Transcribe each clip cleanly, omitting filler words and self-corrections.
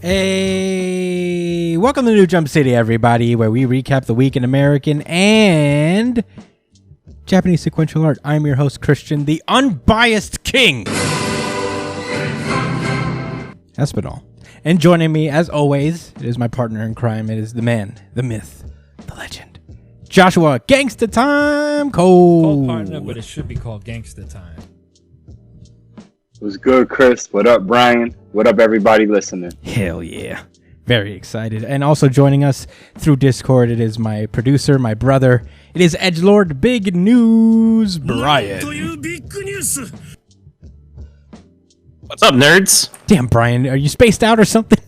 Hey, welcome to New Jump City, everybody, where we recap the week in American and Japanese sequential art. I'm your host, Christian, the unbiased king, Espinal. And joining me, as always, it is my partner in crime. It is the man, the myth, the legend, Joshua Gangsta Time Cole. Called partner, but it should be called Gangsta Time. What's good, Chris? What up, Brian? What up, everybody listening? Hell yeah. Very excited. And also joining us through Discord, it is my producer, my brother. It is Edgelord Big News Brian. What's up, nerds? Damn, Brian, are you spaced out or something?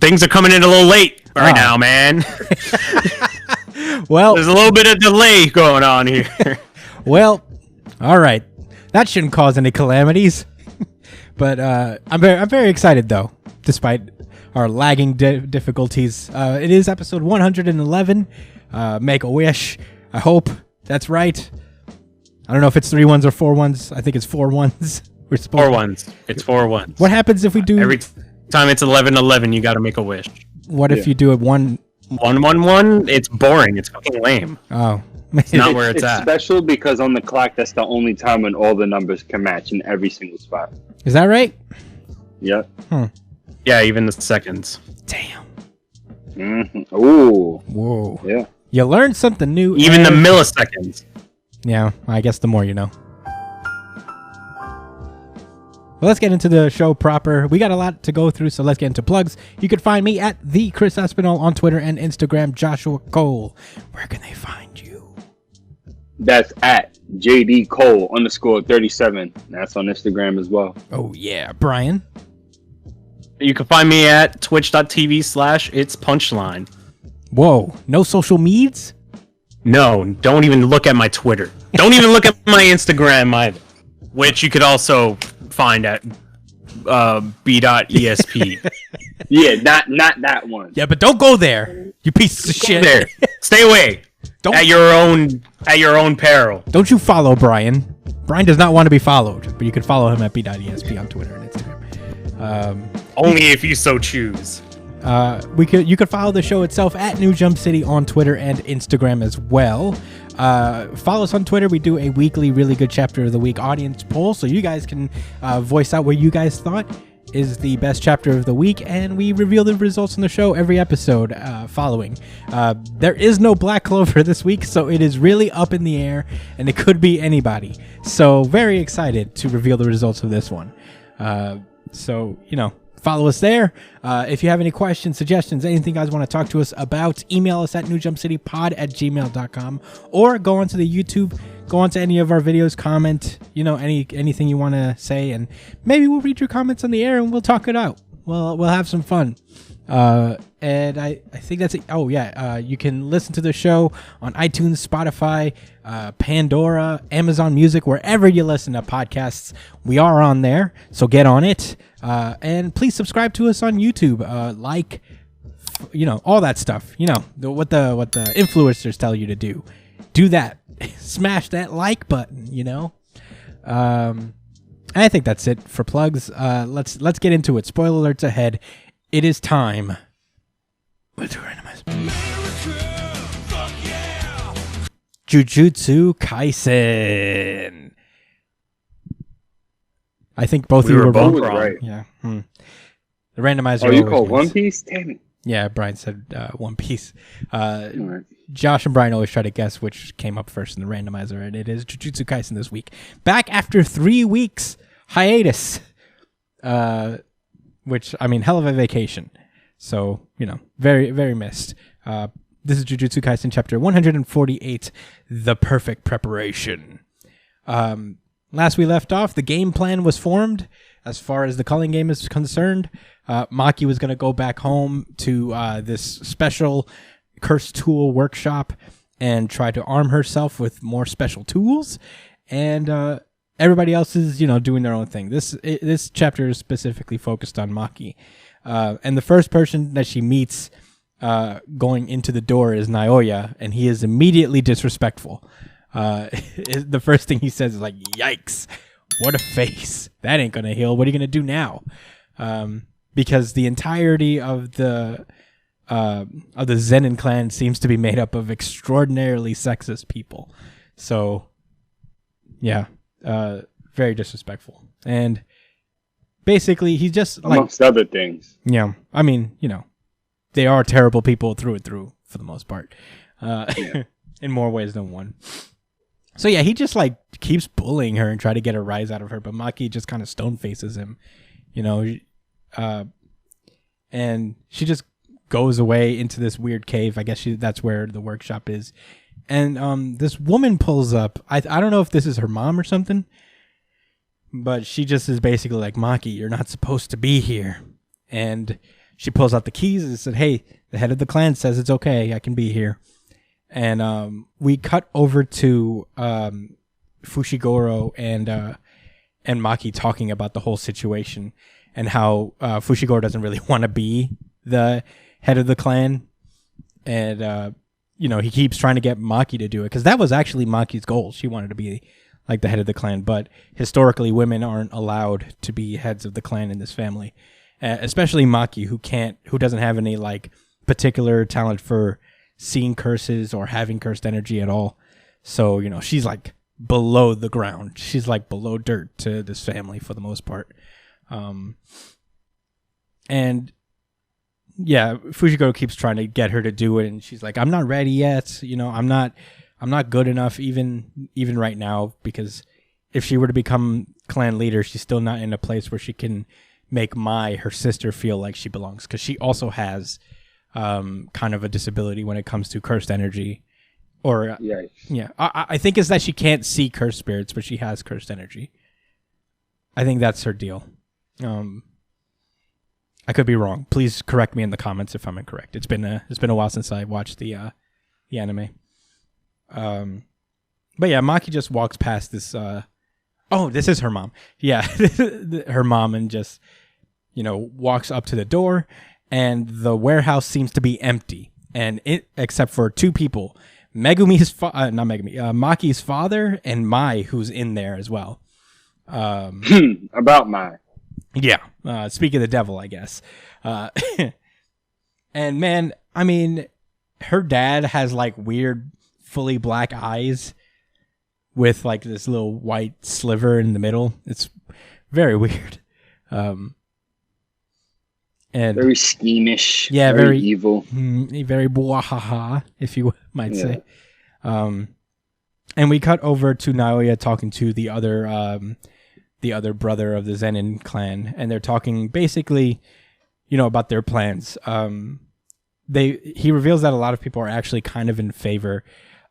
Things are coming in a little late right now, man. Well, there's a little bit of delay going on here. Well, all right. That shouldn't cause any calamities. But I'm very excited, though, despite our lagging difficulties. It is episode 111. Make a wish. I hope that's right. I don't know if it's 3 ones or 4 ones. I think it's 4 ones. We're supposed 4 ones. It's 4 ones. What happens if we do... Every time it's 11-11, you got to make a wish. What if you do it 1... 1-1-1? It's boring. It's fucking lame. Oh. It's not where it's at. It's special because on the clock, that's the only time when all the numbers can match in every single spot. Is that right? Yep. Yeah, even the seconds. Damn. Mm-hmm. Ooh. Whoa. Yeah. You learned something new. Even the milliseconds. Yeah, I guess the more you know. Well, let's get into the show proper. We got a lot to go through, so let's get into plugs. You can find me at the Chris Espinal on Twitter and Instagram, Joshua Cole. Where can they find you? That's at JD Cole _37. That's on Instagram as well. Oh, yeah. Brian? You can find me at twitch.tv/itspunchline. Whoa. No social medias? No, don't even look at my Twitter. Don't even look at my Instagram either, which you could also find at b.esp. Yeah, not that one. Yeah, but don't go there, you piece of shit. There. Stay away. Don't, at your own peril. Don't you follow Brian. Brian does not want to be followed, but you can follow him at b.esp on Twitter and Instagram. Only if you so choose. You could follow the show itself at New Jump City on Twitter and Instagram as well. Follow us on Twitter. We do a weekly really good chapter of the week audience poll, so you guys can voice out what you guys thought is the best chapter of the week, and we reveal the results on the show every episode following. There is no Black Clover this week, so it is really up in the air, and it could be anybody. So very excited to reveal the results of this one. So, follow us there. If you have any questions, suggestions, anything you guys want to talk to us about, email us at newjumpcitypod@gmail.com, or go onto the YouTube, go onto any of our videos, comment, anything you want to say, and maybe we'll read your comments on the air and we'll talk it out. We'll have some fun. And I think that's it. Oh yeah. You can listen to the show on iTunes, Spotify, Pandora, Amazon Music, wherever you listen to podcasts. We are on there, so get on it. And please subscribe to us on YouTube. All that stuff. What the influencers tell you to do. Do that. Smash that like button. I think that's it for plugs. Let's get into it. Spoiler alerts ahead. It is time. Let's randomize. Jujutsu Kaisen. I think both of you were both wrong. Right. Yeah. The randomizer. Oh, you called One Piece? Damn it. Yeah, Brian said One Piece. Right. Josh and Brian always try to guess which came up first in the randomizer, and it is Jujutsu Kaisen this week. Back after 3 weeks hiatus. Which, hell of a vacation. So, very, very missed. This is Jujutsu Kaisen chapter 148, The Perfect Preparation. Last we left off, the game plan was formed as far as the culling game is concerned. Maki was going to go back home to this special cursed tool workshop and try to arm herself with more special tools. And everybody else is, doing their own thing. This chapter is specifically focused on Maki. And the first person that she meets going into the door is Naoya, and he is immediately disrespectful. The first thing he says is like, "Yikes, what a face. That ain't gonna heal. What are you gonna do now?" because the entirety of the Zenin clan seems to be made up of extraordinarily sexist people. So, yeah, very disrespectful. And basically, he's just amongst other things. Yeah, I mean, they are terrible people through and through for the most part, in more ways than one. So yeah, he just keeps bullying her and try to get a rise out of her, but Maki just kind of stone faces him, and she just goes away into this weird cave. I guess that's where the workshop is. And this woman pulls up. I don't know if this is her mom or something, but she just is basically like, Maki, you're not supposed to be here. And she pulls out the keys and said, hey, the head of the clan says it's okay, I can be here. And we cut over to Fushiguro and Maki talking about the whole situation and how Fushiguro doesn't really want to be the head of the clan. And, he keeps trying to get Maki to do it, because that was actually Maki's goal. She wanted to be the head of the clan, but historically women aren't allowed to be heads of the clan in this family, especially Maki, who doesn't have any particular talent for seeing curses or having cursed energy at all. So, she's below the ground. She's below dirt to this family for the most part. And yeah, Fushiguro keeps trying to get her to do it, and she's like, I'm not ready yet. I'm not good enough even right now, because if she were to become clan leader, she's still not in a place where she can make her sister feel like she belongs, because she also has kind of a disability when it comes to cursed energy. Or yeah, I think it's that she can't see cursed spirits, but she has cursed energy. I think that's her deal. I could be wrong. Please correct me in the comments if I'm incorrect. It's been a while since I watched the anime. But yeah, Maki just walks past this. This is her mom. Yeah, her mom, and just walks up to the door, and the warehouse seems to be empty, and except for two people, Maki's father and Mai, who's in there as well. About Mai. Yeah, speak of the devil, I guess. And man, I mean, her dad has weird, fully black eyes with this little white sliver in the middle. It's very weird. And very schemish. Yeah, very evil. Very bwahaha, if you might say. And we cut over to Naoya talking to the other brother of the Zenin clan, and they're talking basically, about their plans. He reveals that a lot of people are actually kind of in favor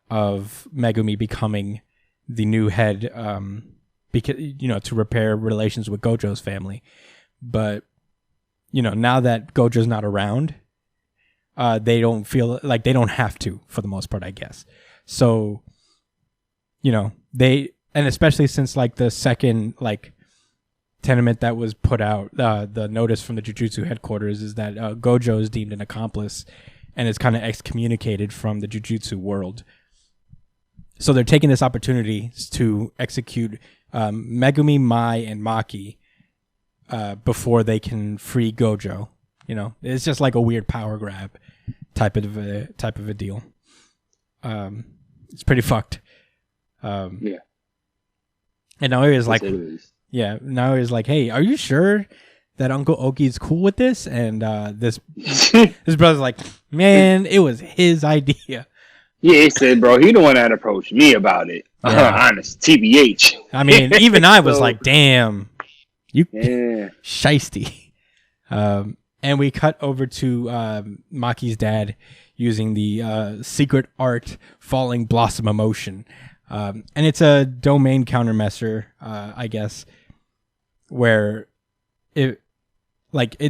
of Megumi becoming the new head, because to repair relations with Gojo's family. But now that Gojo's not around, they don't feel like they don't have to, for the most part, I guess. So, and especially since the second tenement that was put out, the notice from the Jujutsu headquarters is that Gojo is deemed an accomplice and is kind of excommunicated from the Jujutsu world. So they're taking this opportunity to execute Megumi, Mai, and Maki before they can free Gojo. It's just a weird power grab type of a deal. It's pretty fucked. Yeah. And now he's now he's like, hey, are you sure that Uncle Oki's cool with this? And this brother's like, man, it was his idea. Yeah, he said, bro, he the one that approached me about it. Yeah. Honest, TBH. I mean, even I was like, damn, you shiesty. And we cut over to Maki's dad using the secret art Falling Blossom Emotion. And it's a domain countermeasure, I guess, where it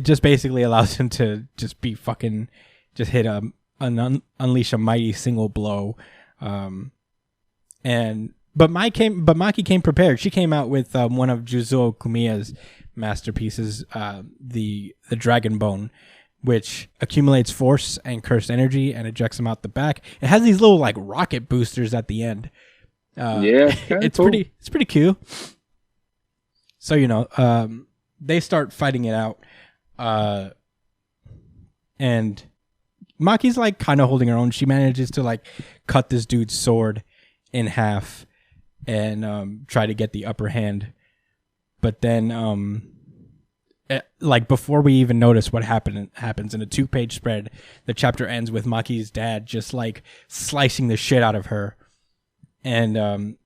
just basically allows him to just be fucking, just hit unleash a mighty single blow. But Maki came prepared. She came out with one of Juzo Kumiya's masterpieces, the Dragon Bone, which accumulates force and cursed energy and ejects them out the back. It has these little rocket boosters at the end. It's cool. It's pretty cool. So they start fighting it out. And Maki's like kind of holding her own. She manages to like cut this dude's sword in half and try to get the upper hand. But then like before we even notice what happens in a 2-page spread, the chapter ends with Maki's dad just like slicing the shit out of her. And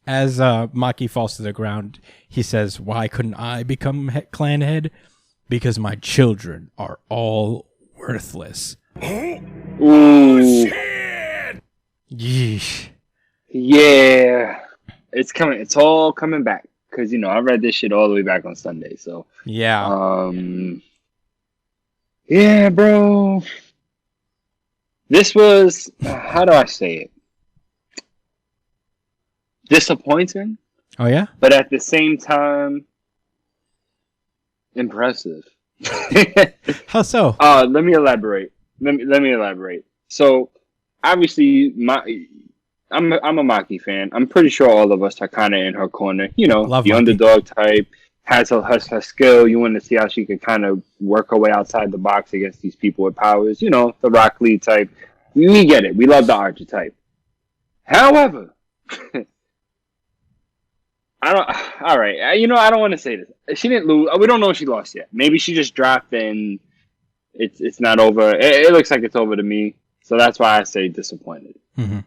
as Maki falls to the ground, he says, "Why couldn't I become clan head? Because my children are all worthless." Ooh. Yeesh. Yeah. It's coming. It's all coming back. Because, you know, I read this shit all the way back on Sunday. So, Yeah. Yeah, bro. This was, how do I say it? Disappointing. Oh, yeah? But at the same time, impressive. How so? Let me elaborate. Let me elaborate. So, obviously, I'm a Maki fan. I'm pretty sure all of us are kind of in her corner. You know, Love the Maki. underdog type, has her skill. You want to see how she can kind of work her way outside the box against these people with powers. You know, the Rock Lee type. We get it. We love the archetype. However, all right. You know, I don't want to say this. She didn't lose. We don't know if she lost yet. Maybe she just dropped and it's not over. It looks like it's over to me. So that's why I say disappointed. Mm-hmm.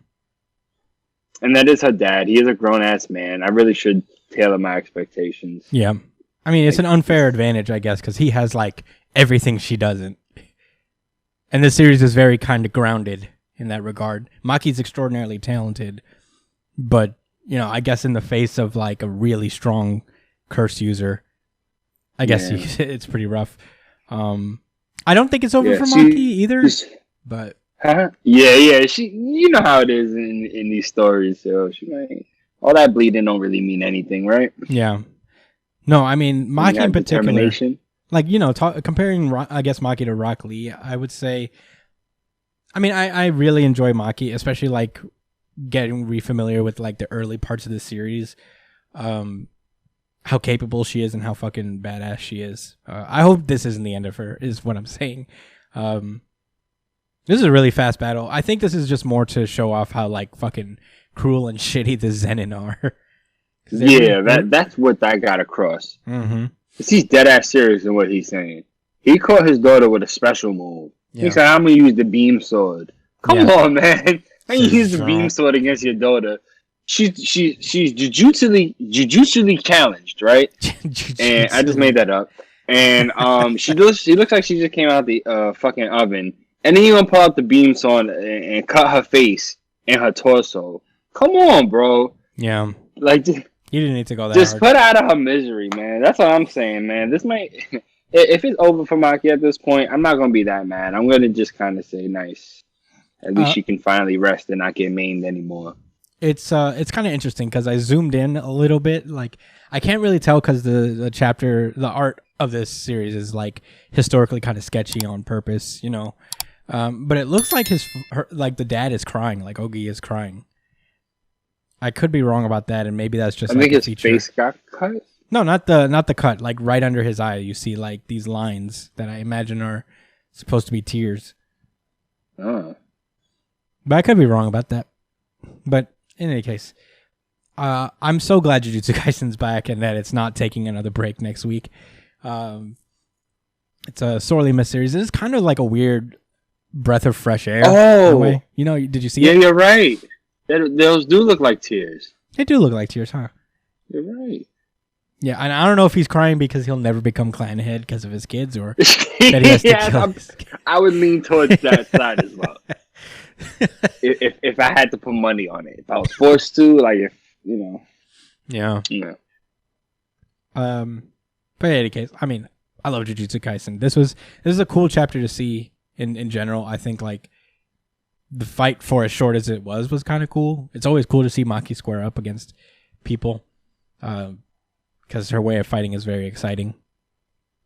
And that is her dad. He is a grown-ass man. I really should tailor my expectations. Yeah. I mean, it's an unfair advantage, I guess, because he has, like, everything she doesn't. And this series is very kind of grounded in that regard. Maki's extraordinarily talented, but, you know, I guess in the face of, like, a really strong curse user, I guess it's pretty rough. I don't think it's over for Maki either, but... Huh? Yeah. You know how it is in these stories. So she might, all that bleeding don't really mean anything, right? Yeah. No, I mean Maki in particular. Like, you know, comparing I guess Maki to Rock Lee, I would say. I mean, I really enjoy Maki, especially like getting refamiliar with like the early parts of the series, how capable she is and how fucking badass she is. I hope this isn't the end of her. Is what I'm saying. This is a really fast battle. I think this is just more to show off how like fucking cruel and shitty the Zenin are. Yeah, that's what I got across. Mm-hmm. He's dead ass serious in what he's saying. He caught his daughter with a special move. Yeah. He said, "I'm gonna use the beam sword." Come on, man! How you use the beam sword against your daughter? She's jujutsuly challenged, right? And I just made that up. And she looks like she just came out the fucking oven. And then you gonna pull out the beam sword and cut her face and her torso. Come on, bro. Yeah. Like, you didn't need to go that just hard. put her out of her misery, man. That's what I'm saying, man. This might, if it's over for Maki at this point, I'm not gonna be that mad. I'm gonna just kind of say, nice. At least she can finally rest and not get maimed anymore. It's kind of interesting because I zoomed in a little bit. Like, I can't really tell because the chapter, the art of this series is like historically kind of sketchy on purpose, you know. But it looks like the dad is crying, like Ogi is crying. I could be wrong about that, and maybe that's just. I think his feature. face got cut. No, not the cut. Like right under his eye, you see like these lines that I imagine are supposed to be tears. Oh. But I could be wrong about that. But in any case, I'm so glad Jujutsu Kaisen's back and that it's not taking another break next week. It's a sorely missed series. It's kind of like a weird breath of fresh air. Oh, you know, did you see it? Yeah, you're right. Those do look like tears. They do look like tears, huh? You're right. Yeah, and I don't know if he's crying because he'll never become clan head because of his kids, or that he has to kill his kids. I would lean towards that side as well. If I had to put money on it, if I was forced to, like, if you know. Yeah. Yeah. But in any case, I mean, I love Jujutsu Kaisen. This is a cool chapter to see in general. I think like the fight, for as short as it was kind of cool. It's always cool to see Maki square up against people, because her way of fighting is very exciting.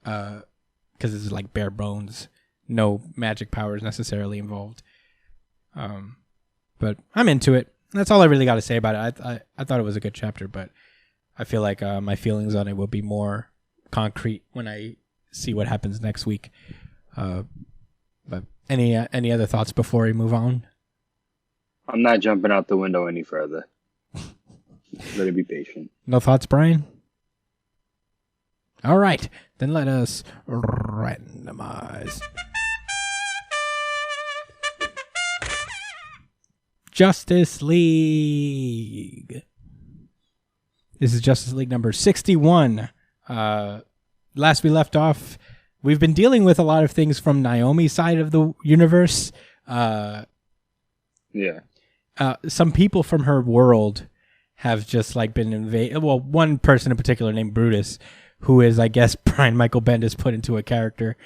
Because it's like bare bones, no magic powers necessarily involved. But I'm into it. That's all I really got to say about it. I thought it was a good chapter, but I feel like my feelings on it will be more concrete when I see what happens next week. But any other thoughts before we move on? I'm not jumping out the window any further. Better be patient. No thoughts, Brian? All right, then let us randomize. Justice League. This is Justice League number 61. Last we left off, we've been dealing with a lot of things from Naomi's side of the universe. Some people from her world have just like been invaded. Well, one person in particular named Brutus, who is, I guess, Brian Michael Bendis put into a character,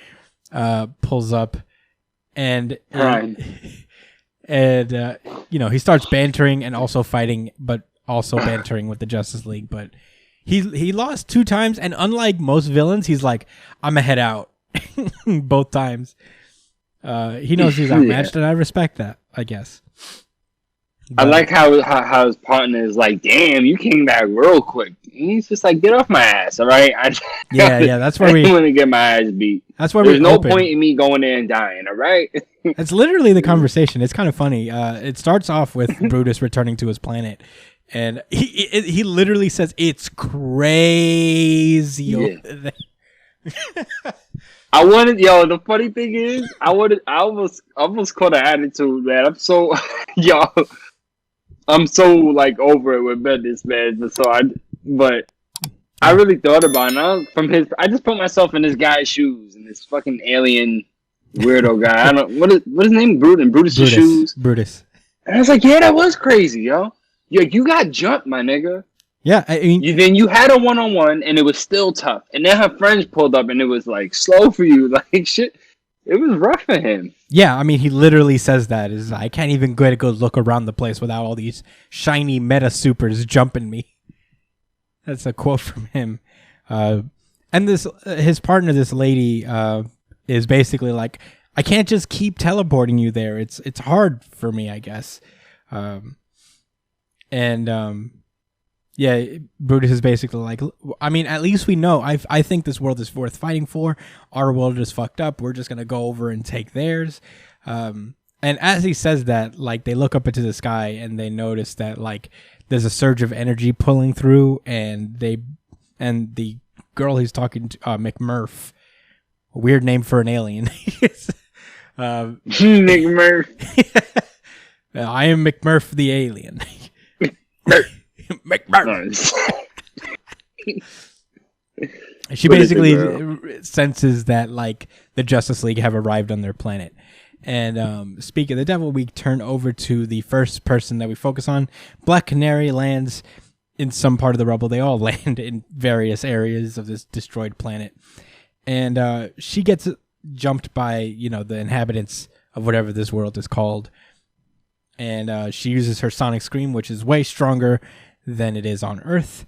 pulls up and he starts bantering and also fighting, but also bantering with the Justice League. But he lost 2 times, and unlike most villains, he's like, I'm gonna head out both times. He knows he's outmatched, and I respect that, I guess. But I like how his partner is like, damn, you came back real quick. He's just like, get off my ass, all right? That's where we want to get my ass beat. That's where there's no point in me going there and dying, all right? It's literally the conversation. It's kind of funny. It starts off with Brutus returning to his planet, and he literally says it's crazy over there. The funny thing is, I almost caught an attitude, man. I'm so like over it with Bendis, man. But I really thought about it. I just put myself in this guy's shoes, and this fucking alien weirdo guy. I don't what is his name? Brutus's shoes. Brutus. And I was like, yeah, that was crazy, yo. You got jumped, my nigga. Yeah, I mean, then you had a 1-on-1, and it was still tough. And then her friends pulled up, and it was like slow for you, like shit. It was rough for him. Yeah, I mean, he literally says that I can't even go look around the place without all these shiny meta supers jumping me. That's a quote from him. And his partner, this lady, is basically like, I can't just keep teleporting you there. It's hard for me, I guess. Yeah, Brutus is basically like, I mean, at least we know. I think this world is worth fighting for. Our world is fucked up. We're just going to go over and take theirs. And as he says that, like, they look up into the sky and they notice that, like, there's a surge of energy pulling through, and the girl he's talking to, McMurph, a weird name for an alien. McMurph. I am McMurph the alien. She basically senses that, like, the Justice League have arrived on their planet. And speaking of the devil, we turn over to the first person that we focus on. Black Canary lands in some part of the rubble. They all land in various areas of this destroyed planet. And she gets jumped by, the inhabitants of whatever this world is called. And she uses her sonic scream, which is way stronger than it is on Earth.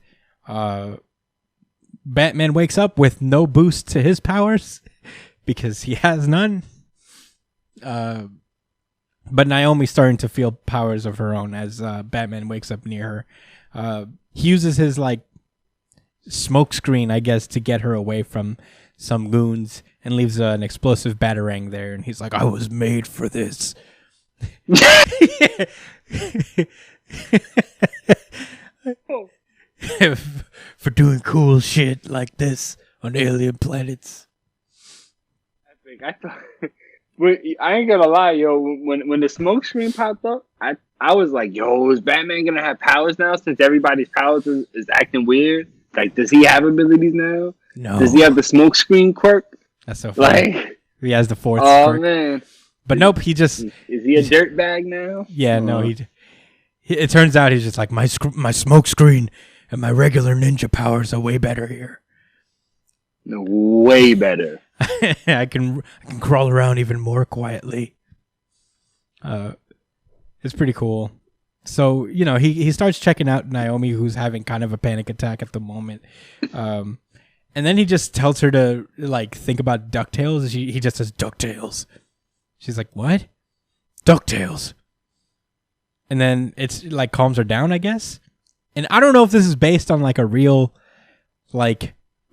Batman wakes up with no boost to his powers because he has none. But Naomi's starting to feel powers of her own as Batman wakes up near her. He uses his smoke screen, I guess, to get her away from some goons and leaves an explosive batarang there. And he's like, I was made for this. For doing cool shit like this on alien planets. I thought, I ain't gonna lie, yo. When the smoke screen popped up, I was like, yo, is Batman gonna have powers now since everybody's powers is acting weird? Like, does he have abilities now? No. Does he have the smoke screen quirk? That's so funny. Like, he has the fourth oh quirk. Man. But nope, he just... Is he a dirtbag now? Yeah, no, it turns out he's just like, my smoke screen and my regular ninja powers are way better here. No, way better. I can crawl around even more quietly. It's pretty cool. So, he starts checking out Naomi, who's having kind of a panic attack at the moment. And then he just tells her to, think about DuckTales. He just says, DuckTales. She's like, what? DuckTales. And then it's calms her down, I guess. And I don't know if this is based on a real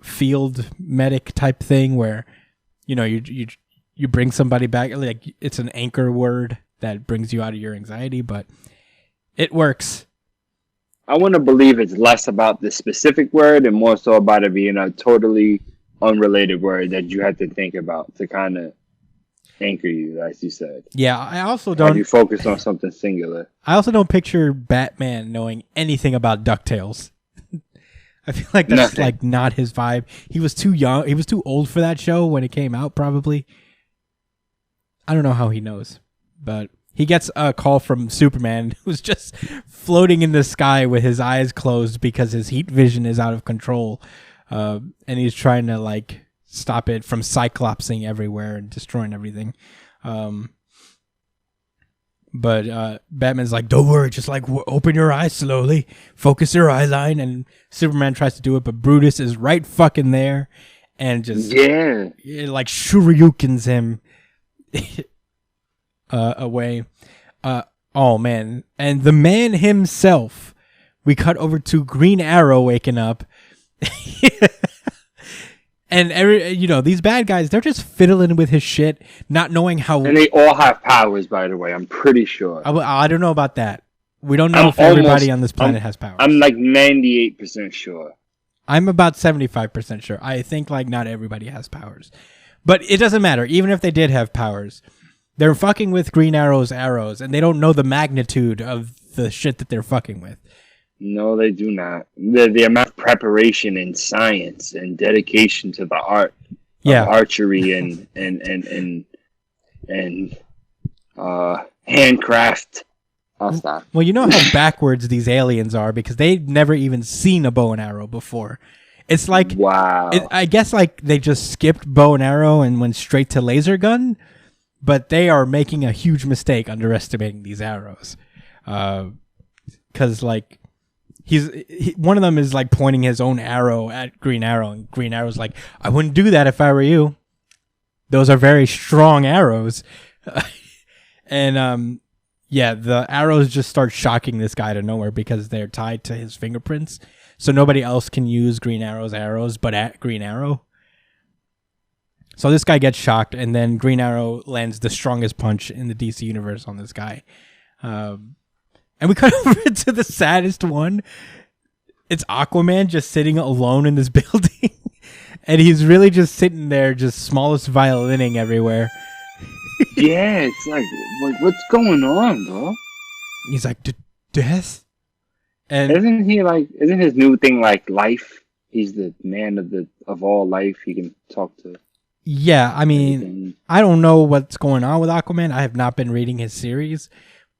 field medic type thing where, you know, you bring somebody back. Like, it's an anchor word that brings you out of your anxiety, but it works. I want to believe it's less about the specific word and more so about it being a totally unrelated word that you have to think about to kind of anchor you, as you said. Yeah, I also don't... you focus on something singular. I also don't picture Batman knowing anything about DuckTales. I feel like that's like not his vibe. He was too young. He was too old for that show when it came out, probably. I don't know how he knows, but... He gets a call from Superman, who's just floating in the sky with his eyes closed because his heat vision is out of control. And he's trying to, like, stop it from cyclopsing everywhere and destroying everything. But Batman's like, don't worry, just, like, open your eyes slowly. Focus your eye line. And Superman tries to do it, but Brutus is right fucking there. And just, like, shurikens him. Away. Oh man. And the man himself, we cut over to Green Arrow waking up. And these bad guys, they're just fiddling with his shit, not knowing how. And they all have powers, by the way. I'm pretty sure. I don't know about that. We don't know if everybody on this planet has powers. I'm like 98% sure. I'm about 75% sure. I think like not everybody has powers. But it doesn't matter. Even if they did have powers, they're fucking with Green Arrow's arrows, and they don't know the magnitude of the shit that they're fucking with. No, they do not. The amount of preparation and science and dedication to the art of archery and handcraft. I'll stop. Well, you know how backwards these aliens are because they've never even seen a bow and arrow before. It's like, wow. I guess like they just skipped bow and arrow and went straight to laser gun. But they are making a huge mistake underestimating these arrows. Because, like, one of them is, like, pointing his own arrow at Green Arrow. And Green Arrow's like, I wouldn't do that if I were you. Those are very strong arrows. And, the arrows just start shocking this guy to nowhere because they're tied to his fingerprints. So nobody else can use Green Arrow's arrows but at Green Arrow. So this guy gets shocked, and then Green Arrow lands the strongest punch in the DC universe on this guy. And we cut over to the saddest one. It's Aquaman just sitting alone in this building. And he's really just sitting there, just smallest violining everywhere. Yeah, it's like what's going on, bro? He's like, death? And isn't his new thing like life? He's the man of all life. He can talk to... Yeah, I mean, I don't know what's going on with Aquaman. I have not been reading his series,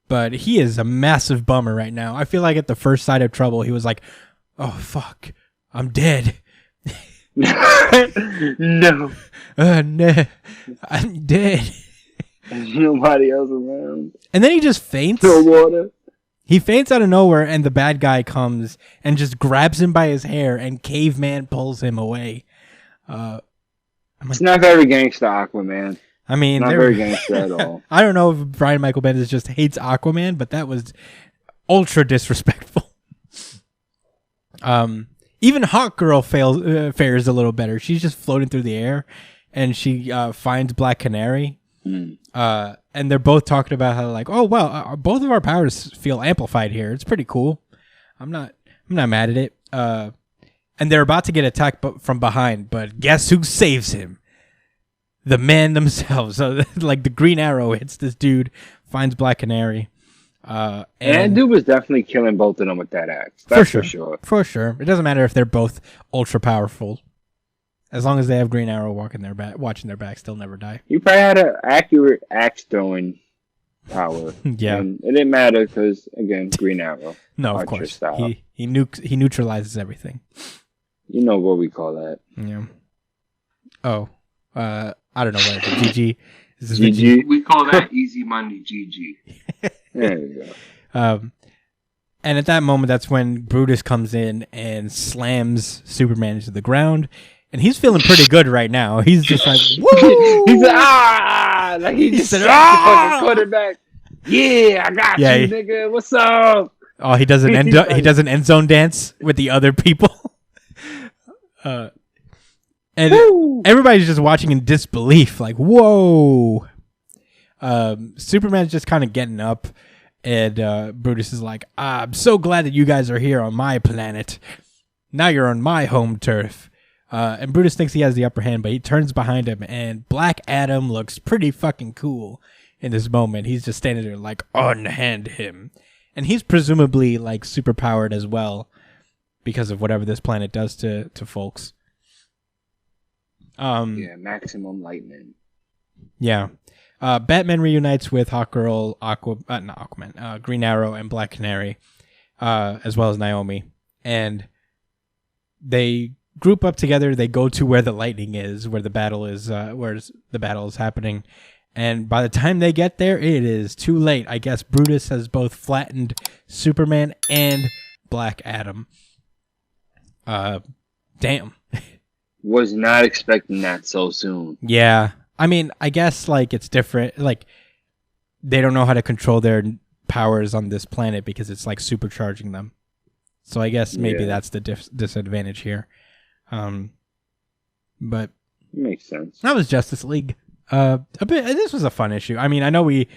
but he is a massive bummer right now. I feel like at the first sight of trouble, he was like, oh, fuck, I'm dead. No. No, I'm dead. There's nobody else around. And then he just faints. No water. He faints out of nowhere, and the bad guy comes and just grabs him by his hair, and Caveman pulls him away. It's not very gangster, Aquaman. I mean, not very gangster at all. I don't know if Brian Michael Bendis just hates Aquaman, but that was ultra disrespectful. Even Hawk Girl fares a little better. She's just floating through the air, and she finds Black Canary. And they're both talking about how like, oh well, both of our powers feel amplified here. It's pretty cool. I'm not mad at it. And they're about to get attacked from behind, but guess who saves him? The men themselves. So, like, the Green Arrow hits this dude, finds Black Canary. And that dude was definitely killing both of them with that axe. That's for sure. For sure. It doesn't matter if they're both ultra powerful. As long as they have Green Arrow watching their backs, they'll never die. He probably had an accurate axe throwing power. Yeah. And it didn't matter because, again, Green Arrow. No, of course. He neutralizes everything. You know what we call that. Yeah. Oh. I don't know what it is. GG. Is this GG? We call that Easy Money GG. There you go. And at that moment, that's when Brutus comes in and slams Superman into the ground. And he's feeling pretty good right now. He's just like, woo! He's like, like he just said, quarterback. Yeah, I got you, nigga. What's up? Oh, he does an end zone dance with the other people. And everybody's just watching in disbelief, like, whoa. Superman's just kind of getting up, and Brutus is like, I'm so glad that you guys are here on my planet. Now you're on my home turf. And Brutus thinks he has the upper hand, but he turns behind him, and Black Adam looks pretty fucking cool in this moment. He's just standing there like, unhand him. And he's presumably like super powered as well because of whatever this planet does to folks. Yeah, maximum lightning. Yeah. Batman reunites with Hawkgirl, not Aquaman, Green Arrow, and Black Canary, as well as Naomi. And they group up together. They go to where the lightning is, where the battle is happening. And by the time they get there, it is too late. I guess Brutus has both flattened Superman and Black Adam. Damn. Was not expecting that so soon. Yeah. I mean, I guess, like, it's different. Like, they don't know how to control their powers on this planet because it's, like, supercharging them. So I guess maybe that's the disadvantage here. But makes sense. That was Justice League. This was a fun issue. I mean, I know we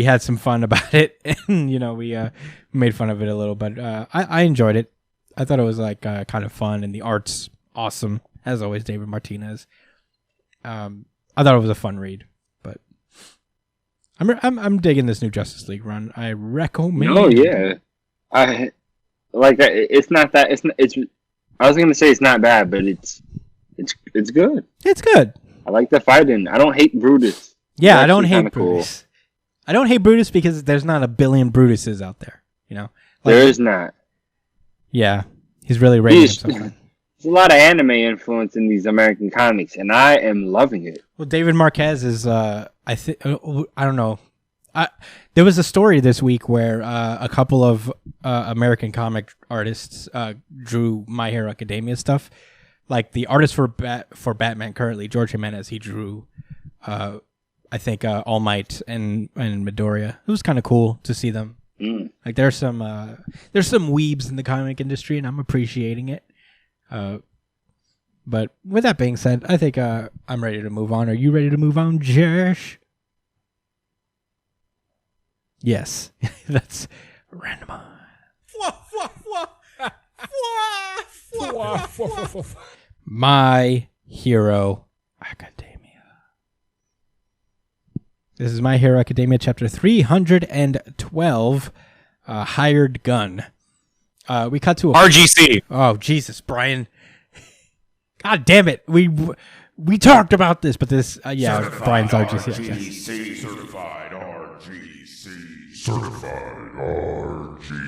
had some fun about it, and we made fun of it a little, but I enjoyed it. I thought it was like kind of fun, and the art's awesome as always. David Martinez. I thought it was a fun read, but I'm digging this new Justice League run. I recommend. Oh yeah, it's not that it's. I was gonna say it's not bad, but it's good. It's good. I like the fighting. I don't hate Brutus. Yeah, I don't hate Brutus. Cool. I don't hate Brutus because there's not a billion Brutuses out there. There is not. Yeah, he's really raising something. There's a lot of anime influence in these American comics, and I am loving it. Well, David Marquez is, I don't know. There was a story this week where a couple of American comic artists drew My Hero Academia stuff. Like the artist for Batman currently, George Jimenez, he drew, I think, All Might and Midoriya. It was kind of cool to see them. Like there's some weebs in the comic industry, and I'm appreciating it. But with that being said, I think I'm ready to move on. Are you ready to move on, Josh? Yes, that's random. My Hero Academia. This is My Hero Academia, chapter 312, Hired Gun. We cut to a RGC. Oh, Jesus, Brian. God damn it. We talked about this, but this, certified Brian's RGC. RGC. Certified RGC. Certified RGC.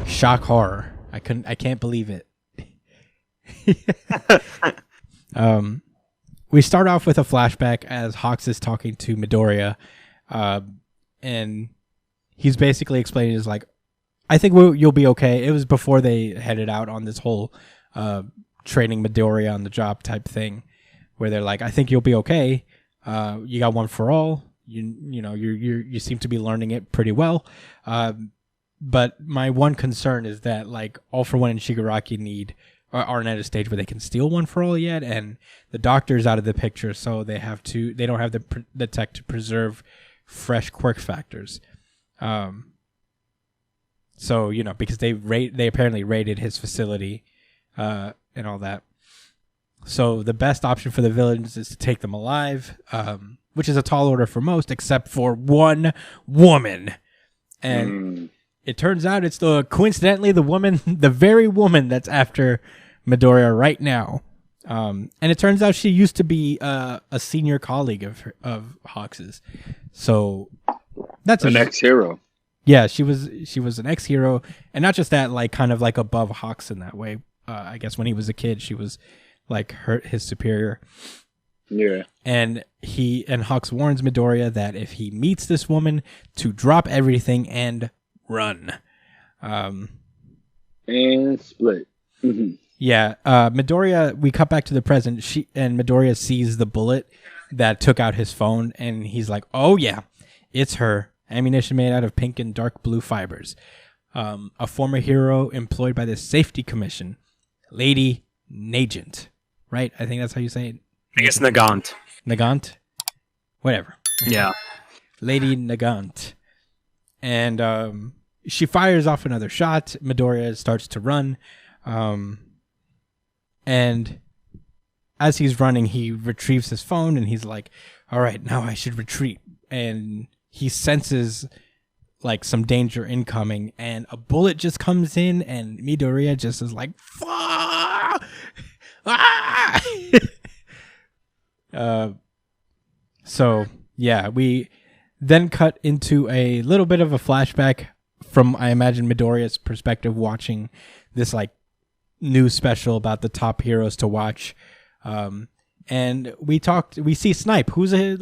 Shock horror. I can't believe it. We start off with a flashback as Hawks is talking to Midoriya, and he's basically explaining, is like, I think you'll be okay. It was before they headed out on this whole training Midoriya on the job type thing, where they're like, I think you'll be okay. You got one for all. You seem to be learning it pretty well. But my one concern is that, like, All for One and Shigaraki aren't at a stage where they can steal one for all yet, and the doctor's out of the picture, so they don't have the tech to preserve fresh quirk factors. So because they apparently raided his facility, and all that. So the best option for the villains is to take them alive, which is a tall order for most, except for one woman, and. It turns out it's coincidentally the very woman that's after Midoriya right now. And it turns out she used to be a senior colleague of Hawks's. So that's an ex-hero. Yeah, she was an ex-hero, and not just that, like kind of like above Hawks in that way. I guess when he was a kid, she was like his superior. Yeah. And Hawks warns Midoriya that if he meets this woman, to drop everything and run. And split. Mm-hmm. Yeah. Midoriya, we cut back to the present. Midoriya sees the bullet that took out his phone, and he's like, oh yeah, it's her. Ammunition made out of pink and dark blue fibers. A former hero employed by the Safety Commission, Lady Nagant, right? I think that's how you say it. I guess Nagant. Nagant? Whatever. Yeah. Lady Nagant. And she fires off another shot. Midoriya starts to run. And as he's running, he retrieves his phone and he's like, all right, now I should retreat. And he senses like some danger incoming, and a bullet just comes in, and Midoriya just is like, fuck! Ah! So yeah, we then cut into a little bit of a flashback from, I imagine, Midoriya's perspective, watching this like news special about the top heroes to watch. And we see Snipe, who's a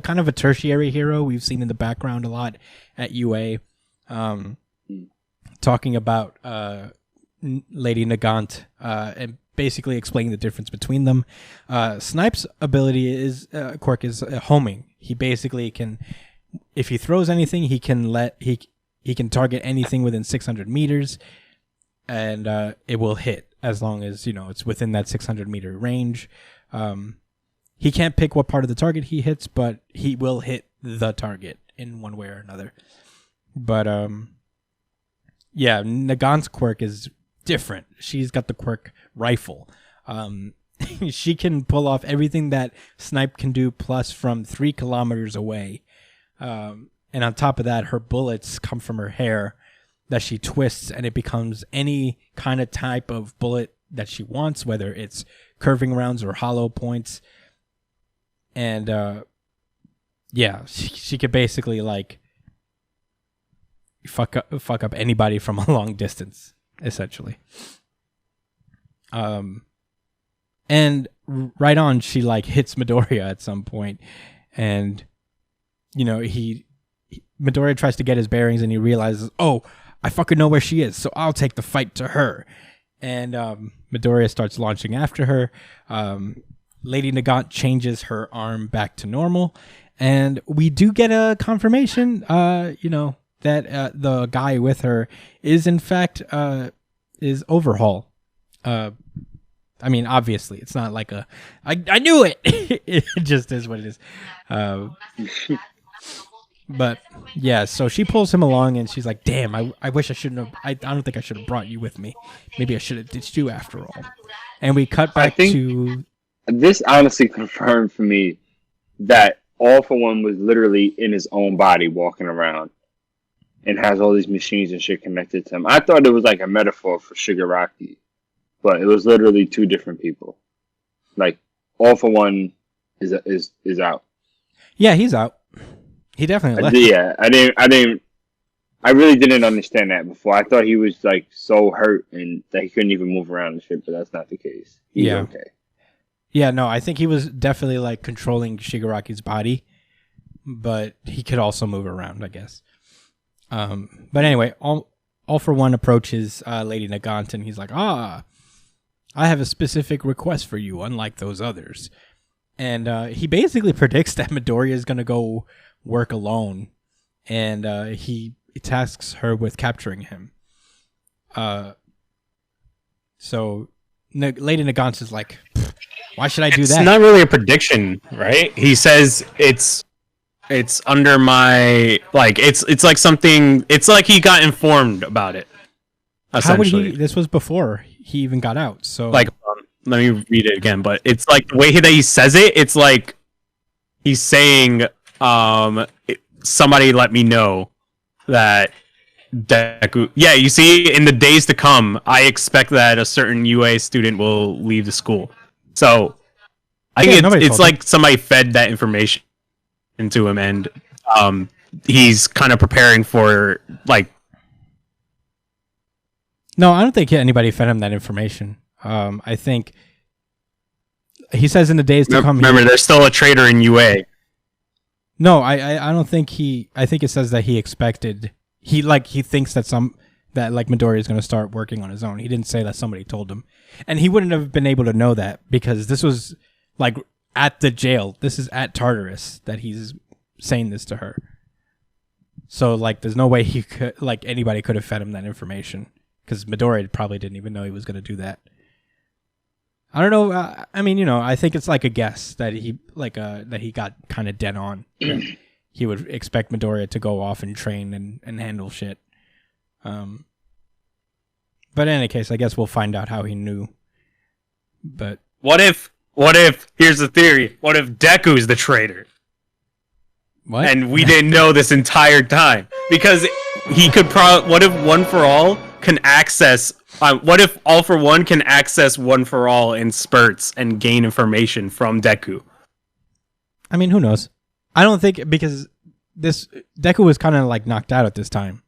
kind of a tertiary hero we've seen in the background a lot at UA, talking about Lady Nagant, and basically explaining the difference between them. Snipe's ability is quirk is homing. He basically can, if he throws anything, he can target anything within 600 meters, and it will hit as long as it's within that 600 meter range. He can't pick what part of the target he hits, but he will hit the target in one way or another. But yeah, Nagant's quirk is different. She's got the quirk rifle. She can pull off everything that Snipe can do, plus from 3 kilometers away. And on top of that, her bullets come from her hair that she twists, and it becomes any kind of type of bullet that she wants, whether it's curving rounds or hollow points. And yeah, she could basically like fuck up anybody from a long distance, essentially. And right on, she like hits Midoriya at some point, and Midoriya tries to get his bearings, and he realizes, oh, I fucking know where she is, so I'll take the fight to her. And Midoriya starts launching after her. Lady Nagant changes her arm back to normal, and we do get a confirmation, that the guy with her is in fact is Overhaul. I mean, obviously, it's not like I knew it. It just is what it is. But yeah, so she pulls him along, and she's like, "Damn, I wish I shouldn't have. I don't think I should have brought you with me. Maybe I should have ditched you after all." And we cut back to this. Honestly, confirmed for me that All For One was literally in his own body, walking around, and has all these machines and shit connected to him. I thought it was like a metaphor for Shigaraki, but it was literally 2 different people. Like All For One is out. Yeah, he's out. He definitely left. Yeah, I really didn't understand that before. I thought he was like so hurt and that he couldn't even move around and shit, but that's not the case. He's okay. Yeah, no, I think he was definitely like controlling Shigaraki's body, but he could also move around, I guess. But anyway, All For One approaches Lady Nagant, and he's like, I have a specific request for you, unlike those others. And he basically predicts that Midoriya is going to go work alone, and he tasks her with capturing him. So Lady Nagant is like, why should I do that? It's not really a prediction, right? He says it's under my, like, it's like something, it's like he got informed about it, essentially. How would he? This was before he even got out, so like, let me read it again, but it's like the way that he says it, it's like he's saying, somebody let me know that Deku. Yeah, you see, in the days to come, I expect that a certain UA student will leave the school. So I think it's like somebody fed that information into him, and he's kind of preparing for like. No, I don't think anybody fed him that information. I think he says in the days to come. Remember, there's still a traitor in UA. No, I don't think I think it says that he expected. He thinks that Midoriya is going to start working on his own. He didn't say that somebody told him, and he wouldn't have been able to know that because this was like at the jail. This is at Tartarus that he's saying this to her. So like, there's no way he could anybody could have fed him that information because Midoriya probably didn't even know he was going to do that. I don't know. I mean, I think it's like a guess that he got kind of dead on. He would expect Midoriya to go off and train and handle shit. But in any case, I guess we'll find out how he knew. But what if here's the theory? What if Deku's the traitor? What? And we didn't know this entire time because he could what if One for All can access? What if All for One can access One for All in spurts and gain information from Deku? I mean, who knows? I don't think because this Deku was kind of like knocked out at this time.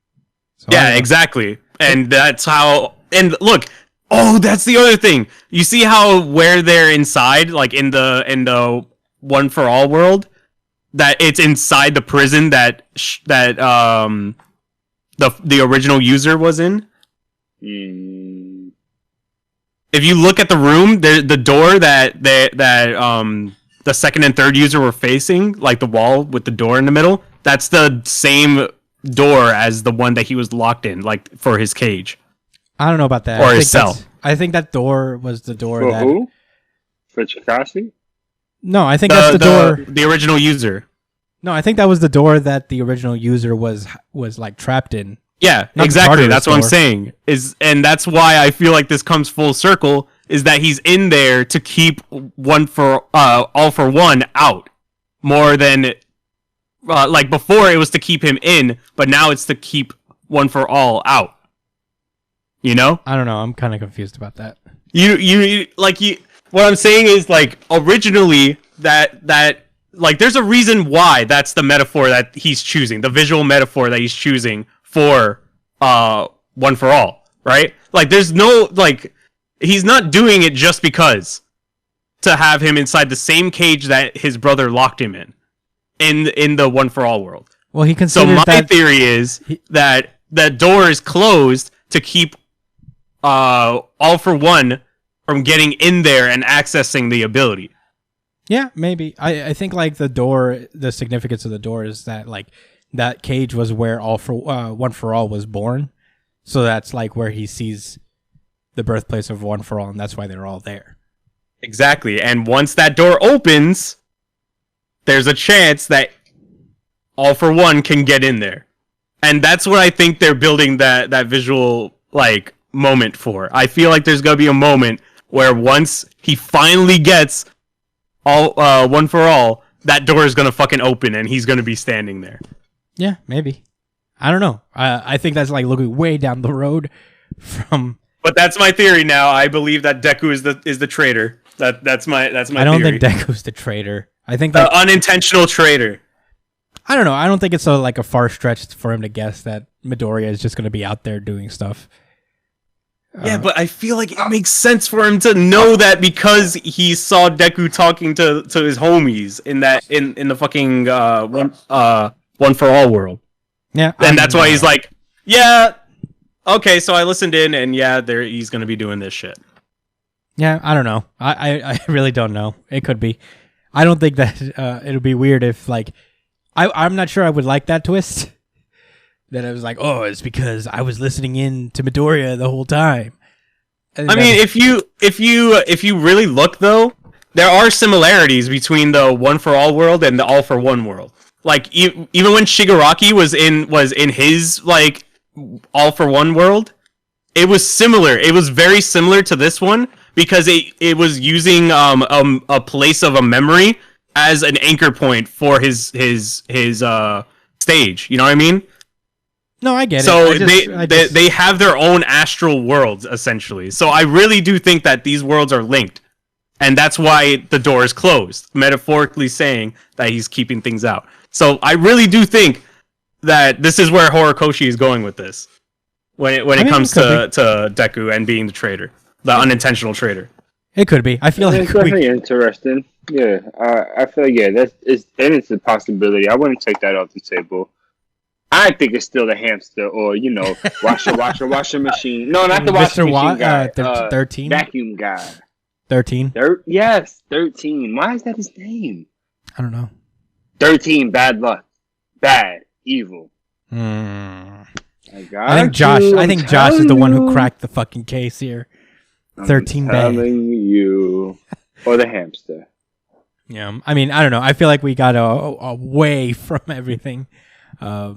So yeah, exactly, and that's how. And look, that's the other thing. You see how where they're inside, like in the One for All world, that it's inside the prison that the original user was in. If you look at the room, the door that the second and third user were facing, like the wall with the door in the middle, that's the same door as the one that he was locked in, like for his cage. I don't know about that. Or his cell. I think that door was the door for that. Who? For Chikasi? No, I think that's the door. The original user. No, I think that was the door that the original user was like trapped in. Yeah, Not exactly. That's what I'm door. saying. And that's why I feel like this comes full circle. Is that he's in there to keep All for One out more than like before it was to keep him in, but now it's to keep One for All out. You know? I don't know. I'm kind of confused about that. What I'm saying is like originally that like there's a reason why that's the metaphor that he's choosing, the visual metaphor that he's choosing for One for All, right? Like there's no like he's not doing it just because to have him inside the same cage that his brother locked him in the One for All world. Well, he So considers my theory is that the door is closed to keep All for One from getting in there and accessing the ability. Yeah, maybe. I think like the door, the significance of the door is that like that cage was where One for All was born. So that's like where he sees the birthplace of One for All, and that's why they're all there. Exactly. And once that door opens, there's a chance that All for One can get in there. And that's what I think they're building that visual like moment for. I feel like there's going to be a moment where once he finally gets One for All, that door is going to fucking open and he's going to be standing there. Yeah, maybe. I don't know. I think that's like looking way down the road from. But that's my theory now. I believe that Deku is the traitor. That's my I don't theory. think Deku's the traitor. I think that unintentional traitor. I don't know. I don't think it's like a far stretch for him to guess that Midoriya is just going to be out there doing stuff. Yeah, but I feel like it makes sense for him to know that because he saw Deku talking to his homies in the fucking One for All world. Yeah, and that's why he's like, yeah, okay, so I listened in, and yeah, he's gonna be doing this shit. Yeah, I don't know. I really don't know. It could be. I don't think that it'll be weird if like I'm not sure I would like that twist. That I was like, oh, it's because I was listening in to Midoriya the whole time. I mean, if you really look though, there are similarities between the One for All world and the All for One world. Like even when Shigaraki was in his like All for One world, it was similar. It was very similar to this one because it was using a place of a memory as an anchor point for his stage. You know what I mean? No, I get it. So they have their own astral worlds, essentially. So I really do think that these worlds are linked. And that's why the door is closed, metaphorically saying that he's keeping things out. So I really do think that this is where Horikoshi is going with this. When it comes to Deku and being the traitor. The unintentional traitor. It could be. I feel like it's definitely interesting. Yeah, I feel like it's a possibility. I wouldn't take that off the table. I think it's still the hamster or, washing machine. No, not the washing machine guy. 13? Vacuum guy. 13? Yes, 13. Why is that his name? I don't know. 13, bad luck. Bad, evil. I think Josh is the one who cracked the fucking case here. 13 bag. Telling you. Or the hamster. Yeah, I mean, I don't know. I feel like we got away from everything. I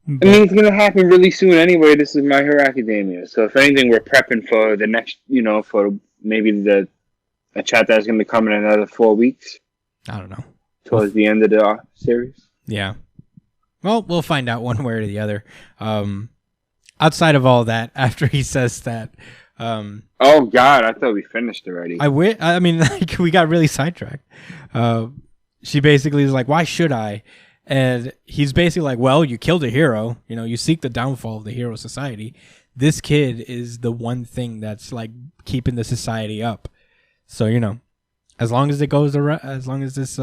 mean, it's gonna happen really soon anyway. This is My Hero Academia, so if anything, we're prepping for the next, for maybe a chapter that's gonna come in another 4 weeks. I don't know. Towards the end of the series. Yeah. Well, we'll find out one way or the other. Outside of all that, after he says that. Oh God, I thought we finished already. I mean, like, we got really sidetracked. She basically is like, "Why should I?" And he's basically like, "Well, you killed a hero. You seek the downfall of the hero society. This kid is the one thing that's like keeping the society up. So as long as it goes around, as long as this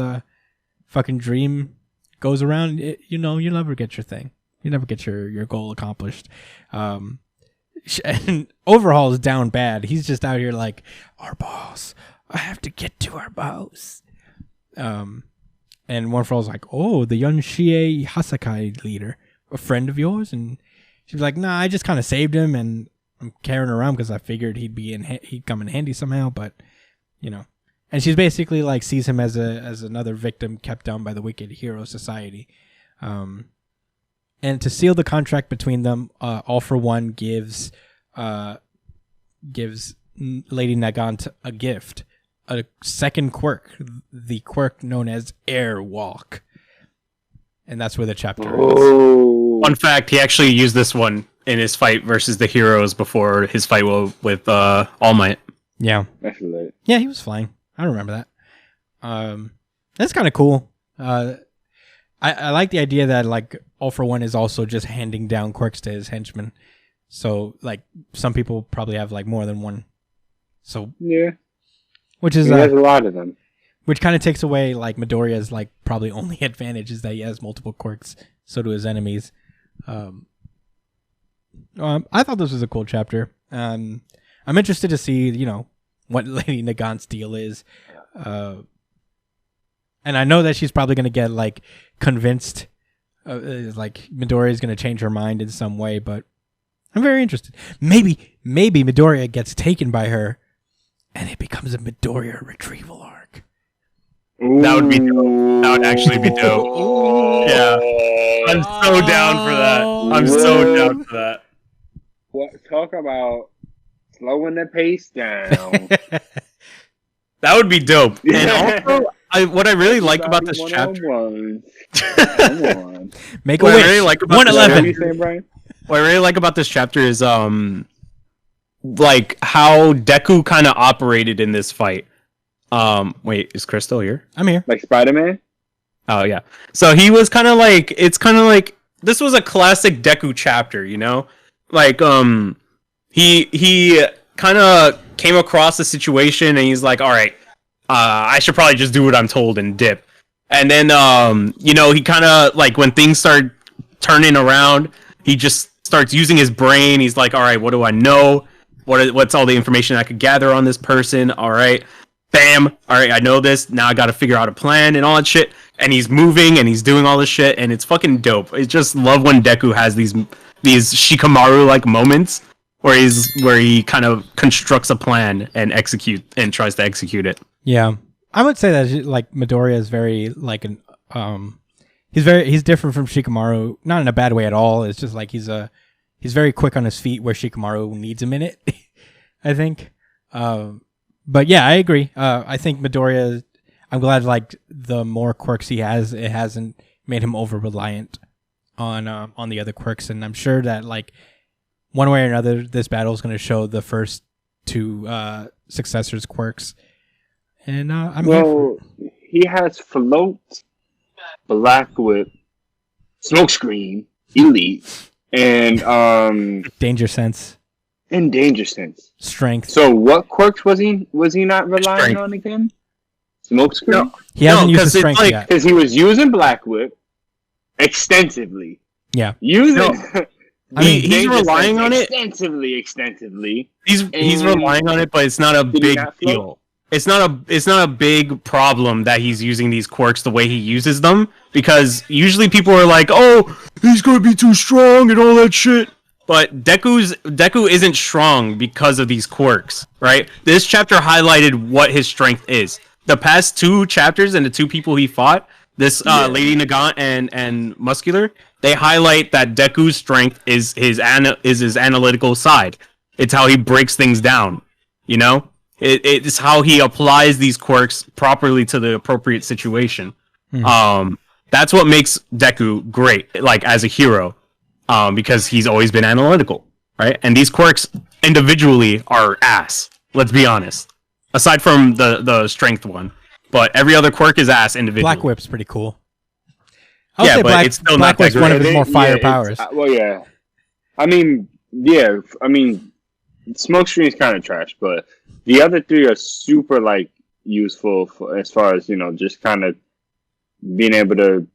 fucking dream goes around, you'll never get your thing. You never get your goal accomplished." And Overhaul is down bad. He's just out here like, "Our boss. I have to get to our boss." And One For All's like, "Oh, the Yonshie Hasakai leader, a friend of yours?" And she's like, "Nah, I just kind of saved him, and I'm carrying him around because I figured he'd come in handy somehow." But and she's basically like sees him as another victim kept down by the wicked hero society. And to seal the contract between them, All For One gives Lady Nagant a gift, a second quirk, the quirk known as Airwalk. And that's where the chapter is. Fun fact, he actually used this one in his fight versus the heroes before his fight with All Might. Yeah. Yeah, he was flying. I remember that. That's kind of cool. I like the idea that like All For One is also just handing down quirks to his henchmen. So like some people probably have like more than one. So yeah, which is there's a lot of them. Which kind of takes away like Midoriya's like probably only advantage is that he has multiple quirks. So do his enemies. I thought this was a cool chapter. I'm interested to see what Lady Nagant's deal is. And I know that she's probably going to get like convinced, like Midoriya is going to change her mind in some way. But I'm very interested. Maybe Midoriya gets taken by her, and it becomes a Midoriya retrieval arc. Ooh. That would be dope. That would actually be dope. Ooh. Yeah, I'm so down for that. I'm so down for that. What? Talk about slowing the pace down. That would be dope. And also, what I really like about this chapter. Make a wish. 111. What I really like about this chapter is like how Deku kind of operated in this fight. Wait, is Chris still here? I'm here. Like Spider-Man? Oh yeah. So he was kind of like, it's kind of like this was a classic Deku chapter, Like he kind of came across the situation and he's like, all right, I should probably just do what I'm told and dip. And then, he kind of like when things start turning around, he just starts using his brain. He's like, all right, what do I know? What's all the information I could gather on this person? All right, bam. All right, I know this. Now I got to figure out a plan and all that shit. And he's moving and he's doing all this shit. And it's fucking dope. I just love when Deku has these Shikamaru like moments where he kind of constructs a plan and tries to execute it. Yeah, I would say that like Midoriya is very like an he's different from Shikamaru, not in a bad way at all. It's just like he's very quick on his feet where Shikamaru needs a minute, I think. But yeah, I agree. I think Midoriya. I'm glad like the more quirks he has, it hasn't made him over reliant on the other quirks, and I'm sure that like one way or another, this battle is going to show the first two successors' quirks. And he has Float, Black Whip, Smokescreen, Elite, and Danger Sense. And Danger Sense. Strength. So what quirks was he not relying on again? Smokescreen? No. He hasn't used the strength yet. Because he was using Black Whip extensively. Yeah. He's relying on it extensively. He's relying on it, but it's not a big deal. It's not a big problem that he's using these quirks the way he uses them, because usually people are like, "Oh, he's gonna be too strong and all that shit." But Deku isn't strong because of these quirks, right? This chapter highlighted what his strength is. The past 2 chapters and the 2 people he fought, this Lady Nagant and Muscular, they highlight that Deku's strength is his analytical side. It's how he breaks things down, you know? It's how he applies these quirks properly to the appropriate situation. That's what makes Deku great, like as a hero, because he's always been analytical, right? And these quirks individually are ass. Let's be honest. Aside from the strength one, but every other quirk is ass individually. Black Whip's pretty cool. I'll say Black, it's still Black Whip's one of his more fire powers. Well, yeah. I mean, Smokescreen's kind of trash, but the other 3 are super like useful for, as far as just kind of being able to.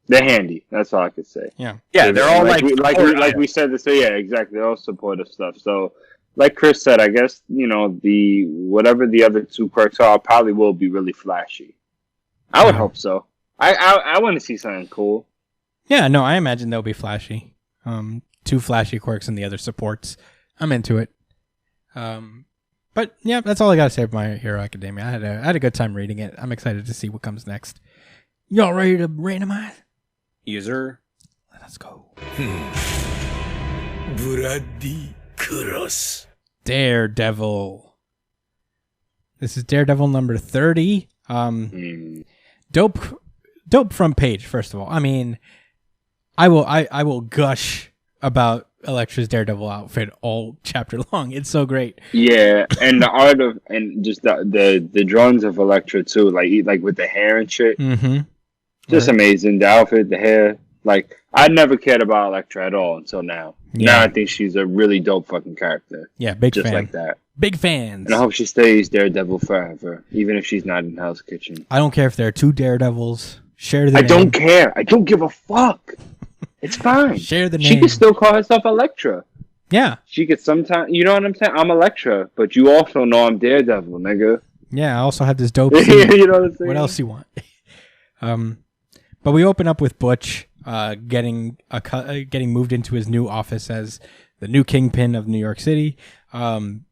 They're handy. That's all I could say. Yeah. They're all like we said this. So yeah, exactly. They're all supportive stuff. So, like Chris said, I guess the whatever the other 2 quirks are probably will be really flashy. I would hope so. I want to see something cool. Yeah, no, I imagine they'll be flashy. 2 flashy quirks and the other supports. I'm into it. But yeah, that's all I gotta say about My Hero Academia. I had a good time reading it. I'm excited to see what comes next. Y'all ready to randomize? User. Let's go. Bloody Cross. Daredevil. This is Daredevil number 30. Dope front page, first of all. I mean, I will gush about Elektra's Daredevil outfit all chapter long. It's so great. Yeah, and the art of and just the drawings of Elektra too, like with the hair and shit. Mm-hmm. Just amazing. The outfit, the hair. Like, I never cared about Elektra at all until now. Yeah. Now I think she's a really dope fucking character. Yeah, big just fan. like that. Big fans. And I hope she stays Daredevil forever, even if she's not in Hell's Kitchen. I don't care if there are 2 Daredevils. Share the name. I don't care. I don't give a fuck. It's fine. Share the name. She can still call herself Elektra. Yeah. She could sometimes, you know what I'm saying? I'm Elektra, but you also know I'm Daredevil, nigga. Yeah, I also have this dope scene. You know what I'm saying? What else you want? But we open up with Butch getting moved into his new office as the new kingpin of New York City.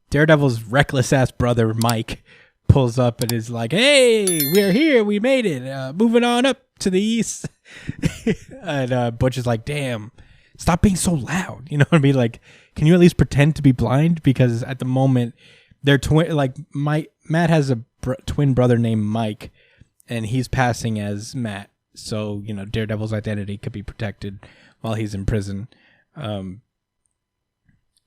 Daredevil's reckless ass brother Mike pulls up and is like, "Hey, we're here. We made it. Moving on up to the east." And Butch is like, "Damn, stop being so loud." You know what I mean? Like, can you at least pretend to be blind? Because at the moment, they're twin. Like, Matt has a twin brother named Mike, and he's passing as Matt. So, Daredevil's identity could be protected while he's in prison. Yeah,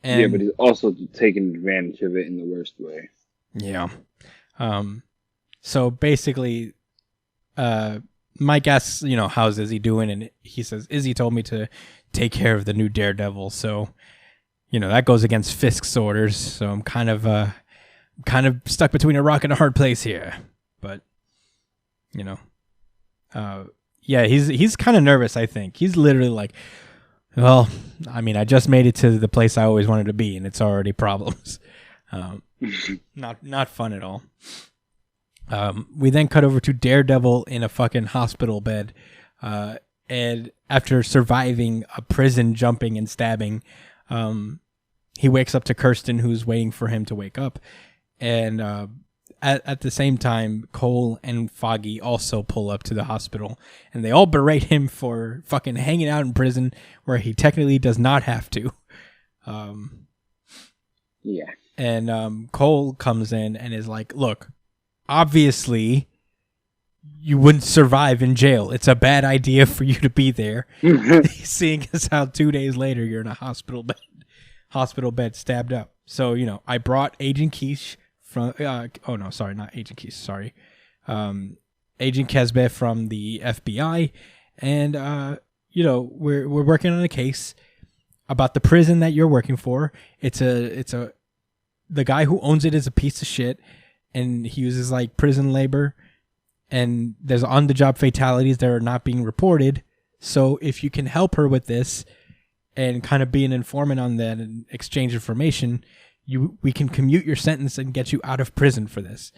but he's also taking advantage of it in the worst way. Yeah. So basically, Mike asks, how's Izzy doing? And he says, Izzy told me to take care of the new Daredevil. So, that goes against Fisk's orders. So I'm kind of stuck between a rock and a hard place here. But, yeah, he's kind of nervous, I think. He's literally like, well, I mean, I just made it to the place I always wanted to be, and it's already problems. Not fun at all. We then cut over to Daredevil in a fucking hospital bed. And after surviving a prison jumping and stabbing, he wakes up to Kirsten, who's waiting for him to wake up. And at the same time, Cole and Foggy also pull up to the hospital, and they all berate him for fucking hanging out in prison where he technically does not have to. Yeah. And Cole comes in and is like, look, obviously you wouldn't survive in jail. It's a bad idea for you to be there. Seeing as how 2 days later you're in a hospital bed stabbed up. So, I brought Agent Quiche from not Agent Quiche, sorry. Agent Kesbeh from the FBI, and we're working on a case about the prison that you're working for. The guy who owns it is a piece of shit, and he uses like prison labor, and there's on-the-job fatalities that are not being reported. So if you can help her with this and kind of be an informant on that and exchange information, we can commute your sentence and get you out of prison for this.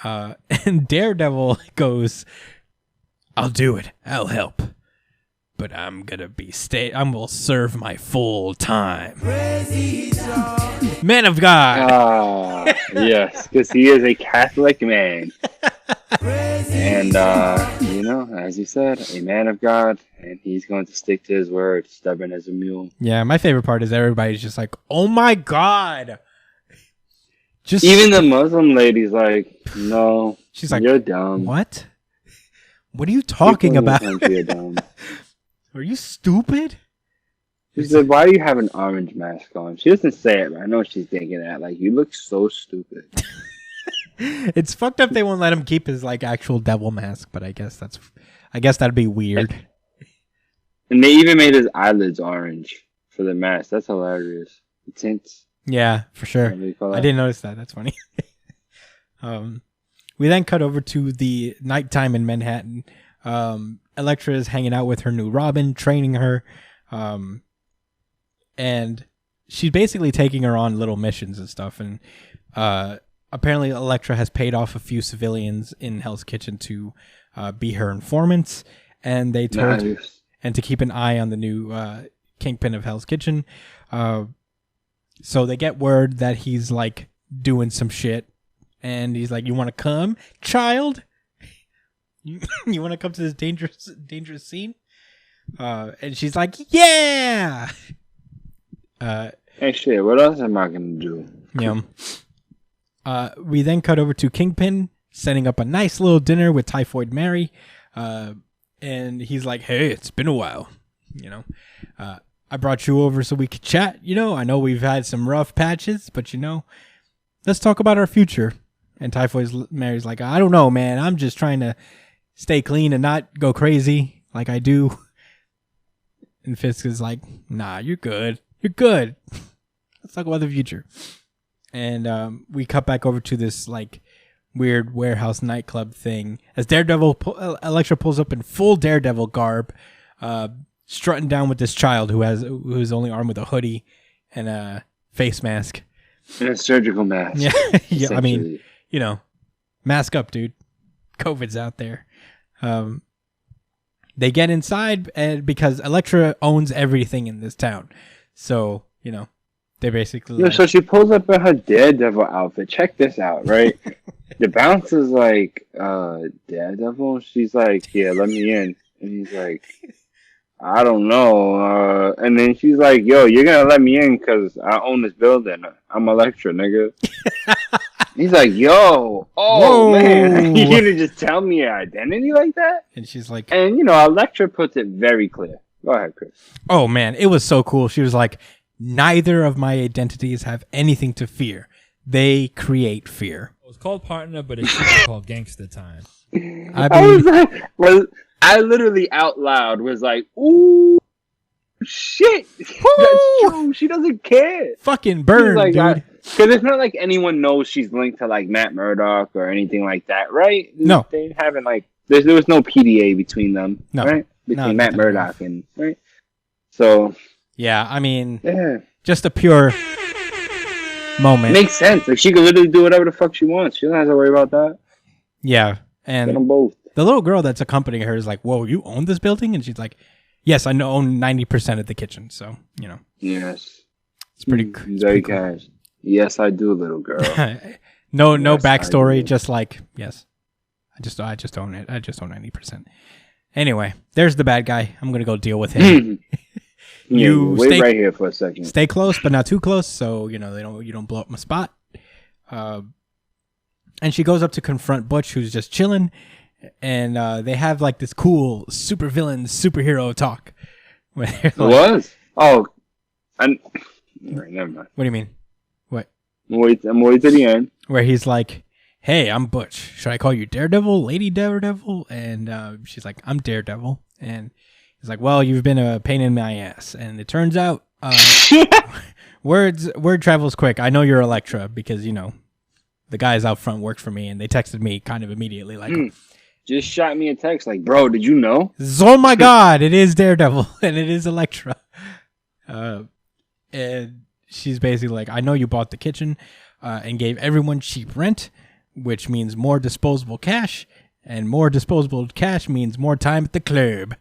And Daredevil goes, I'll do it. I'll help. but I'm gonna I'm gonna serve my full time. Man of God. Yes, because he is a Catholic man. And, as you said, a man of God, and he's going to stick to his word, stubborn as a mule. Yeah, my favorite part is everybody's just like, oh my God. Just even the Muslim lady's like, no, she's like, you're dumb. What? What are you talking about? You're dumb. Are you stupid? She said, why do you have an orange mask on? She doesn't say it, but I know she's thinking that. Like, you look so stupid. It's fucked up they won't let him keep his like actual devil mask, but I guess that'd be weird. And they even made his eyelids orange for the mask. That's hilarious. The tints. Yeah, for sure. I didn't notice that. That's funny. We then cut over to the nighttime in Manhattan. Elektra is hanging out with her new Robin, training her. And she's basically taking her on little missions and stuff. And apparently Elektra has paid off a few civilians in Hell's Kitchen to be her informants. And they told her, and to keep an eye on the new kingpin of Hell's Kitchen. So they get word that he's like doing some shit. And he's like, you want to come, child? You want to come to this dangerous scene? And she's like, yeah! Hey, shit, what else am I going to do? Yeah. We then cut over to Kingpin setting up a nice little dinner with Typhoid Mary. And he's like, hey, it's been a while. I brought you over so we could chat. I know we've had some rough patches, but let's talk about our future. And Typhoid Mary's like, I don't know, man. I'm just trying to stay clean and not go crazy like I do. And Fisk is like, nah, you're good. You're good. Let's talk about the future. And we cut back over to this like weird warehouse nightclub thing as Elektra pulls up in full Daredevil garb, strutting down with this child who's only armed with a hoodie and a face mask. And a surgical mask. Yeah. I mean, mask up, dude. COVID's out there. They get inside because Elektra owns everything in this town. So, they basically... so she pulls up in her Daredevil outfit. Check this out, right? The bouncer's like, Daredevil? She's like, yeah, let me in. And he's like, I don't know. And then she's like, yo, you're going to let me in because I own this building. I'm Elektra, nigga. He's like, yo, whoa, man. You gonna just tell me your identity like that? And she's like... And, Elektra puts it very clear. Go ahead, Chris. Oh, man. It was so cool. She was like, neither of my identities have anything to fear. They create fear. It was called Partner, but it should be called Gangsta Time. I literally out loud was like, ooh, shit. That's true. She doesn't care. Fucking burn, like, dude. Because it's not like anyone knows she's linked to like Matt Murdock or anything like that, right? No. They haven't there was no PDA between them, no. right? Between Matt Murdock and, right? So. Yeah, I mean, just a pure moment. Makes sense. Like, she can literally do whatever the fuck she wants. She don't have to worry about that. Yeah, and get them both. The little girl that's accompanying her is like, whoa, you own this building? And she's like, yes, I own 90% of the kitchen. So, Yes. It's pretty very cash. Yes, I do, little girl. No backstory, just like, yes. I just own it. I just own 90%. Anyway, there's the bad guy. I'm going to go deal with him. Wait right here for a second. Stay close, but not too close, so you don't blow up my spot. And she goes up to confront Butch, who's just chilling, and they have like this cool superhero talk. It was? Oh, right, never mind. What do you mean? What? I'm waiting to the end. Where he's like, "Hey, I'm Butch. Should I call you Daredevil, Lady Daredevil?" And she's like, "I'm Daredevil," and he's like, well, you've been a pain in my ass. And it turns out word travels quick. I know you're Elektra because, the guys out front worked for me and they texted me kind of immediately like... Just shot me a text like, bro, did you know? Oh my God, it is Daredevil and it is Elektra. And she's basically like, I know you bought the kitchen and gave everyone cheap rent, which means more disposable cash. And more disposable cash means more time at the club.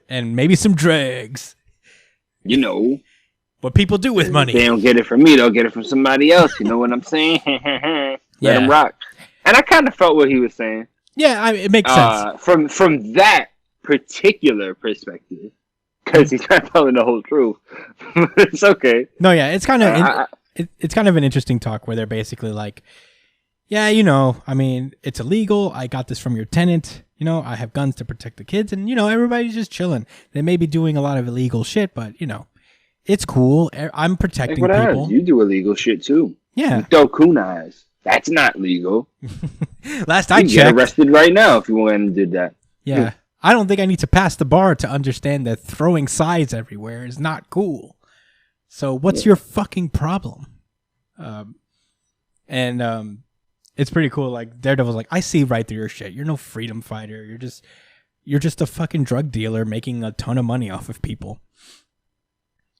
and maybe some drugs. You know. What people do with money. They don't get it from me, they'll get it from somebody else. You know what I'm saying? Let them rock. And I kind of felt what he was saying. Yeah, it makes sense. From that particular perspective. Because he's not telling the whole truth. It's okay. No, yeah, it's kind of it's kind of an interesting talk where they're basically like, yeah, you know, I mean, it's illegal. I got this from your tenant. You know, I have guns to protect the kids. And, you know, everybody's just chilling. They may be doing a lot of illegal shit, but, you know, it's cool. I'm protecting people. You do illegal shit, too. Yeah. You throw kunais. That's not legal. Last I checked. You get arrested right now if you went and did that. Yeah. I don't think I need to pass the bar to understand that throwing sides everywhere is not cool. So what's your fucking problem? It's pretty cool. Like Daredevil's like, I see right through your shit. You're no freedom fighter. You're just a fucking drug dealer making a ton of money off of people.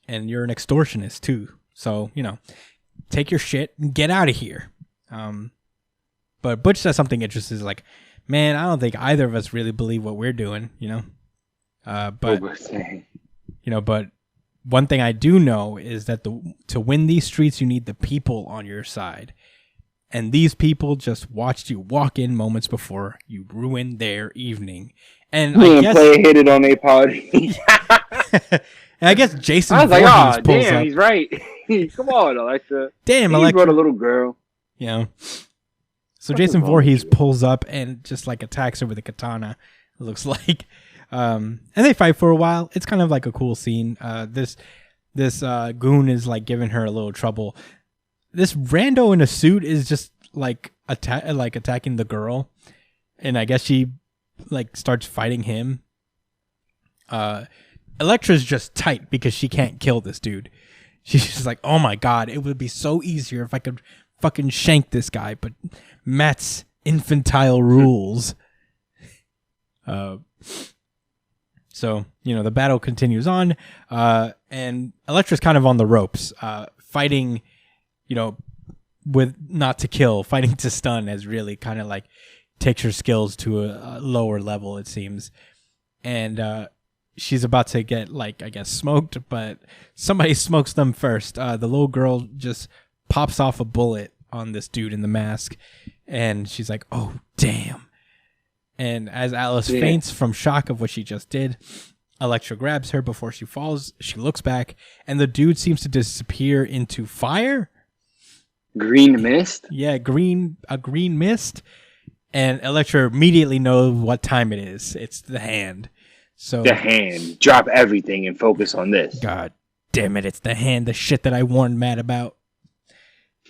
And you're an extortionist too. So, you know, take your shit and get out of here. But Butch says something interesting. Is like, man, I don't think either of us really believe what we're doing, you know? But one thing I do know is that to win these streets, you need the people on your side. And these people just watched you walk in moments before you ruined their evening. And I guess hit it on a party. And I guess Jason I was like, Voorhees oh, pulls damn, up. He's right. Come on, Alexa. Damn, he Alexa. brought a little girl. You know. So Jason Voorhees pulls up and just like attacks her with a katana, it looks like. And they fight for a while. It's kind of like a cool scene. This goon is like giving her a little trouble. This rando in a suit is just like attacking the girl. And I guess she like starts fighting him. Elektra's just tight because she can't kill this dude. She's just like, oh my god, it would be so easier if I could fucking shank this guy, but Matt's infantile rules. So, you know, the battle continues on, and Elektra's kind of on the ropes, fighting, you know, with not to kill, fighting to stun has really kind of like takes her skills to a lower level, it seems. And she's about to get, like, I guess, smoked, but somebody smokes them first. The little girl just pops off a bullet on this dude in the mask, and she's like, oh, damn. And as Alice faints from shock of what she just did, Elektra grabs her before she falls. She looks back, and the dude seems to disappear into fire. Green mist? Yeah, a green mist. And Elektra immediately knows what time it is. It's the hand. So the hand. Drop everything and focus on this. God damn it, it's the hand, the shit that I warned Matt about.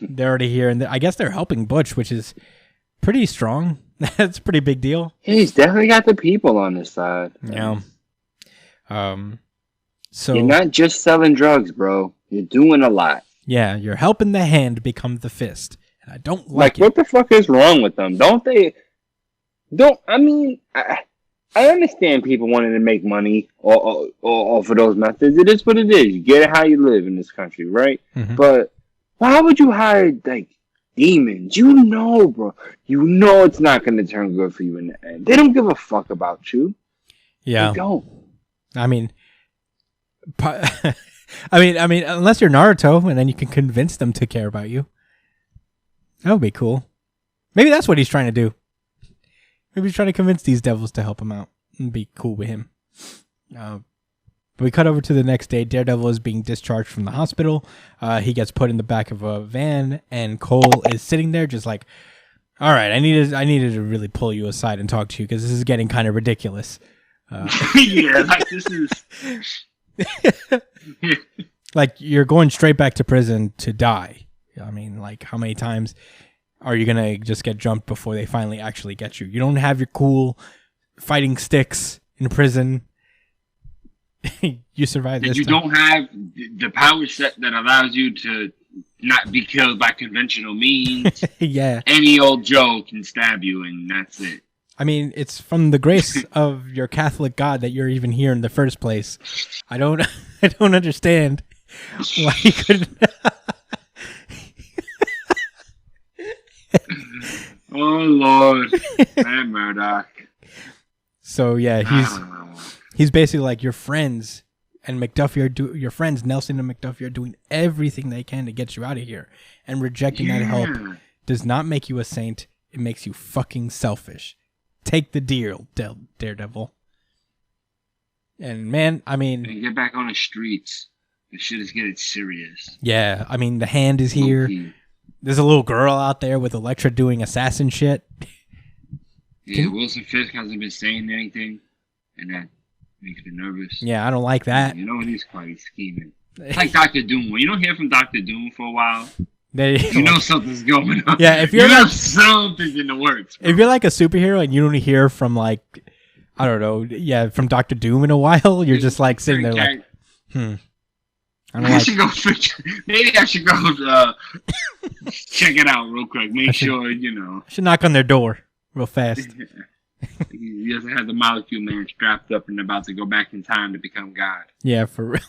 They're already here, and I guess they're helping Butch, which is pretty strong. That's a pretty big deal. He's definitely got the people on his side. Yeah. So you're not just selling drugs, bro. You're doing a lot. Yeah, you're helping the hand become the fist. And I don't like it. What the fuck is wrong with them? I mean, I understand people wanting to make money off of those methods. It is what it is. You get it how you live in this country, right? Mm-hmm. But why would you hire, like, demons? You know, bro. You know it's not going to turn good for you in the end. They don't give a fuck about you. Yeah. They don't. I mean, unless you're Naruto, and then you can convince them to care about you. That would be cool. Maybe that's what he's trying to do. Maybe he's trying to convince these devils to help him out and be cool with him. But we cut over to the next day. Daredevil is being discharged from the hospital. He gets put in the back of a van, and Cole is sitting there just like, all right, I needed to really pull you aside and talk to you because this is getting kind of ridiculous. Yeah, like this is... Like, you're going straight back to prison to die. I mean, like, how many times are you going to just get jumped before they finally actually get you? You don't have your cool fighting sticks in prison. You survived this you time. Don't have the power set that allows you to not be killed by conventional means. Yeah. Any old Joe can stab you, and that's it. I mean, it's from the grace of your Catholic God that you're even here in the first place. I don't understand why you couldn't. Oh Lord, man, Murdoch. So yeah, He's basically like, your friends and McDuffie your friends Nelson and McDuffie are doing everything they can to get you out of here, and rejecting that help does not make you a saint. It makes you fucking selfish. Take the deal, Daredevil. And man, I mean, and get back on the streets. The shit is getting serious. Yeah, I mean, the Hand is here. Okay. There's a little girl out there with Elektra doing assassin shit. Yeah, Wilson Fisk hasn't been saying anything, and that makes me nervous. Yeah, I don't like that. You know he's quite scheming. It's like Dr. Doom. When you don't hear from Dr. Doom for a while, you know something's going on. Yeah, if you're you know like something's in the works. Bro. If you're like a superhero and you don't hear from like, I don't know, from Dr. Doom in a while, you're just like sitting there like, I should go. Maybe I should go check it out real quick. Make sure I should knock on their door real fast. He doesn't have the Molecule Man strapped up and about to go back in time to become God. Yeah, for real.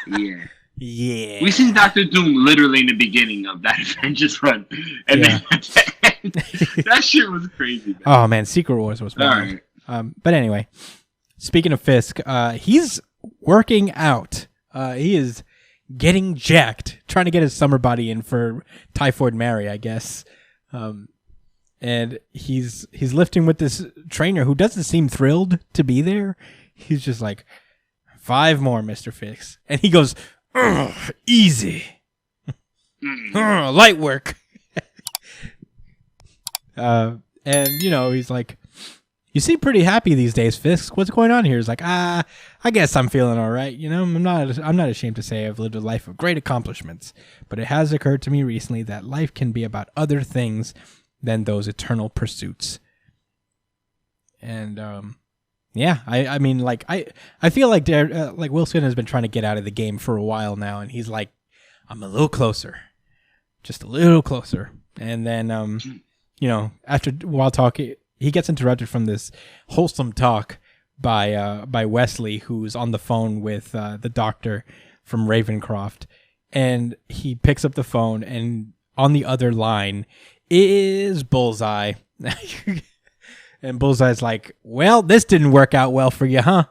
Yeah. Yeah. We see Dr. Doom literally in the beginning of that Avengers run, and then that shit was crazy. Man. Oh man, Secret Wars was fun. Right. But anyway, speaking of Fisk, he's working out. He is getting jacked, trying to get his summer body in for Typhoid Mary, I guess. And he's lifting with this trainer who doesn't seem thrilled to be there. He's just like, 5 more, Mr. Fisk. And he goes, easy. Light work. And, he's like, you seem pretty happy these days, Fisk. What's going on here? He's like, I guess I'm feeling all right. I'm not ashamed to say I've lived a life of great accomplishments, but it has occurred to me recently that life can be about other things than those eternal pursuits. And I mean, like I feel like like Wilson has been trying to get out of the game for a while now, and he's like, I'm a little closer, just a little closer. And then after a while talking, he gets interrupted from this wholesome talk by Wesley, who's on the phone with the doctor from Ravencroft, and he picks up the phone, and on the other line is Bullseye. And Bullseye's like, well, this didn't work out well for you, huh?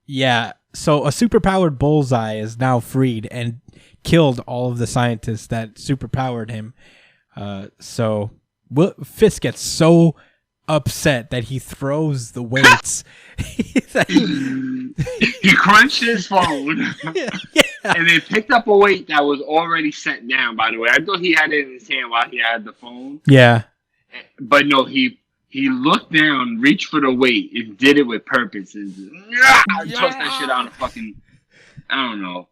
Yeah. So a superpowered Bullseye is now freed and killed all of the scientists that superpowered him. So Fisk gets so upset that he throws the weights. He crunched his phone. Yeah. And they picked up a weight that was already set down, by the way. I thought he had it in his hand while he had the phone. Yeah. But no, he looked down, reached for the weight, and did it with purpose. And tossed that shit out of fucking, I don't know.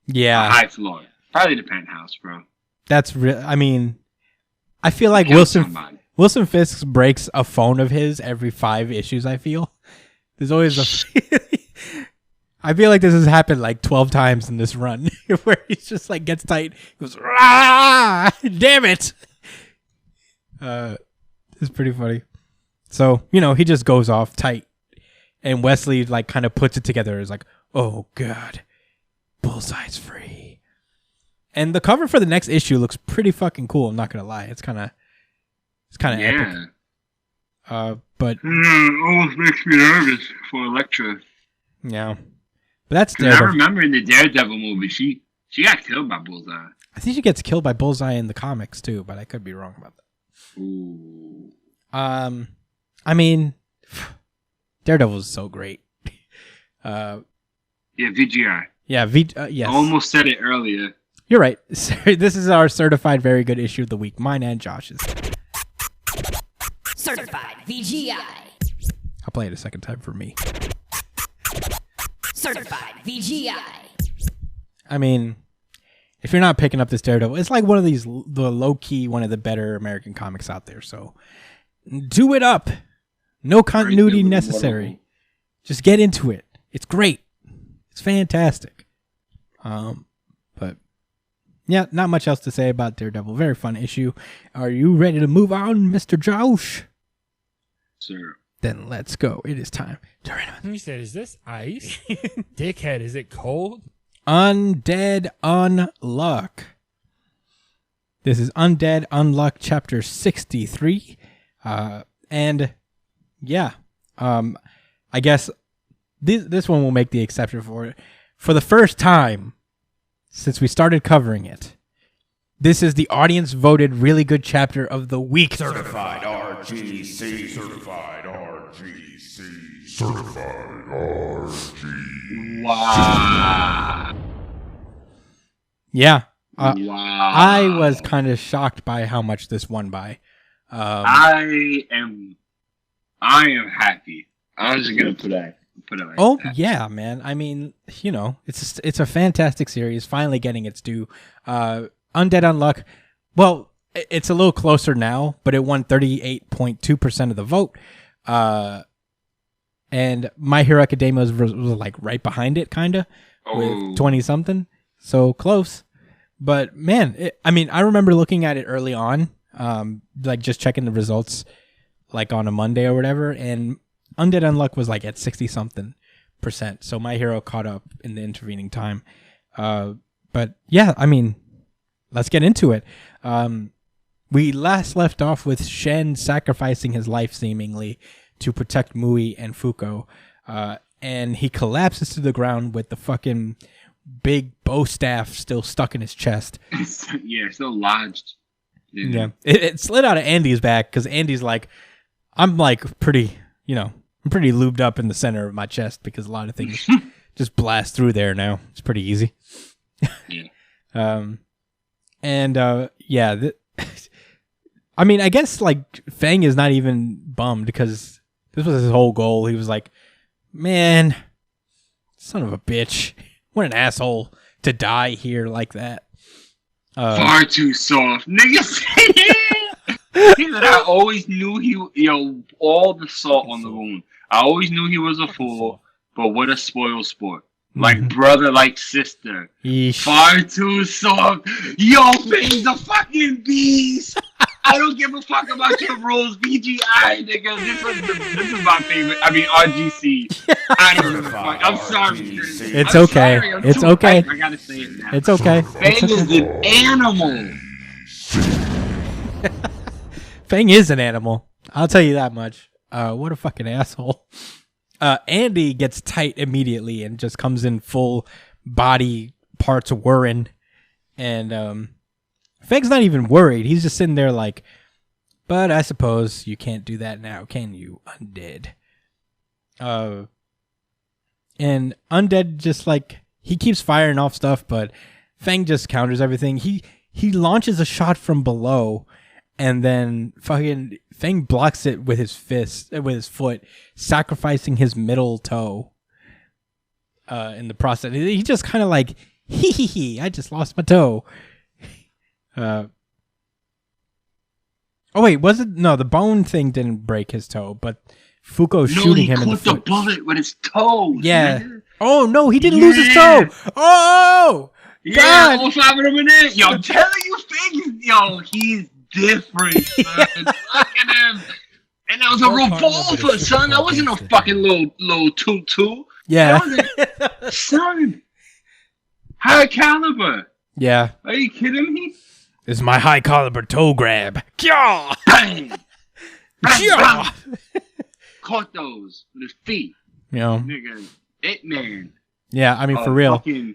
Yeah. A high floor. Probably the penthouse, bro. That's real. I mean, I feel like Wilson Fisk breaks a phone of his every 5 issues, I feel. There's always I feel like this has happened like 12 times in this run where he's just like gets tight, goes, ah, damn it. It's pretty funny. So, he just goes off tight, and Wesley like kind of puts it together. Is like, oh God, Bullseye's free. And the cover for the next issue looks pretty fucking cool. I'm not going to lie. It's kind of epic. But almost makes me nervous for Elektra. Yeah. But that's Daredevil. I remember in the Daredevil movie, she got killed by Bullseye. I think she gets killed by Bullseye in the comics too, but I could be wrong about that. Ooh. I mean, Daredevil is so great. Yeah, VGI. Yeah, yes. I almost said it earlier. You're right. This is our certified very good issue of the week. Mine and Josh's. Certified VGI. I'll play it a second time for me. Certified VGI. I mean, if you're not picking up this Daredevil, it's like one of the low-key, one of the better American comics out there. So do it up. No continuity necessary. Just get into it. It's great. It's fantastic. But yeah, not much else to say about Daredevil. Very fun issue. Are you ready to move on, Mr. Josh? Sir. Then let's go. It is time to run. He said, is this ice? Dickhead, is it cold? Undead Unluck. This is Undead Unluck chapter 63. And Yeah. I guess this one will make the exception for it. For the first time since we started covering it, this is the audience voted really good chapter of the week. Certified RGC. Certified RGC. Certified RGC. Wow. Yeah. Wow. I was kind of shocked by how much this won by. I am happy. I'm just gonna put it like that. Yeah, man. I mean, you know, it's a fantastic series, finally getting its due. Undead Unluck, well, it's a little closer now, but it won 38.2% of the vote. And My Hero Academia was like right behind it, kind of, with 20 something. So close. But man, I remember looking at it early on, like just checking the results like on a Monday or whatever, and Undead Unluck was like at 60 something %. So My Hero caught up in the intervening time. But yeah, I mean, let's get into it. We last left off with Shen sacrificing his life seemingly to protect Mui and Fuko. And he collapses to the ground with the fucking big bow staff still stuck in his chest. Yeah, still lodged. Yeah. It slid out of Andy's back because Andy's like, I'm like pretty, I'm pretty lubed up in the center of my chest because a lot of things just blast through there now. It's pretty easy. Yeah. I guess like Fang is not even bummed because this was his whole goal. He was like, man, son of a bitch. What an asshole to die here like that. Far too soft. Niggas. He said, I always knew all the salt on the wound. I always knew he was a fool, but what a spoiled sport. Like brother, like sister. Yeesh. Far too soft. Yo, Fang's a fucking beast. I don't give a fuck about your rules, BGI, nigga. This is my favorite. I mean, RGC. I don't give a fuck. I'm sorry. It's okay. It's okay. I gotta say it now. It's okay. Fang is an animal. Fang is an animal. I'll tell you that much. What a fucking asshole. Andy gets tight immediately and just comes in full body parts whirring. And Fang's not even worried. He's just sitting there like, but I suppose you can't do that now, can you, Undead? And Undead just like, he keeps firing off stuff, but Fang just counters everything. He launches a shot from below, and then fucking Fang blocks it with his foot, sacrificing his middle toe. In the process, he just kind of like, I just lost my toe. Oh wait, was it? No, the bone thing didn't break his toe, but Fuko shooting him in the foot. He caught the bullet with his toe. Yeah. Man. Oh no, he didn't lose his toe. Oh, yeah, God. almost 5 of them in there. Yo, I'm telling you, Fang, he's different, son. Look at him. And that was a revolver, son. That wasn't a fucking little toot. Yeah. Son. High caliber. Yeah. Are you kidding me? This is my high caliber toe grab. Kya! Bang! Kya! Caught those with his feet. Nigga, it man. Yeah, I mean, for real. Fucking,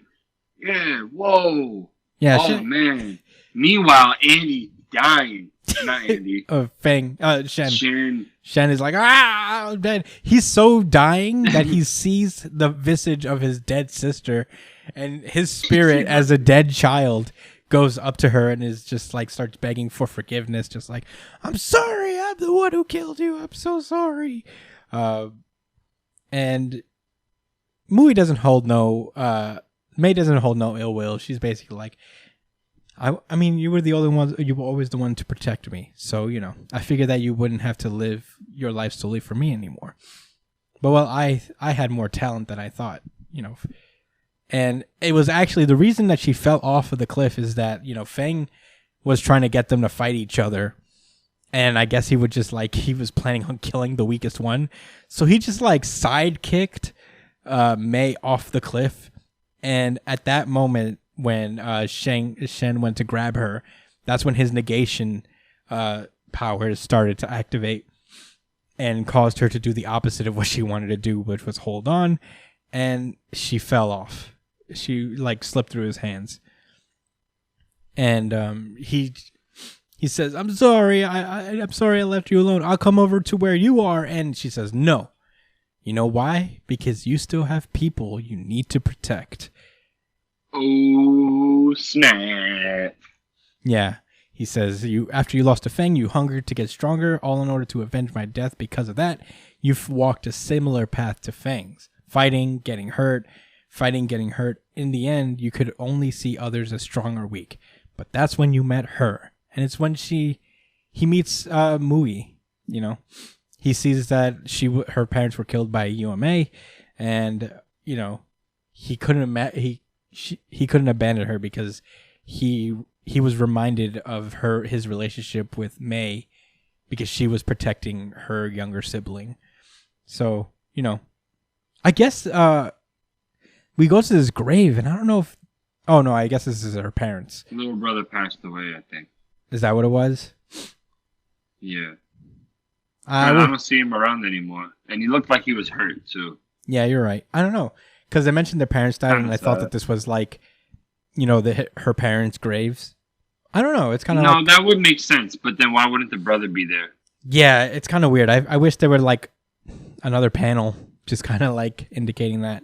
yeah, whoa. Yeah, oh, man. Meanwhile, Andy dying. Not Andy. Fang. Shen. Shen is like, I'm dead. He's so dying that he sees the visage of his dead sister, and his spirit as a dead child goes up to her and is just like, starts begging for forgiveness, just like, I'm sorry, I'm the one who killed you, I'm so sorry. And Mui doesn't hold no May doesn't hold no ill will. She's basically like, I mean, you were always the one to protect me, so I figured that you wouldn't have to live your life solely for me anymore. But well, I had more talent than I thought, And it was actually the reason that she fell off of the cliff is that, Fang was trying to get them to fight each other. And I guess he would just he was planning on killing the weakest one. So he just sidekicked May off the cliff. And at that moment when Shen went to grab her, that's when his negation powers started to activate. and caused her to do the opposite of what she wanted to do, which was hold on, and she fell off. She slipped through his hands. And he says, "I'm sorry. I'm sorry I left you alone. I'll come over to where you are." And she says, "No. You know why? Because you still have people you need to protect." Oh, snap. Yeah. He says, after you lost a fang, you hungered to get stronger, all in order to avenge my death. Because of that, you've walked a similar path to Fangs. Fighting, getting hurt. In the end, you could only see others as strong or weak. But that's when you met her. And it's when he meets Mui, you know. He sees that her parents were killed by UMA, and, you know, he couldn't abandon her because he was reminded of his relationship with May because she was protecting her younger sibling. So, you know, I guess we go to this grave, and I don't know if... Oh, no, I guess this is her parents. Little brother passed away, I think. Is that what it was? Yeah. I don't see him around anymore. And he looked like he was hurt, too. Yeah, you're right. I don't know. Because they mentioned their parents died, and I thought that this was like, you know, her parents' graves. I don't know. It's kind of No, that would make sense. But then why wouldn't the brother be there? Yeah, it's kind of weird. I wish there were like another panel just kind of like indicating that.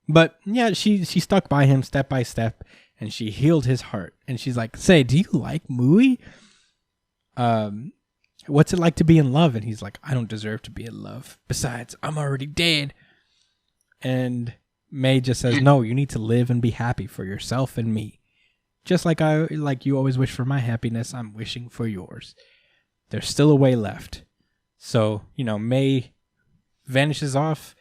But yeah, she stuck by him step by step, and she healed his heart. And she's like, "Say, do you like Mui? What's it like to be in love?" And he's like, "I don't deserve to be in love. Besides, I'm already dead." And May just says, "No, you need to live and be happy for yourself and me. Just like you always wish for my happiness, I'm wishing for yours. There's still a way left." So, you know, May vanishes off,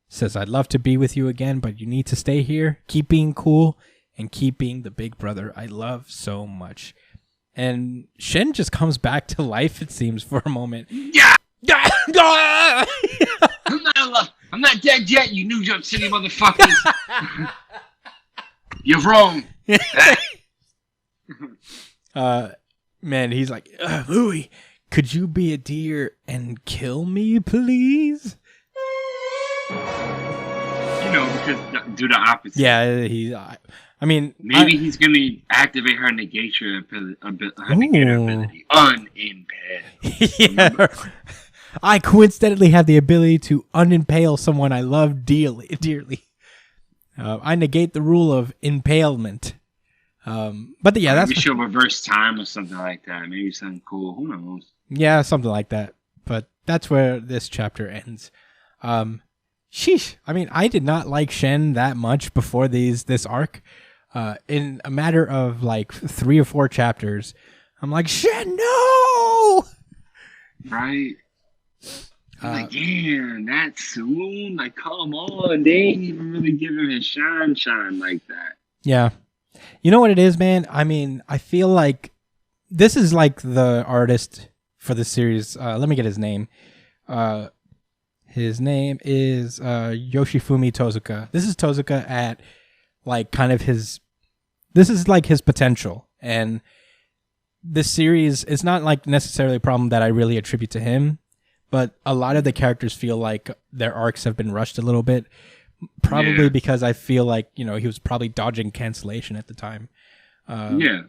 says, "I'd love to be with you again, but you need to stay here, keep being cool, and keep being the big brother I love so much." And Shen just comes back to life, it seems, for a moment. Yeah! I'm not dead yet, you New Jump City motherfuckers. You're wrong. Man, he's like, "Louie, could you be a deer and kill me, please?" You know, because do the opposite. Yeah, I mean... Maybe he's going to activate her negation ability. Unimpaired. Yeah. I coincidentally have the ability to unimpale someone I love dearly. I negate the rule of impalement. But yeah, that's... Maybe she'll reverse time or something like that. Maybe something cool. Who knows? Yeah, something like that. But that's where this chapter ends. Sheesh. I mean, I did not like Shen that much before this arc. In a matter of like 3 or 4 chapters, I'm like, "Shen, no!" Right? Like, damn, that soon? Like, come on. They ain't even really give him his shine like that. Yeah. You know what it is, man? I mean, I feel like this is like the artist for the series. Let me get his name. His name is Yoshifumi Tozuka. This is Tozuka at like kind of this is like his potential. And this series is not like necessarily a problem that I really attribute to him, but a lot of the characters feel like their arcs have been rushed a little bit. Probably because I feel like, you know, he was probably dodging cancellation at the time. Yeah,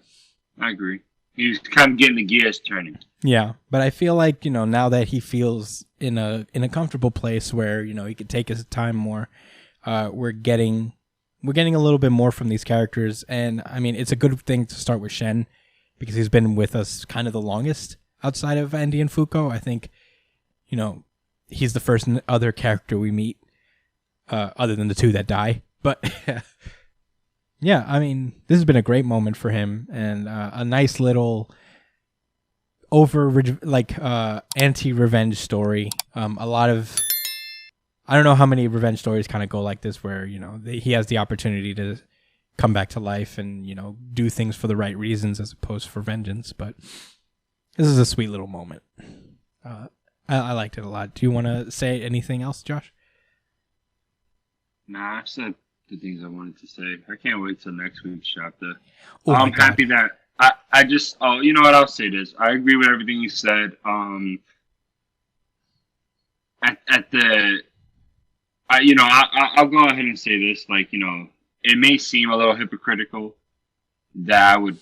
I agree. He was kind of getting the gears turning. Yeah, but I feel like, you know, now that he feels in a comfortable place where, you know, he could take his time more, we're getting a little bit more from these characters. And I mean, it's a good thing to start with Shen because he's been with us kind of the longest outside of Andy and Fuko. I think, you know, he's the first other character we meet other than the 2 that die. But yeah, I mean, this has been a great moment for him and a nice little anti-revenge story. A lot of, I don't know how many revenge stories kind of go like this where, you know, he has the opportunity to come back to life and, you know, do things for the right reasons as opposed for vengeance. But this is a sweet little moment. I liked it a lot. Do you want to say anything else, Josh? Nah, I've said the things I wanted to say. I can't wait till next week's chapter. Oh I'm happy that you know what, I'll say this. I agree with everything you said. at the, I'll go ahead and say this. Like, it may seem a little hypocritical that I would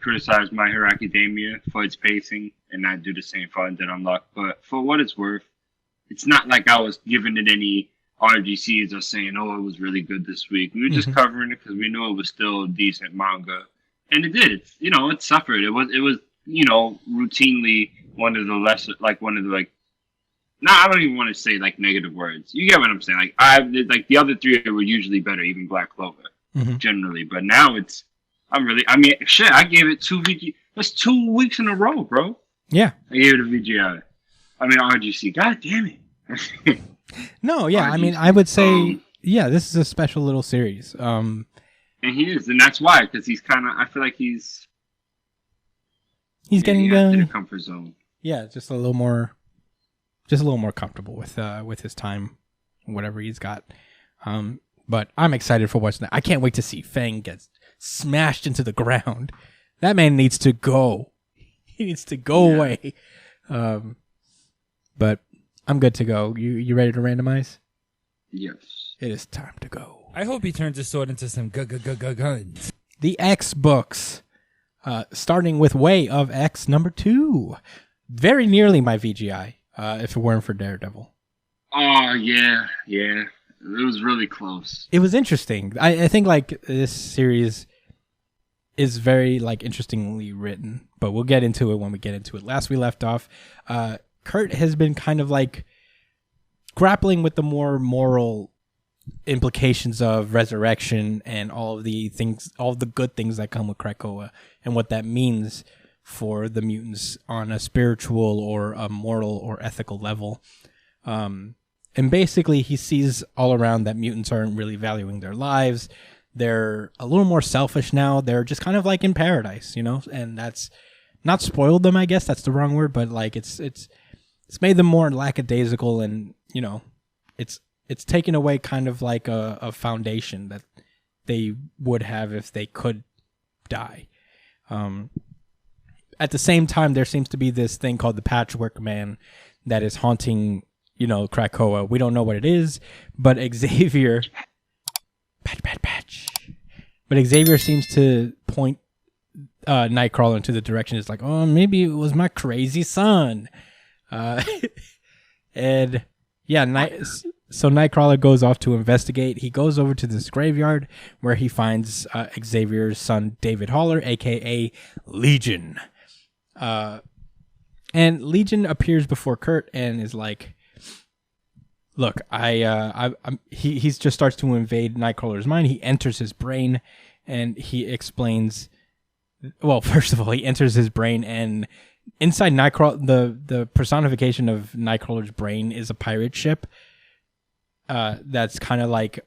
criticize My Hero Academia for its pacing and not do the same for Undead Unluck. But for what it's worth, it's not like I was giving it any RGCs or saying, "Oh, it was really good this week." We were just covering it because we knew it was still a decent manga, and it did. It suffered. It was routinely one of the lesser, No, I don't even want to say like negative words. You get what I'm saying? Like the other three were usually better, even Black Clover, generally. But now I gave it 2 VG. That's 2 weeks in a row, bro. Yeah, I gave it a VGI. RGC. God damn it. No, yeah. RGC. I would say, this is a special little series. And he is, and that's why, because he's kind of. I feel like he's getting to the comfort zone. Yeah, just a little more comfortable with his time, whatever he's got. But I'm excited for what's next. I can't wait to see Fang get smashed into the ground. That man needs to go. He needs to go away. But I'm good to go. You ready to randomize? Yes. It is time to go. I hope he turns his sword into some guns. The X books, starting with Way of X number 2. Very nearly my VGI, if it weren't for Daredevil. Oh, yeah. It was really close. It was interesting. I think like this series is very like interestingly written, but we'll get into it when we get into it. Last we left off, Kurt has been kind of like grappling with the more moral implications of resurrection and all of the good things that come with Krakoa and what that means for the mutants on a spiritual or a moral or ethical level. And basically he sees all around that mutants aren't really valuing their lives. They're a little more selfish now. They're just kind of like in paradise, and that's not spoiled them, I guess that's the wrong word, but like it's made them more lackadaisical, and it's taken away kind of like a foundation that they would have if they could die. At the same time, there seems to be this thing called the Patchwork Man that is haunting, Krakoa. We don't know what it is, but Xavier... Patch. But Xavier seems to point Nightcrawler into the direction. It's like, oh, maybe it was my crazy son. And yeah, so Nightcrawler goes off to investigate. He goes over to this graveyard where he finds Xavier's son, David Haller, a.k.a. Legion. And Legion appears before Kurt and is like, look, he just starts to invade Nightcrawler's mind. He enters his brain, and he explains. Well, first of all, he enters his brain, and inside Nightcrawler, the personification of Nightcrawler's brain is a pirate ship. That's kind of like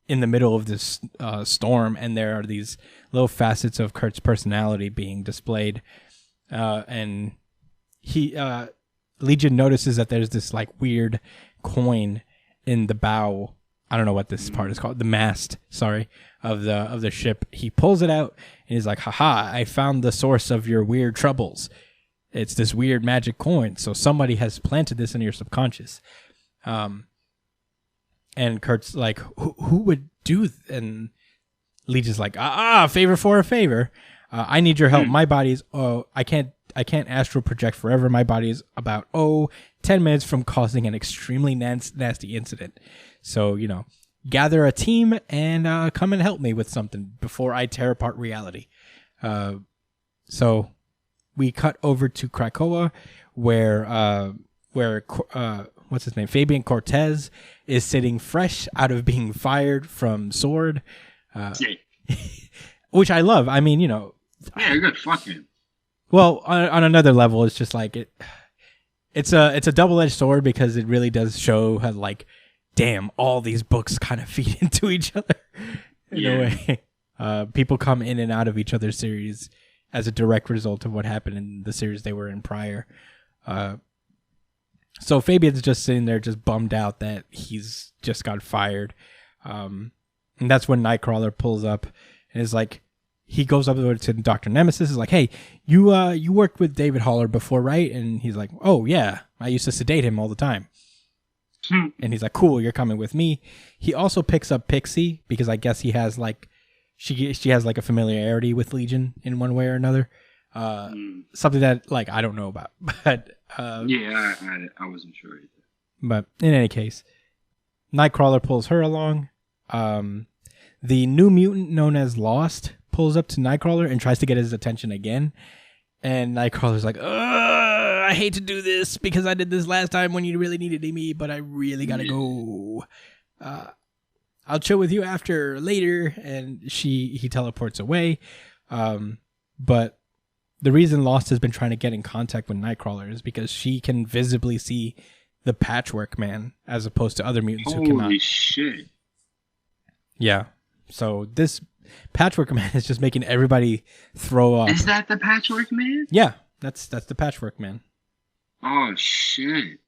in the middle of this storm, and there are these little facets of Kurt's personality being displayed, and Legion notices that there's this like weird coin in the bow. I don't know what this part is called. The mast, of the ship. He pulls it out and he's like, haha, I found the source of your weird troubles. It's this weird magic coin. So somebody has planted this in your subconscious. And Kurt's like, who would do and Legion's like, favor for a favor. I need your help. My body's I can't astral project forever. My body is about 10 minutes from causing an extremely nasty incident. So, gather a team and come and help me with something before I tear apart reality. So we cut over to Krakoa where what's his name? Fabian Cortez is sitting fresh out of being fired from Sword. Which I love. I mean, yeah, good. Fuck him. Well, on another level, it's just like it's a double-edged sword because it really does show how like, damn, all these books kind of feed into each other in a way. People come in and out of each other's series as a direct result of what happened in the series they were in prior. So Fabian's just sitting there, just bummed out that he's just got fired, and that's when Nightcrawler pulls up and is like. He goes up to Dr. Nemesis, is like, hey, you worked with David Haller before, right? And he's like, oh, yeah, I used to sedate him all the time. And he's like, cool, you're coming with me. He also picks up Pixie because I guess he has like, she has like a familiarity with Legion in one way or another. Something that like I don't know about, but yeah, I wasn't sure either. But in any case, Nightcrawler pulls her along. The new mutant known as Lost pulls up to Nightcrawler and tries to get his attention again. And Nightcrawler's like, I hate to do this because I did this last time when you really needed me, but I really gotta go. I'll chill with you after later. And he teleports away. But the reason Lost has been trying to get in contact with Nightcrawler is because she can visibly see the Patchwork Man as opposed to other mutants who came out. Holy shit. Yeah. So this Patchwork Man is just making everybody throw up. Is that the Patchwork Man? Yeah, that's the Patchwork Man. Oh shit.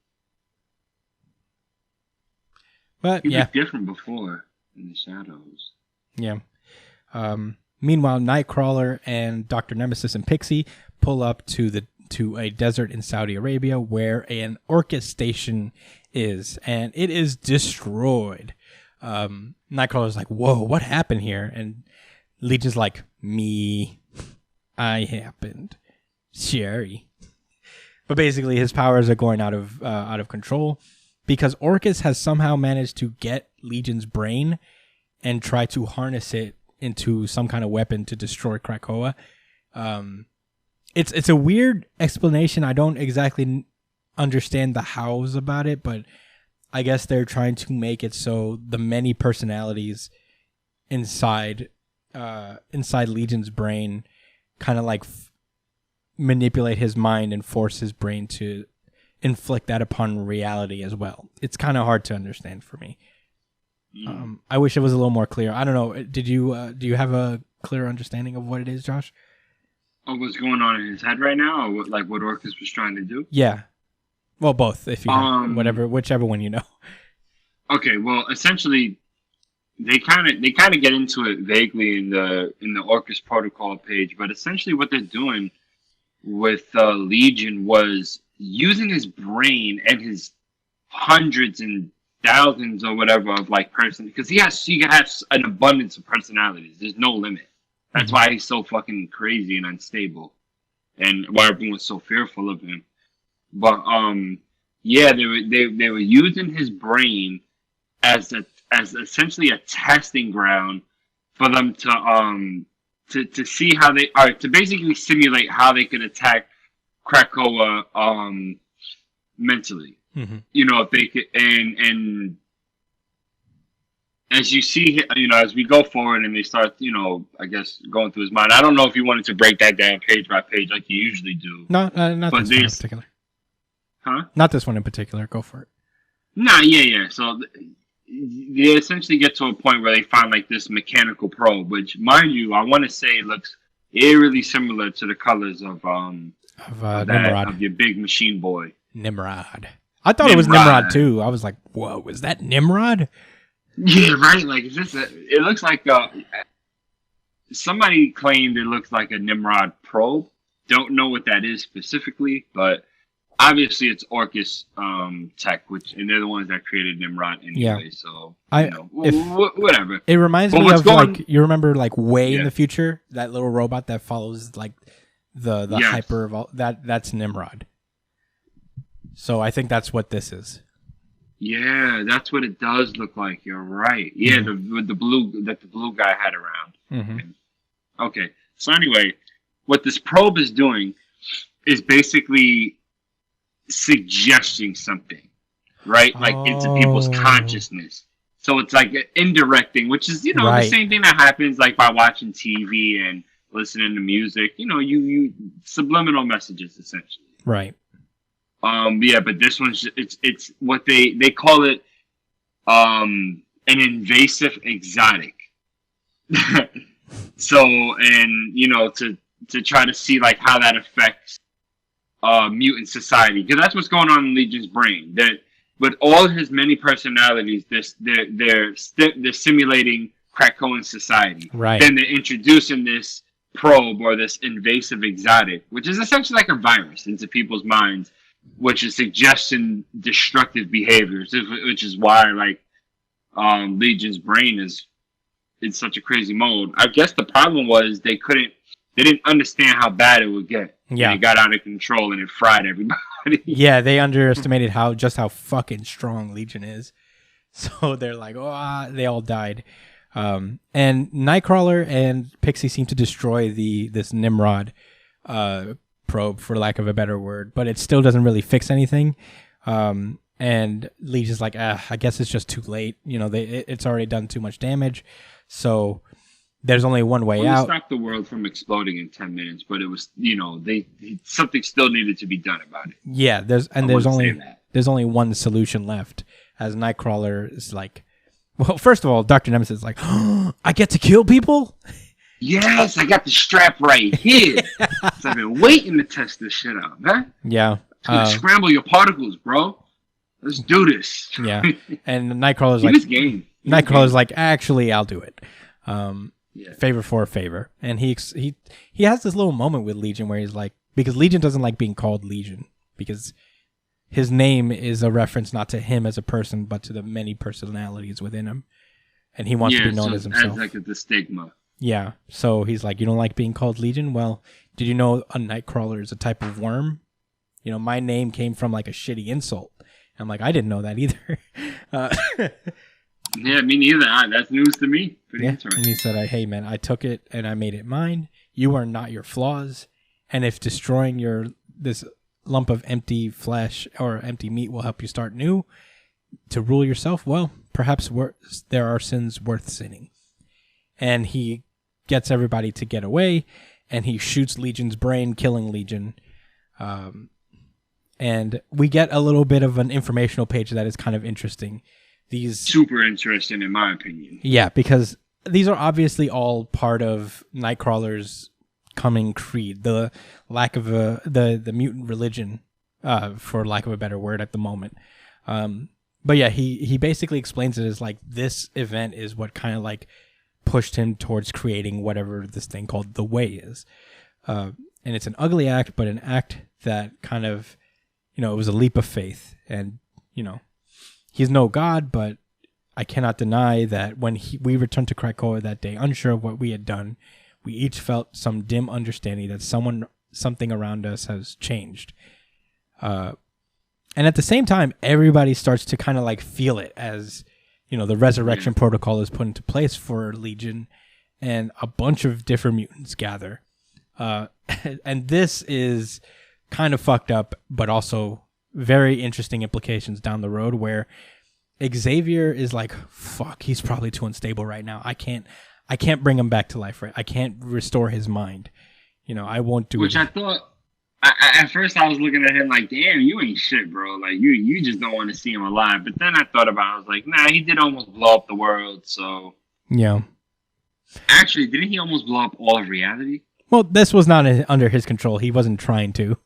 But He yeah, was different before in the shadows. yeah. Meanwhile, Nightcrawler and Dr. Nemesis and Pixie pull up to a desert in Saudi Arabia where an Orcus station is, and it is destroyed. Nightcrawler's like, whoa, what happened here? And Legion's like, I happened. Sherry. But basically his powers are going out of control because Orcus has somehow managed to get Legion's brain and try to harness it into some kind of weapon to destroy Krakoa. It's a weird explanation. I don't exactly understand the hows about it, but I guess they're trying to make it so the many personalities inside Legion's brain kind of like manipulate his mind and force his brain to inflict that upon reality as well. It's kind of hard to understand for me. I wish it was a little more clear. I don't know. Did you do you have a clear understanding of what it is, Josh? Oh, what's going on in his head right now, or what Orcus was trying to do? Yeah. Well, both, if you whichever one you know. Okay, well, essentially, they kind of get into it vaguely in the Orcus protocol page, but essentially what they're doing with Legion was using his brain and his hundreds and thousands or whatever of like person, because he can have an abundance of personalities. There's no limit. That's why he's so fucking crazy and unstable, and why everyone's so fearful of him. But yeah, they were using his brain as essentially a testing ground for them to see how they are, to basically simulate how they could attack Krakoa mentally. Mm-hmm. You know, if they could, and as you see, you know, as we go forward and they start, you know, I guess going through his mind. I don't know if you wanted to break that down page by page like you usually do. No, not this one in particular. Huh? Not this one in particular. Go for it. Nah, yeah. So they essentially get to a point where they find like this mechanical probe, which, mind you, I want to say looks eerily similar to the colors of Nimrod. Of your big machine boy. Nimrod. I thought it was Nimrod too. I was like, whoa, is that Nimrod? Yeah, right. Like, is this it looks like somebody claimed it looks like a Nimrod probe. Don't know what that is specifically, but obviously it's Orcus tech, and they're the ones that created Nimrod anyway. Yeah. So whatever. It reminds me of like, you remember like way in the future, that little robot that follows like the hyper of all that's Nimrod. So I think that's what this is. Yeah, that's what it does look like. You're right. Yeah, with the blue that the blue guy had around. Mm-hmm. Okay. So anyway, what this probe is doing is basically suggesting something, right? Like into people's consciousness. So it's like an indirect thing, which is, you know, the same thing that happens like by watching TV and listening to music. You know, you subliminal messages essentially. Right. Yeah, but this one's it's what they call it an invasive exotic. So, and you know, to try to see like how that affects mutant society, because that's what's going on in Legion's brain. That with all his many personalities, they're simulating Krakoan society. Right. Then they're introducing this probe or this invasive exotic, which is essentially like a virus into people's minds, which is suggesting destructive behaviors, which is why like Legion's brain is in such a crazy mode. I guess the problem was they didn't understand how bad it would get. Yeah, it got out of control and it fried everybody. Yeah, they underestimated how fucking strong Legion is. So they're like, oh, they all died. And Nightcrawler and Pixie seem to destroy this Nimrod probe, for lack of a better word, but it still doesn't really fix anything. And Legion's like, I guess it's just too late. You know, it's already done too much damage. So there's only one way out. Stop the world from exploding in 10 minutes, but it was, you know, something still needed to be done about it. Yeah, there's only one solution left. As Nightcrawler is like, well, first of all, Dr. Nemesis is like, oh, I get to kill people? Yes, I got the strap right here. So I've been waiting to test this shit out, man. Yeah. Scramble your particles, bro. Let's do this. Yeah. And Nightcrawler's like, Nightcrawler's like, actually, I'll do it. Favor for a favor. And he has this little moment with Legion where he's like, because Legion doesn't like being called Legion, because his name is a reference not to him as a person, but to the many personalities within him. And he wants to be known as himself. As like the stigma. Yeah. So he's like, you don't like being called Legion? Well, did you know a Nightcrawler is a type of worm? You know, my name came from like a shitty insult. I'm like, I didn't know that either. Yeah, me neither. That's news to me. Pretty interesting. And he said, hey, man, I took it and I made it mine. You are not your flaws. And if destroying this lump of empty flesh or empty meat will help you start new to rule yourself, well, perhaps there are sins worth sinning. And he gets everybody to get away, and he shoots Legion's brain, killing Legion. And we get a little bit of an informational page that is kind of interesting. Super interesting, in my opinion. Yeah, because these are obviously all part of Nightcrawler's coming creed, the lack of the mutant religion, for lack of a better word at the moment. But yeah, he basically explains it as like this event is what kind of like pushed him towards creating whatever this thing called the Way is. And it's an ugly act, but an act that kind of, you know, it was a leap of faith. And, you know, he's no god, but I cannot deny that when we returned to Krakoa that day, unsure of what we had done, we each felt some dim understanding that something around us has changed. And at the same time, everybody starts to kind of like feel it as, you know, the resurrection protocol is put into place for Legion, and a bunch of different mutants gather. And this is kind of fucked up, but also very interesting implications down the road where Xavier is like, fuck, he's probably too unstable right now. I can't bring him back to life, right? I can't restore his mind. You know, I won't do it. Which I thought, at first I was looking at him like, damn, you ain't shit, bro. Like, you just don't want to see him alive. But then I thought about it. I was like, nah, he did almost blow up the world, so. Yeah. Actually, didn't he almost blow up all of reality? Well, this was not under his control. He wasn't trying to.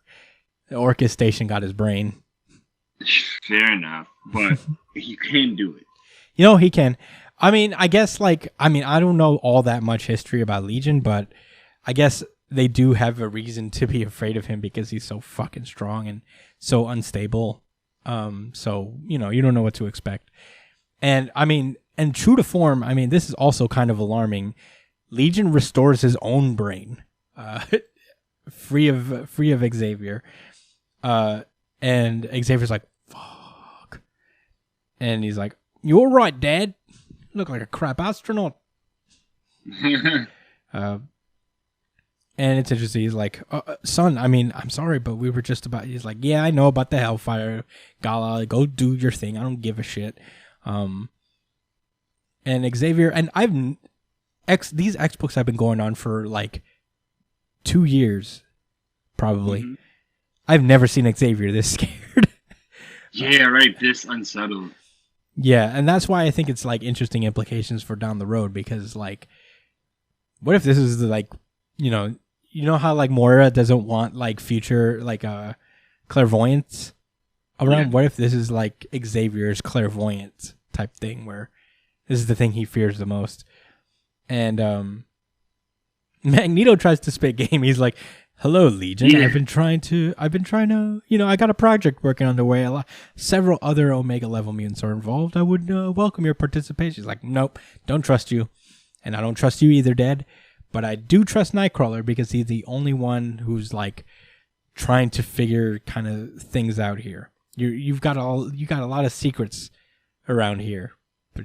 The orchestration got his brain. Fair enough. But he can do it. You know, he can. I mean, I guess, I don't know all that much history about Legion, but I guess they do have a reason to be afraid of him because he's so fucking strong and so unstable. So, you know, you don't know what to expect. And, I mean, and true to form, I mean, this is also kind of alarming. Legion restores his own brain, free of Xavier. And Xavier's like, fuck. And he's like, you all right, Dad? You look like a crap astronaut. And it's interesting. He's like, son, I mean, I'm sorry, but we were just about... He's like, yeah, I know about the Hellfire Gala. Go do your thing. I don't give a shit. And Xavier... And these X books have been going on for, 2 years, probably. Mm-hmm. I've never seen Xavier this scared. Yeah, right. This unsettled. Yeah, and that's why I think it's, interesting implications for down the road, because, what if this is, you know how Moira doesn't want future clairvoyance around? Yeah. What if this is Xavier's clairvoyance type thing where this is the thing he fears the most? And Magneto tries to spit game. He's like, Hello, Legion. Yeah. I've been trying to, I got a project working underway. Several other Omega level mutants are involved. I would welcome your participation. He's like, nope, don't trust you. And I don't trust you either, Dad. But I do trust Nightcrawler because he's the only one who's like trying to figure kind of things out here. You got a lot of secrets around here. But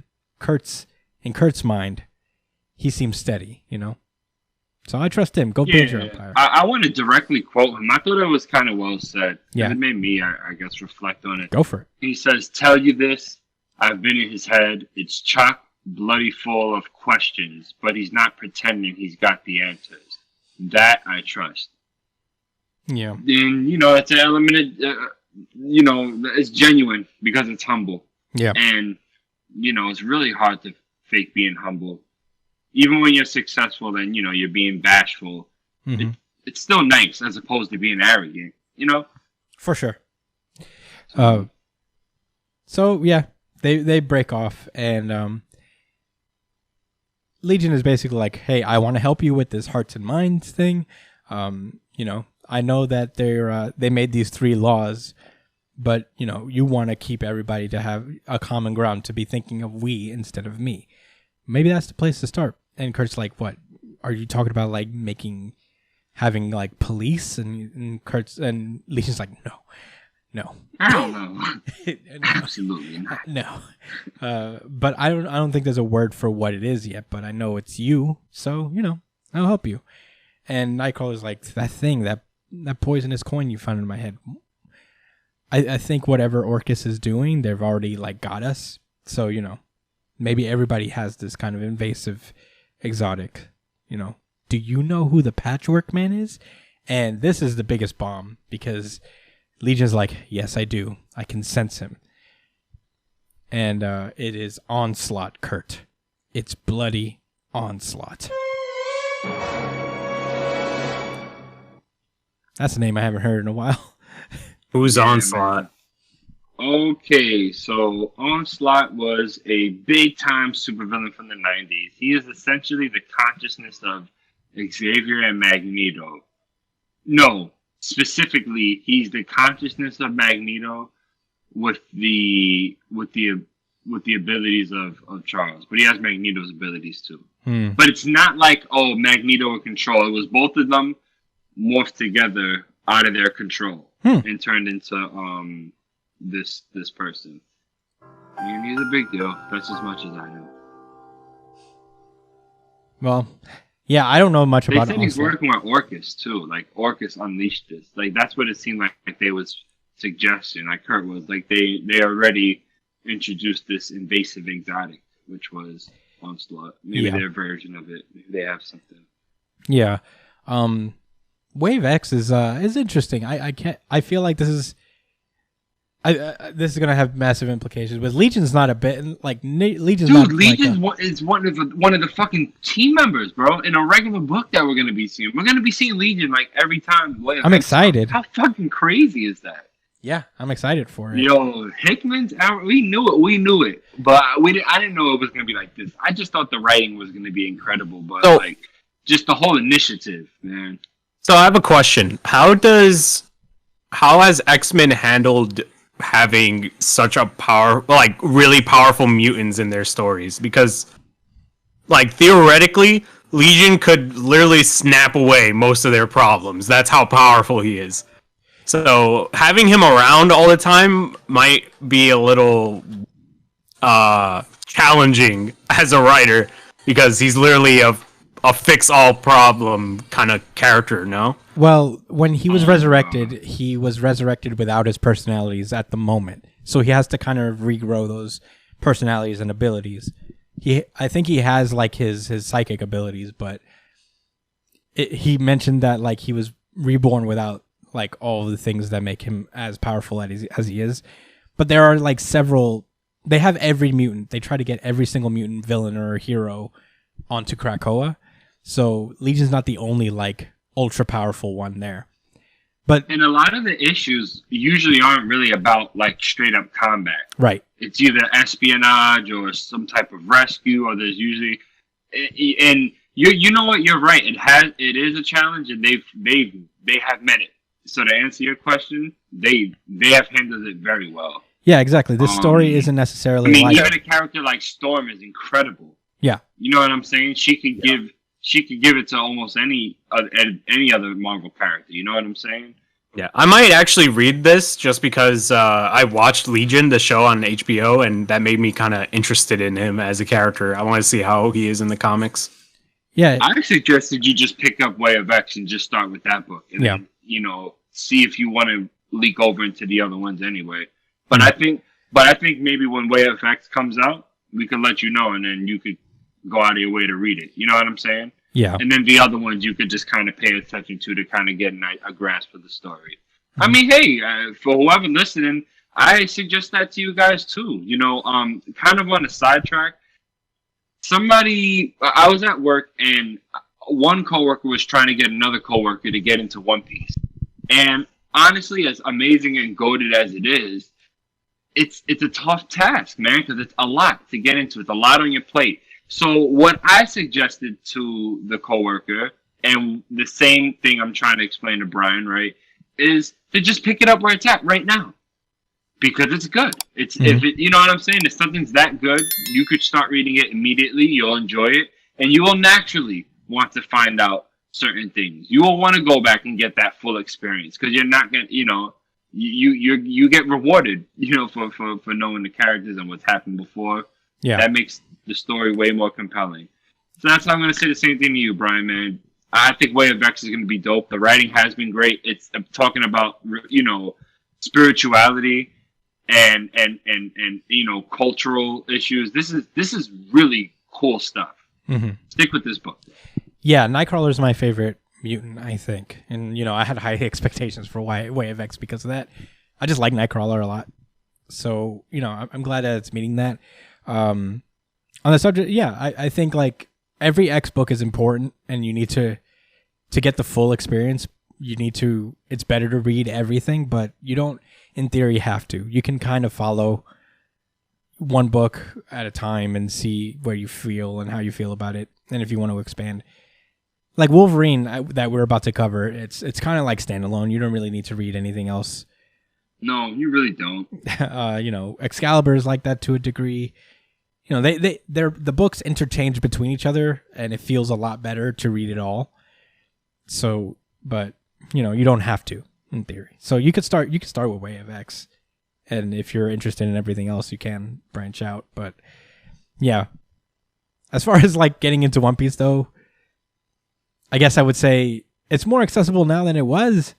in Kurt's mind, he seems steady, So I trust him. Go build your empire. I want to directly quote him. I thought it was kind of well said. Yeah. It made me, I guess, reflect on it. Go for it. He says, tell you this, I've been in his head. It's chock bloody full of questions, but he's not pretending he's got the answers. That I trust. Yeah. And, it's an element of, it's genuine because it's humble. Yeah. And, it's really hard to fake being humble. Even when you're successful, then, you're being bashful. Mm-hmm. It's still nice as opposed to being arrogant, For sure. So, yeah, they break off, and Legion is basically like, hey, I want to help you with this hearts and minds thing. I know that they made these 3 laws, but, you want to keep everybody to have a common ground, to be thinking of we instead of me. Maybe that's the place to start. And Kurt's like, what? Are you talking about like having like police? And Legion's like, no. I don't know. Absolutely not. No. But I don't think there's a word for what it is yet, but I know it's you. So, I'll help you. And Nightcrawler's like, that thing, that poisonous coin you found in my head. I think whatever Orcus is doing, they've already like got us. So, maybe everybody has this kind of invasive exotic, Do you know who the Patchwork Man is? And this is the biggest bomb because Legion's like, yes, I do. I can sense him. And it is Onslaught Kurt. It's bloody Onslaught. That's a name I haven't heard in a while. Who's Onslaught? Okay, so Onslaught was a big-time supervillain from the 90s. He is essentially the consciousness of Xavier and Magneto. No, specifically, he's the consciousness of Magneto with the abilities of Charles. But he has Magneto's abilities too. But it's not like, Magneto in control. It was both of them morphed together out of their control and turned into this person. And he's a big deal. That's as much as I know. Well, yeah, I don't know much about it. They said he's working with Orcus too. Like Orcus unleashed this. Like that's what it seemed like they was suggesting. Like Kurt was like they already introduced this invasive exotic, which was Onslaught. Maybe their version of it. Maybe they have something. Yeah. Wave X is interesting. I feel like this is gonna have massive implications, but Legion's not a bit like Legion's. Dude, not Legion's like is one of the fucking team members, bro. In a regular book that we're gonna be seeing, Legion like every time. I'm excited. How fucking crazy is that? Yeah, I'm excited for it. Yo, Hickman's out. We knew it, but I didn't know it was gonna be like this. I just thought the writing was gonna be incredible, but like just the whole initiative, man. So I have a question. How has X-Men handled having such a really powerful mutants in their stories? Because like theoretically Legion could literally snap away most of their problems. That's how powerful he is. So having him around all the time might be a little challenging as a writer, because he's literally a fix-all problem kind of character, no? Well, when he was resurrected without his personalities at the moment. So he has to kind of regrow those personalities and abilities. I think he has like his psychic abilities, but he mentioned that like he was reborn without like all the things that make him as powerful as he is. But there are like they have every mutant. They try to get every single mutant villain or hero onto Krakoa. So Legion's not the only like ultra powerful one there. And a lot of the issues usually aren't really about like straight up combat. Right. It's either espionage or some type of rescue, or there's usually, and You know what? You're right. It is a challenge, and they have met it. So to answer your question, they have handled it very well. Yeah, exactly. This story isn't necessarily. I mean, even a character like Storm is incredible. Yeah, you know what I'm saying. She could give it to almost any other Marvel character. You know what I'm saying? Yeah, I might actually read this just because I watched Legion, the show on HBO, and that made me kind of interested in him as a character. I want to see how he is in the comics. Yeah, I suggested you just pick up Way of X and just start with that book, and then, see if you want to leak over into the other ones anyway. But I think maybe when Way of X comes out, we could let you know, and then you could go out of your way to read it. You know what I'm saying? Yeah. And then the other ones you could just kind of pay attention to kind of get a grasp of the story. I mean, hey, for whoever listening, I suggest that to you guys too. Kind of on a sidetrack. I was at work and one coworker was trying to get another coworker to get into One Piece. And honestly, as amazing and goated as it is, it's a tough task, man, because it's a lot to get into. It's a lot on your plate. So what I suggested to the coworker, and the same thing I'm trying to explain to Brian, right, is to just pick it up where it's at right now, because it's good. If you know what I'm saying. If something's that good, you could start reading it immediately. You'll enjoy it, and you will naturally want to find out certain things. You will want to go back and get that full experience because you're not gonna, you get rewarded, for knowing the characters and what's happened before. Yeah, that makes the story way more compelling. So that's why I'm going to say the same thing to you, Brian, man. I think Way of X is going to be dope. The writing has been great. It's talking about, spirituality and cultural issues. This is really cool stuff. Mm-hmm. Stick with this book. Yeah, Nightcrawler is my favorite mutant, I think. And, I had high expectations for Way of X because of that. I just like Nightcrawler a lot. So, I'm glad that it's meeting that. On the subject, yeah, I think like every X book is important, and you need to get the full experience. It's better to read everything, but you don't, in theory, have to. You can kind of follow one book at a time and see where you feel and how you feel about it, and if you want to expand. Like Wolverine that we're about to cover, it's kind of like standalone. You don't really need to read anything else. No, you really don't. Excalibur is like that to a degree. The books interchange between each other, and it feels a lot better to read it all. So, but you don't have to in theory. So you could start with Way of X, and if you're interested in everything else, you can branch out. But yeah, as far as like getting into One Piece, though, I guess I would say it's more accessible now than it was.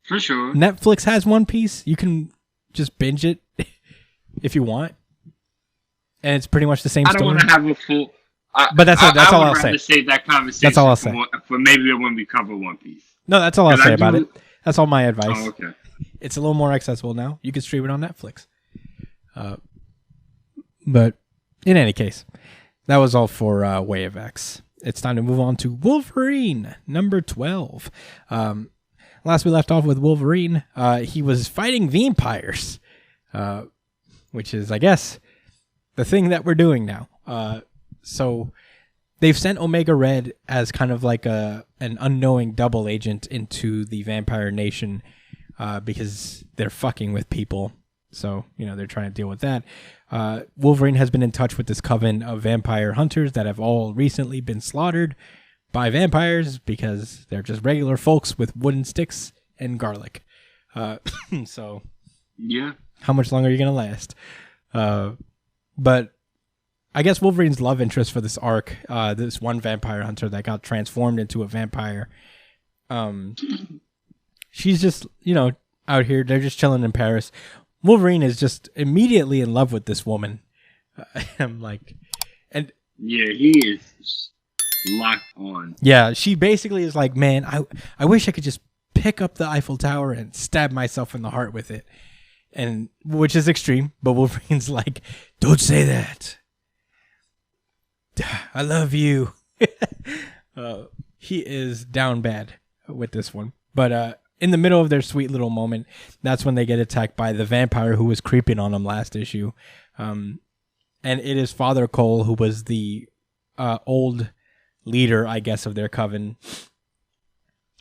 For sure. Netflix has One Piece. You can just binge it if you want. And it's pretty much the same story. I don't want to have a full... but that's all I'll say. I would rather save that conversation that's all I'll say. For maybe when we cover One Piece. No, that's all I'll say about it. That's all my advice. Oh, okay. It's a little more accessible now. You can stream it on Netflix. But in any case, that was all for Way of X. It's time to move on to Wolverine, number 12. Last we left off with Wolverine, he was fighting vampires, which is, I guess, the thing that we're doing now. So they've sent Omega Red as kind of like an unknowing double agent into the Vampire Nation because they're fucking with people. So, they're trying to deal with that. Wolverine has been in touch with this coven of vampire hunters that have all recently been slaughtered by vampires because they're just regular folks with wooden sticks and garlic. So, yeah. How much longer are you going to last? But I guess Wolverine's love interest for this arc, this one vampire hunter that got transformed into a vampire, she's just, out here. They're just chilling in Paris. Wolverine is just immediately in love with this woman. I'm like, and yeah, he is locked on. Yeah, she basically is like, man, I wish I could just pick up the Eiffel Tower and stab myself in the heart with it. And which is extreme, but Wolverine's like, don't say that. I love you. He is down bad with this one. But in the middle of their sweet little moment, that's when they get attacked by the vampire who was creeping on them last issue. And it is Father Cole, who was the old leader, I guess, of their coven.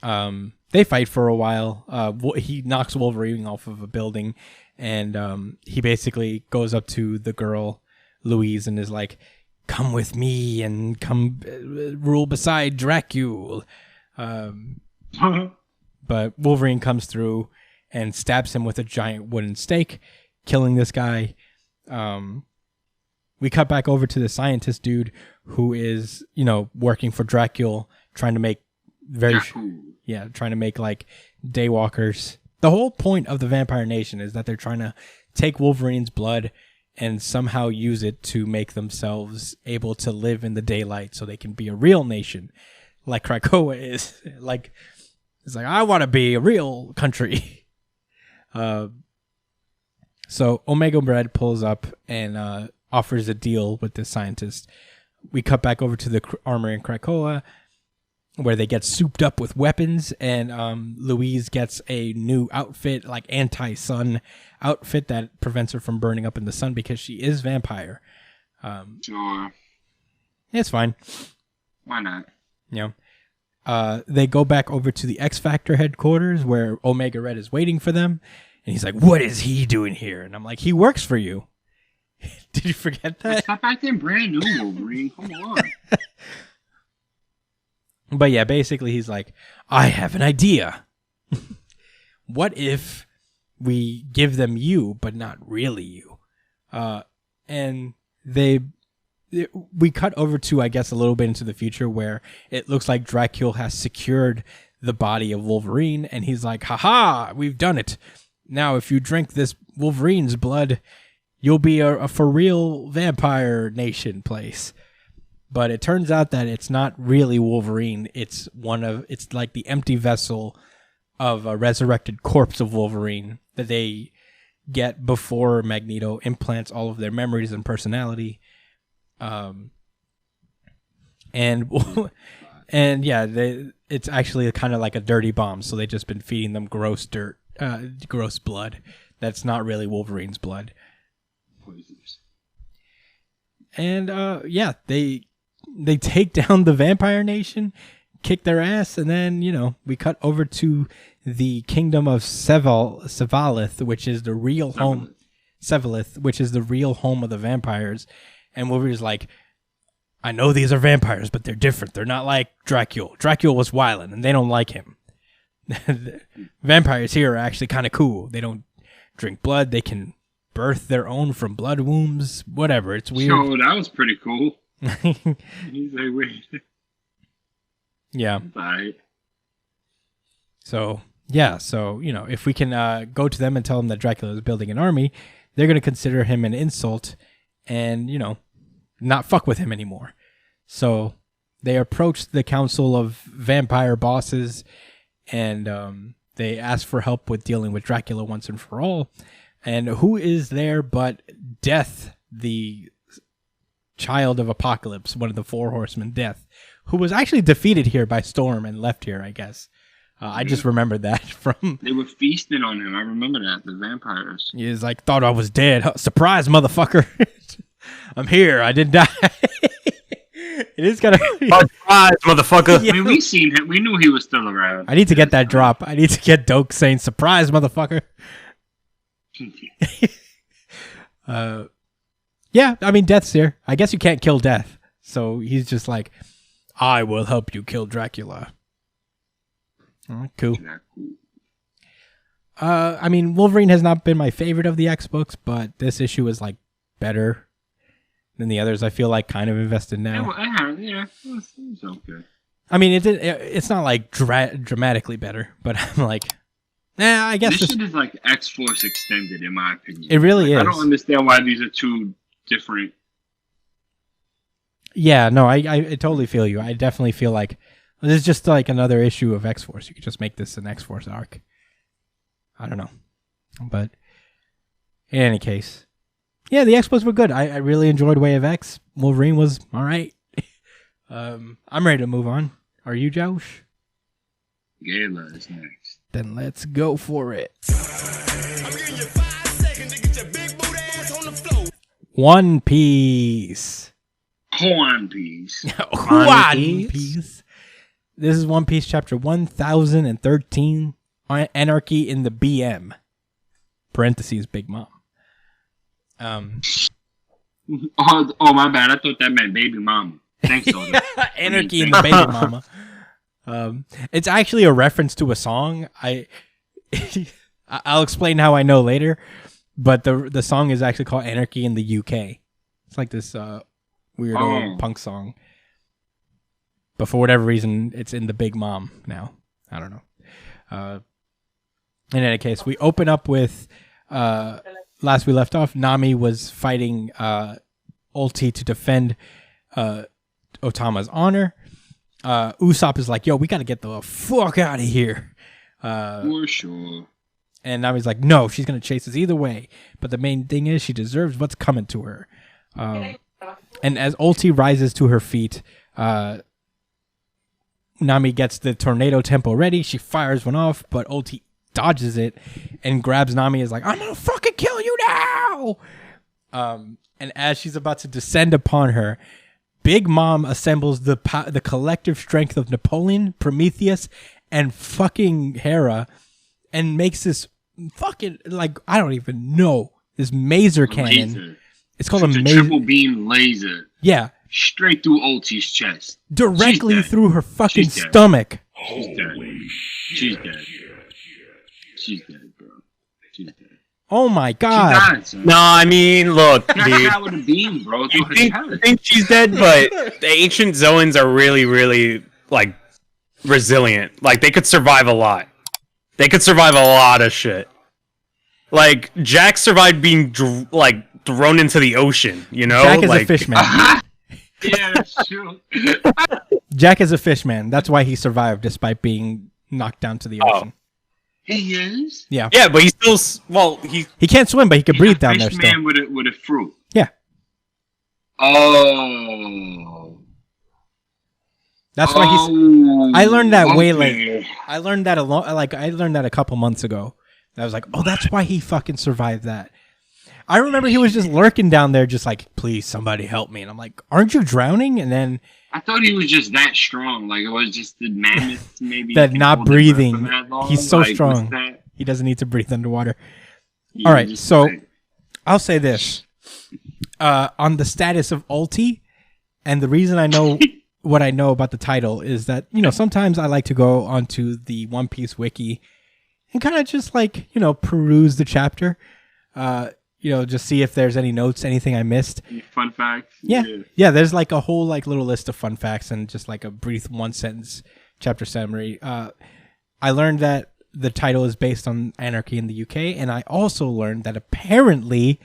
They fight for a while. He knocks Wolverine off of a building, and he basically goes up to the girl, Louise, and is like, come with me and come rule beside Dracula. But Wolverine comes through and stabs him with a giant wooden stake, killing this guy. We cut back over to the scientist dude who is, working for Dracula, trying to make trying to make like daywalkers. The whole point of the Vampire Nation is that they're trying to take Wolverine's blood and somehow use it to make themselves able to live in the daylight so they can be a real nation like Krakoa is. It's like, I want to be a real country. So Omega Red pulls up and offers a deal with this scientist. We cut back over to the armory in Krakoa, where they get souped up with weapons, and Louise gets a new outfit, like anti-sun outfit that prevents her from burning up in the sun because she is vampire. Sure. It's fine. Why not? They go back over to the X Factor headquarters where Omega Red is waiting for them, and he's like, what is he doing here? And I'm like, he works for you. Did you forget that? Stop acting brand new, Wolverine. Come on. But yeah, basically he's like, I have an idea. What if we give them you, but not really you? And we cut over to, I guess, a little bit into the future where it looks like Dracula has secured the body of Wolverine, and he's like, haha, we've done it. Now, if you drink this Wolverine's blood, you'll be a for real Vampire Nation place. But it turns out that it's not really Wolverine. It's like the empty vessel of a resurrected corpse of Wolverine that they get before Magneto implants all of their memories and personality. And yeah, it's actually kind of like a dirty bomb. So they've just been feeding them gross gross blood. That's not really Wolverine's blood. And yeah, they take down the Vampire Nation, kick their ass, and then, we cut over to the kingdom of Sevalith, which is the real home. Sevalith, which is the real home of the vampires. And Wolverine's like, I know these are vampires, but they're different. They're not like Dracula. Dracula was wildin', and they don't like him. Vampires here are actually kind of cool. They don't drink blood. They can birth their own from blood wombs. Whatever. It's weird. Oh, that was pretty cool. He's like, wait. Yeah. Bye. So, yeah. So, if we can go to them and tell them that Dracula is building an army, they're going to consider him an insult and, not fuck with him anymore. So they approach the council of vampire bosses and they ask for help with dealing with Dracula once and for all. And who is there but Death, the child of Apocalypse, one of the four horsemen, Death, who was actually defeated here by Storm and left here, I guess. I just remembered that from... They were feasting on him. I remember that. The vampires. He was like, thought I was dead. Surprise, motherfucker. I'm here. I didn't die. It is kind of... Surprise, motherfucker. Yeah. I mean, we seen him. We knew he was still around. I need to get that drop. I need to get Doak saying, surprise, motherfucker. Yeah, I mean, Death's here. I guess you can't kill Death. So he's just like, I will help you kill Dracula. Cool. I mean, Wolverine has not been my favorite of the X books, but this issue is like better than the others. I feel like kind of invested now. Yeah, it's okay. I mean, it's not like dramatically better, but I'm like, I guess this shit is like X-Force extended, in my opinion. It really is. I don't understand why these are two different. Yeah, no, I totally feel you. I definitely feel like this is just like another issue of X-Force. You could just make this an X-Force arc. I don't know. But in any case, yeah, the X-Books were good. I really enjoyed Way of X. Wolverine was all right. I'm ready to move on. Are you, Josh? Gala is next. Then let's go for it. I'm giving you 5 seconds to get your big boot ass on the floor. One Piece. One Piece. One Piece. This is One Piece chapter 1013, Anarchy in the BM. Parentheses, Big Mom. Oh, my bad. I thought that meant baby mama. Thanks, Oda. Anarchy in the Baby Mama. It's actually a reference to a song. I'll explain how I know later, but the song is actually called Anarchy in the UK. It's like this weird old punk song. But for whatever reason, it's in the Big Mom now. I don't know. In any case, we open up with last we left off, Nami was fighting Ulti to defend Otama's honor. Usopp is like, yo, we got to get the fuck out of here. For sure. And Nami's like, no, she's going to chase us either way. But the main thing is she deserves what's coming to her. And as Ulti rises to her feet, Nami gets the tornado tempo ready. She fires one off, but Ulti dodges it and grabs Nami. Is like, I'm going to fucking kill you now. And as she's about to descend upon her, Big Mom assembles the collective strength of Napoleon, Prometheus, and fucking Hera, and makes this fucking, like, I don't even know, this maser cannon. It's called a triple beam laser. Yeah. Straight through Ulti's chest. Directly through her fucking stomach. She's dead. She's dead. She's dead, bro. She's dead. Oh my god. No, I mean, look, dude. With a beam, bro, I think she's dead, but the ancient Zoans are really, really, like, resilient. Like, they could survive a lot. They could survive a lot of shit. Like, Jack survived being, thrown into the ocean, you know? Jack is a fishman. Yeah, that's true. Jack is a fishman. That's why he survived despite being knocked down to the ocean. He is? Yeah. Yeah, but he still, he can't swim, but he can breathe down there still. Fishman with a fruit. Yeah. Oh. That's why he's. I learned that way late. I learned that I learned that a couple months ago. I was like, oh, that's why he fucking survived that. I remember he was just lurking down there, just like, please, somebody help me. And I'm like, aren't you drowning? And then I thought he was just that strong. Like, it was just the mammoth, maybe. that not breathing. He's so strong. He doesn't need to breathe underwater. Yeah, all right, so I'll say this. On the status of Ulti, and the reason I know what I know about the title is that, you know, sometimes I like to go onto the One Piece wiki and kind of just like, you know, peruse the chapter. You know, just see if there's any notes, anything I missed. Any fun facts? Yeah. There's like a whole like little list of fun facts and just like a brief one sentence chapter summary. I learned that the title is based on Anarchy in the UK, and I also learned that apparently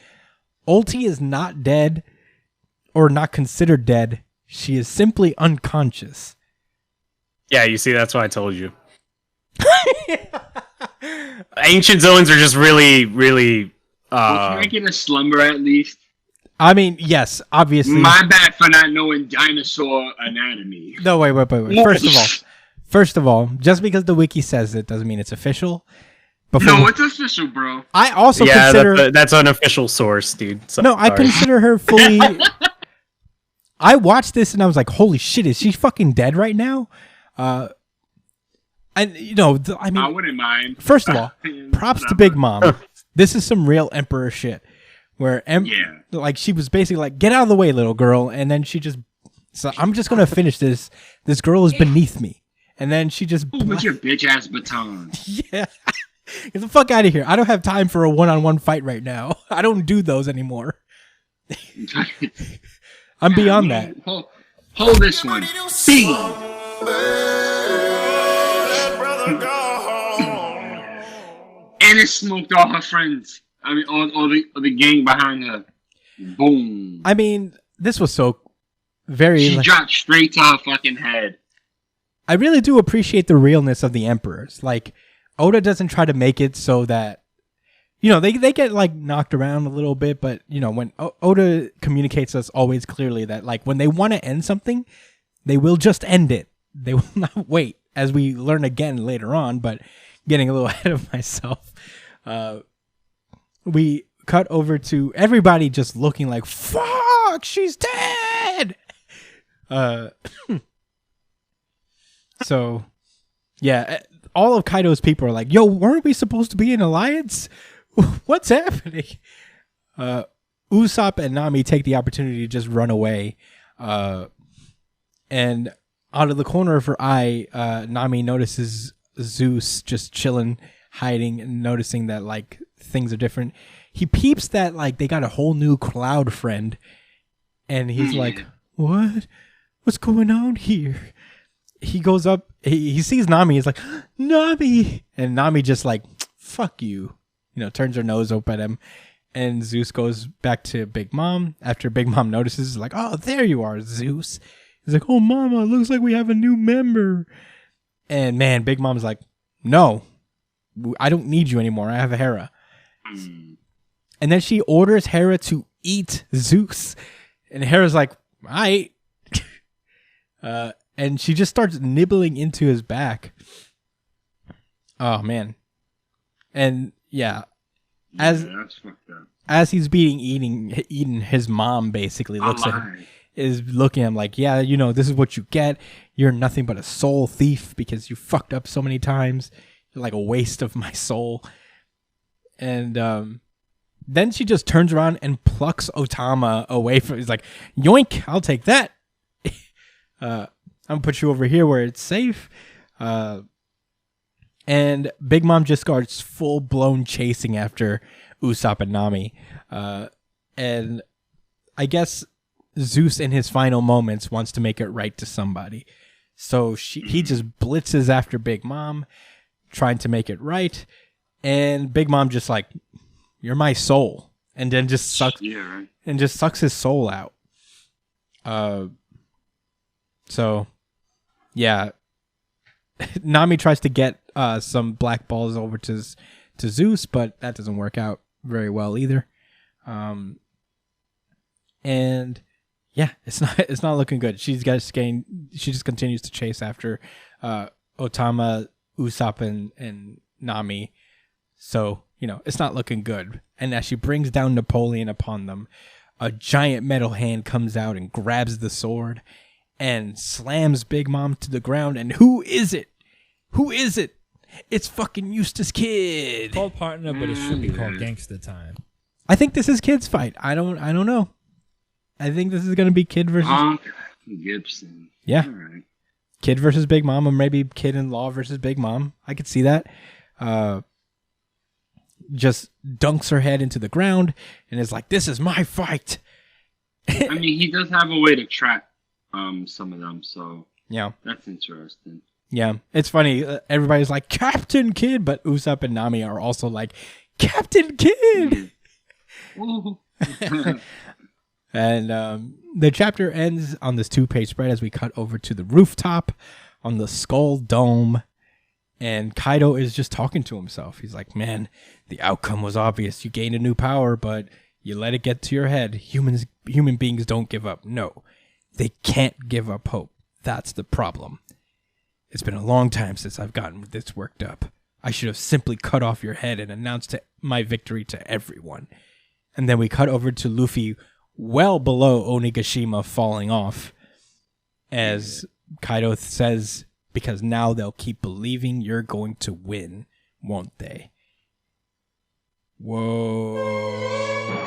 Ulti is not dead or not considered dead. She is simply unconscious. Yeah, you see, that's why I told you. Ancient Zoans are just really, really. Can I get a slumber at least? I mean, yes, obviously. My bad for not knowing dinosaur anatomy. No, wait. First of all, just because the wiki says it doesn't mean it's official. No, it's official, bro. I also consider that's an official source, dude. So, no, I consider her fully. I watched this and I was like, "Holy shit, is she fucking dead right now?" And you know, I mean, I wouldn't mind. First of all, props to Big Mom. This is some real Emperor shit, where like she was basically like, "Get out of the way, little girl," and then she just, so I'm just gonna finish this. This girl is beneath me, and then she just with your bitch ass baton. Yeah, get the fuck out of here! I don't have time for a one-on-one fight right now. I don't do those anymore. I'm beyond that. Hold this one. Bing. And it smoked all her friends. I mean, all the gang behind her. Boom. I mean, this was so very. She dropped straight to her fucking head. I really do appreciate the realness of the Emperors. Like, Oda doesn't try to make it so that, you know, they get like knocked around a little bit, but you know, when Oda communicates us always clearly that like when they want to end something, they will just end it. They will not wait, as we learn again later on. But getting a little ahead of myself, we cut over to everybody just looking like, fuck, she's dead. So, yeah, all of Kaido's people are like, yo, weren't we supposed to be in alliance? What's happening? Usopp and Nami take the opportunity to just run away. And out of the corner of her eye, Nami notices Zeus just chilling, hiding, and noticing that, like, things are different. He peeps that, like, they got a whole new cloud friend. And he's like, what? What's going on here? He goes up, he sees Nami, he's like, Nami! And Nami just like, fuck you. You know, turns her nose up at him. And Zeus goes back to Big Mom. After Big Mom notices, like, oh, there you are, Zeus. He's like, oh, Mama, it looks like we have a new member. And man, Big Mom's like, no, I don't need you anymore. I have a Hera. And then she orders Hera to eat Zeus. And Hera's like, all right. And she just starts nibbling into his back. Oh, man. And yeah, as he's eating, his mom basically looks at him, is looking at him like, yeah, you know, this is what you get. You're nothing but a soul thief because you fucked up so many times. You're like a waste of my soul. And then she just turns around and plucks Otama away from. He's like, yoink, I'll take that. I'm gonna put you over here where it's safe. And Big Mom just starts full blown chasing after Usopp and Nami. And I guess Zeus in his final moments wants to make it right to somebody. So he just blitzes after Big Mom, trying to make it right. And Big Mom just like, you're my soul. And then just sucks his soul out. So yeah. Nami tries to get some black balls over to Zeus, but that doesn't work out very well either. And yeah, it's not looking good. She just continues to chase after Otama, Usopp, and Nami. So, you know, it's not looking good. And as she brings down Napoleon upon them, a giant metal hand comes out and grabs the sword and slams Big Mom to the ground. And who is it? Who is it? It's fucking Eustace Kid. It's called Partner, but it should be called Gangsta Time. I think this is Kid's fight. I don't know. I think this is gonna be Kid versus Gibson. Yeah. All right. Kid versus Big Mom, or maybe Kid in Law versus Big Mom. I could see that. Just dunks her head into the ground and is like, "This is my fight." I mean, he does have a way to trap some of them, so yeah, that's interesting. Yeah, it's funny. Everybody's like Captain Kid, but Usopp and Nami are also like Captain Kid. And the chapter ends on this 2-page spread as we cut over to the rooftop on the Skull Dome. And Kaido is just talking to himself. He's like, man, the outcome was obvious. You gained a new power, but you let it get to your head. Human beings don't give up. No, they can't give up hope. That's the problem. It's been a long time since I've gotten this worked up. I should have simply cut off your head and announced my victory to everyone. And then we cut over to Luffy well below Onigashima falling off. As Kaido says, because now they'll keep believing you're going to win, won't they? Whoa.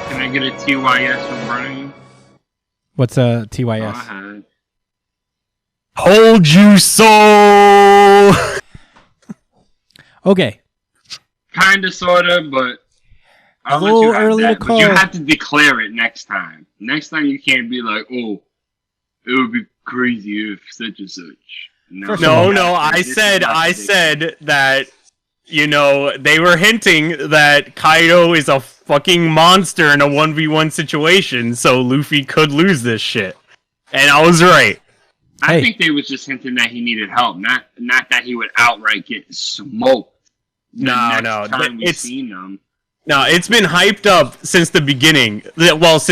Can I get a TYS from Brian? What's a TYS? Hold you so. Okay. Kinda, sorta, but a little early to call. But you have to declare it next time. Next time you can't be like, oh, it would be crazy if such and such. No. I said that, you know, they were hinting that Kaido is a fucking monster in a 1v1 situation, so Luffy could lose this shit. And I was right. I think they was just hinting that he needed help, not that he would outright get smoked. No. It's seen them. No, it's been hyped up since the beginning. Well,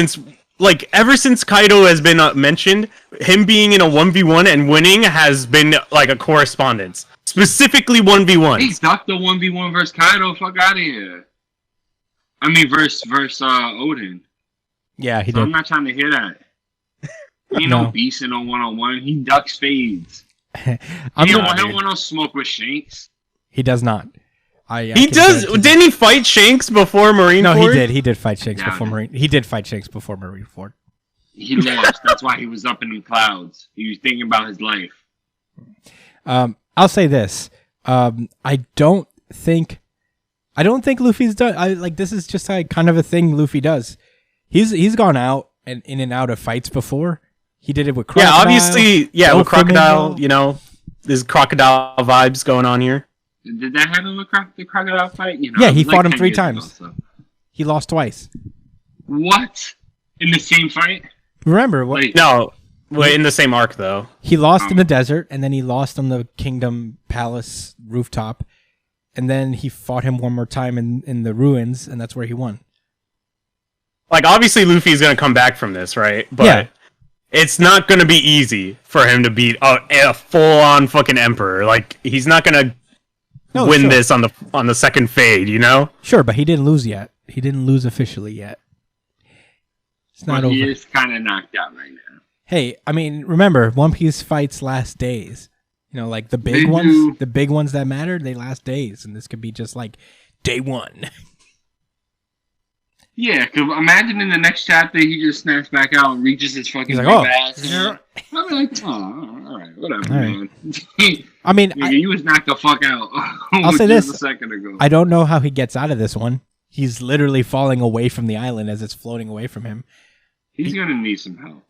ever since Kaido has been mentioned, him being in a 1v1 and winning has been like a correspondence. Specifically 1v1. He ducked the 1v1 versus Kaido. Fuck out of here. I mean, versus Odin. Yeah, he did. I'm not trying to hear that. He no beast in a 1-on-1. He ducks fades. He don't want no smoke with Shanks. He does not. He does. Didn't he fight Shanks before Marineford? No, he did. He did fight Shanks before Marine. He did fight Shanks before Marineford. He lost. That's why he was up in the clouds. He was thinking about his life. I'll say this. I don't think Luffy's done. This is just kind of a thing Luffy does. He's gone out and in and out of fights before. He did it with Crocodile. Yeah, obviously. Yeah, with Crocodile. You know, there's Crocodile vibes going on here. Did that happen with the Crocodile fight? You know, yeah, he fought him 3 times. He lost twice. What? In the same fight? Remember what? No, in the same arc though. He lost in the desert, and then he lost on the Kingdom Palace rooftop, and then he fought him one more time in the ruins, and that's where he won. Like, obviously, Luffy's gonna come back from this, right? But it's not gonna be easy for him to beat a full-on fucking emperor. Like, he's not gonna win this on the second fade, you know? Sure, but he didn't lose yet. He didn't lose officially yet. It's not over. He is kind of knocked out right now. Hey, I mean, remember, One Piece fights last days. You know, like the big ones that matter, they last days, and this could be just like day 1. Yeah, because imagine in the next chapter he just snaps back out and reaches his fucking ass. I'm like, all right, whatever, man. I mean, he was knocked the fuck out. I'll say this: a second ago. I don't know how he gets out of this one. He's literally falling away from the island as it's floating away from him. He's gonna need some help.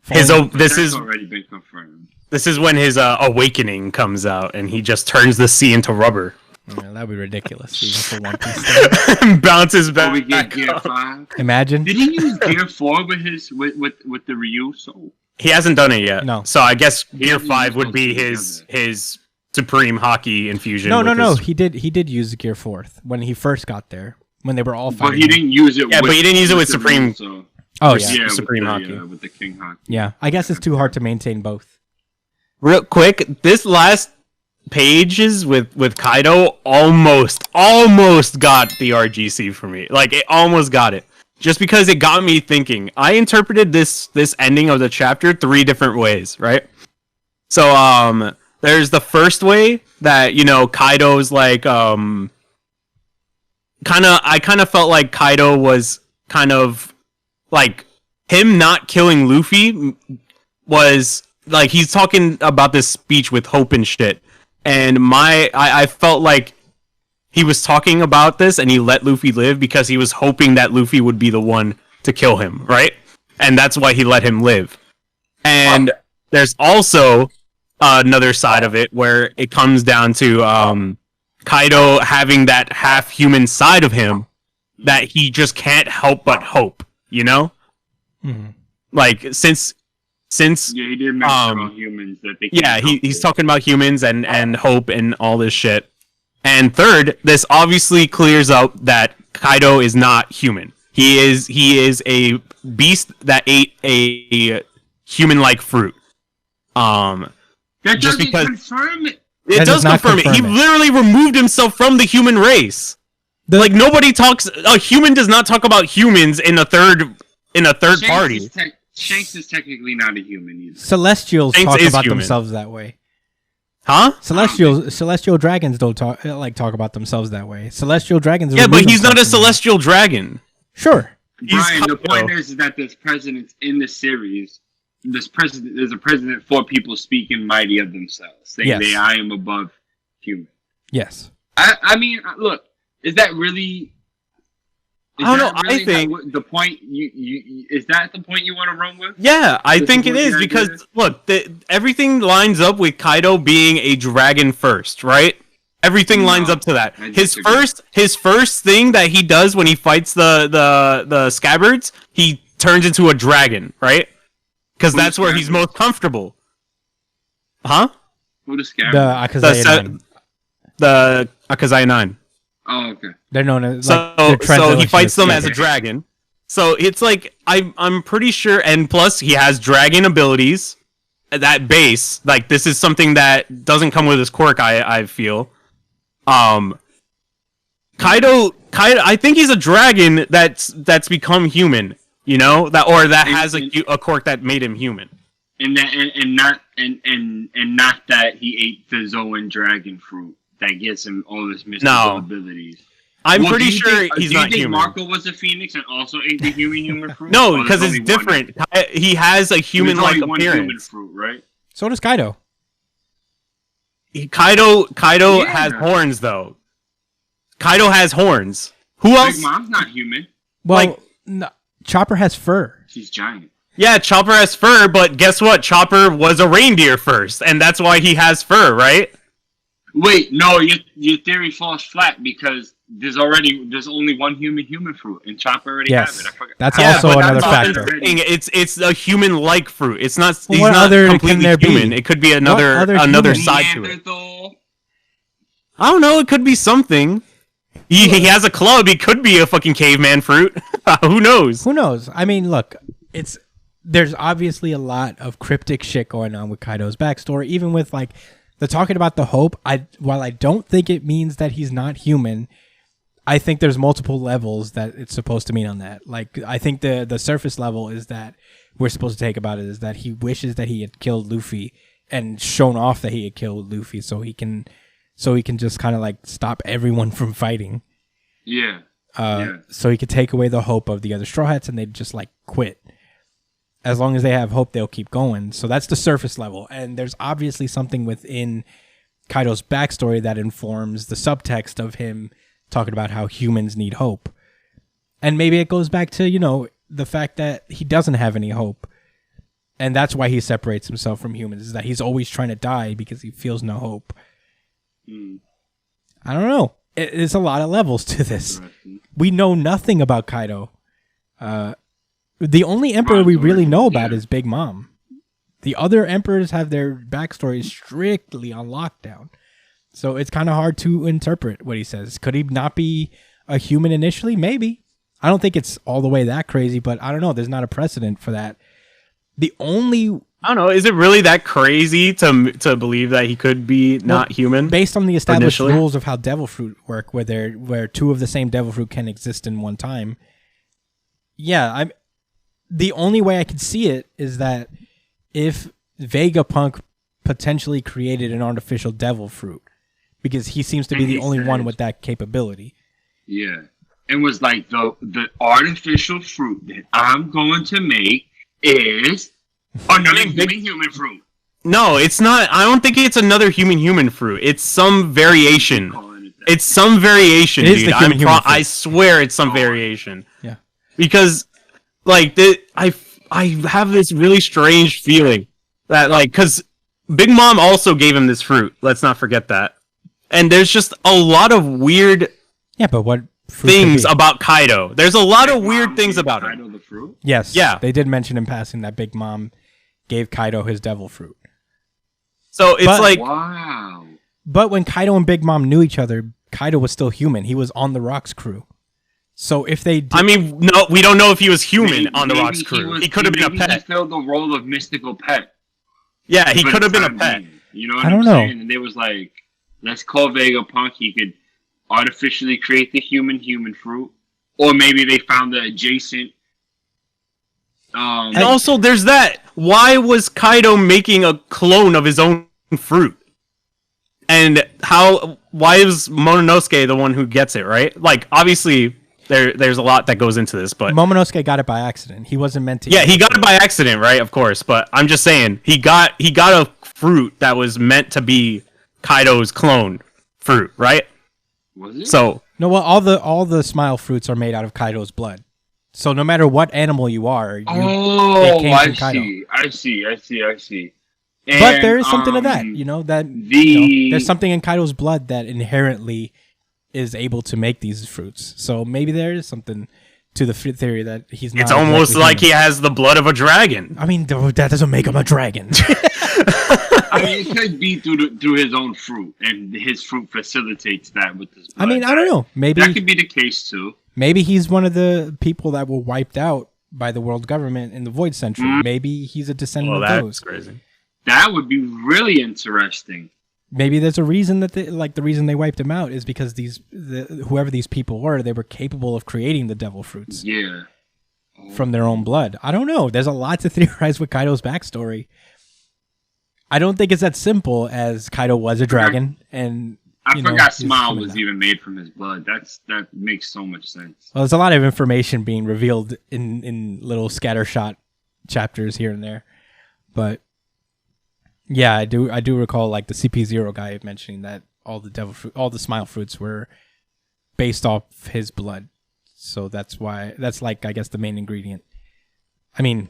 This is already been confirmed. This is when his awakening comes out, and he just turns the sea into rubber. Yeah, that'd be ridiculous. Even for One Piece. Bounces back. We get Gear 5. Imagine. Did he use Gear 4 with the Ryu soul? He hasn't done it yet. No. So I guess Gear 5 would be his supreme hockey infusion. No. He did use Gear 4th when he first got there. When they were all fighting. But he didn't use it. Yeah, but he didn't use it with Supreme. Supreme Hockey. With the King Hockey. Yeah, I guess it's too hard to maintain both. Real quick, this last pages with Kaido almost got the RGC for me. Like, it almost got it. Just because it got me thinking. I interpreted this ending of the chapter 3 different ways, right? So, there's the first way that, you know, Kaido's like, I kind of felt like Kaido was kind of like him not killing Luffy was like he's talking about this speech with hope and shit. And I felt like he was talking about this and he let Luffy live because he was hoping that Luffy would be the one to kill him, right? And that's why he let him live. And there's also another side of it where it comes down to Kaido having that half-human side of him that he just can't help but hope, you know? Mm-hmm. Like, since he did mention about humans that they he's talking about humans and hope and all this shit. And third, this obviously clears up that Kaido is not human. He is a beast that ate a human-like fruit. That just because confirm it. It does confirm it. He literally removed himself from the human race. Like, nobody talks. A human does not talk about humans in a third party. Shanks is technically not a human either. Celestials talk about themselves that way. Huh? Celestial dragons don't talk about themselves that way. Celestial dragons. Yeah, but he's not a celestial dragon. Sure. Brian, the point is that there's presidents in the series. There's a president for people speaking mighty of themselves, saying I am above human. Yes. I mean, look, is that really? I don't know. I think the point is that the point you want to run with? Yeah, I think it is because look, everything lines up with Kaido being a dragon first, right? Everything lines up to that. His first thing that he does when he fights the scabbards, he turns into a dragon, right? Because that's where he's most comfortable. Huh? Who the scabbards? The Akazaya 9. Oh, okay. They're known as so he fights them as a dragon. So it's like I'm pretty sure, and plus he has dragon abilities. That base, like this is something that doesn't come with his quirk. I feel. Kaido, I think he's a dragon that's become human. You know that has a quirk that made him human. and not that he ate the Zoan dragon fruit that gives him all his mystical abilities. I'm pretty sure he's not human. Do you think Marco was a phoenix and also ate the human fruit? No, because it's different. He has a human-like appearance. Human fruit, right? So does Kaido. Kaido has horns, though. Kaido has horns. Who else? Big Mom's not human. Well, no, Chopper has fur. She's giant. Yeah, Chopper has fur, but guess what? Chopper was a reindeer first, and that's why he has fur, right? Wait, no, your theory falls flat because there's only one human fruit, and Chopper already has it. That's also another factor. It's a human-like fruit. It's not. Well, he's not completely human. Be? It could be another side to it. I don't know. It could be something. He has a club. He could be a fucking caveman fruit. Who knows? Who knows? I mean, look, there's obviously a lot of cryptic shit going on with Kaido's backstory, even with like the talking about the hope. While I don't think it means that he's not human, I think there's multiple levels that it's supposed to mean on that. Like, I think the surface level is that we're supposed to take about it is that he wishes that he had killed Luffy and shown off that he had killed Luffy so he can just kind of like stop everyone from fighting. Yeah. So he could take away the hope of the other Straw Hats and they'd just like quit. As long as they have hope, they'll keep going. So that's the surface level. And there's obviously something within Kaido's backstory that informs the subtext of him talking about how humans need hope. And maybe it goes back to, the fact that he doesn't have any hope. And that's why he separates himself from humans, is that he's always trying to die because he feels no hope. I don't know. There's a lot of levels to this. We know nothing about Kaido. The only emperor we really know about is Big Mom. The other emperors have their backstories strictly on lockdown. So it's kind of hard to interpret what he says. Could he not be a human initially? Maybe. I don't think it's all the way that crazy, but I don't know. There's not a precedent for that. I don't know. Is it really that crazy to believe that he could be not human? Based on the established rules of how devil fruit work, where two of the same devil fruit can exist in one time. Yeah, the only way I could see it is that if Vegapunk potentially created an artificial devil fruit, because he seems to be the only one with that capability. Yeah. And was like, the artificial fruit that I'm going to make is another human fruit. No, it's not. I don't think it's another human fruit. It's some variation. It's some variation, dude. I swear it's some variation. Yeah. Because, like, I have this really strange feeling that, like, because Big Mom also gave him this fruit. Let's not forget that. And there's just a lot of weird but what things about Kaido. There's a lot of weird things about him. Kaido the fruit? Yes. Yeah. They did mention in passing that Big Mom gave Kaido his devil fruit. So it's wow. But when Kaido and Big Mom knew each other, Kaido was still human. He was on the Rocks crew. So if they did, no, we don't know if he was human on the Rocks crew. He could have been a pet. He filled the role of mystical pet. Yeah, he could have been a pet. You know what I'm saying? And they was like, let's call Vegapunk. He could artificially create the human fruit. Or maybe they found the adjacent. And also, there's that. Why was Kaido making a clone of his own fruit? And why is Momonosuke the one who gets it, right? Like, obviously, there's a lot that goes into this, but Momonosuke got it by accident. He wasn't meant to. Yeah, he got it by accident, right? Of course, but I'm just saying he got a fruit that was meant to be Kaido's clone fruit, right? Was it? So no, well, all the smile fruits are made out of Kaido's blood. So no matter what animal you are, I see. And, but there is something to that, there's something in Kaido's blood that inherently is able to make these fruits. So maybe there is something to the theory that he's not. It's almost like he has the blood of a dragon. I mean, that doesn't make him a dragon. I mean, it could be through his own fruit, and his fruit facilitates that with his blood. I mean, I don't know. Maybe that could be the case too. Maybe he's one of the people that were wiped out by the world government in the Void Century. Maybe he's a descendant of those. That's crazy. That would be really interesting. Maybe there's a reason that the reason they wiped him out is because whoever these people were, they were capable of creating the devil fruits. Yeah. from their own blood. I don't know. There's a lot to theorize with Kaido's backstory. I don't think it's that simple as Kaido was a dragon, and I forgot Smile was even made from his blood. That makes so much sense. Well, there's a lot of information being revealed in little scattershot chapters here and there, but yeah, I do recall like the CP0 guy mentioning that all the Smile fruits were based off his blood, so that's like I guess the main ingredient. I mean,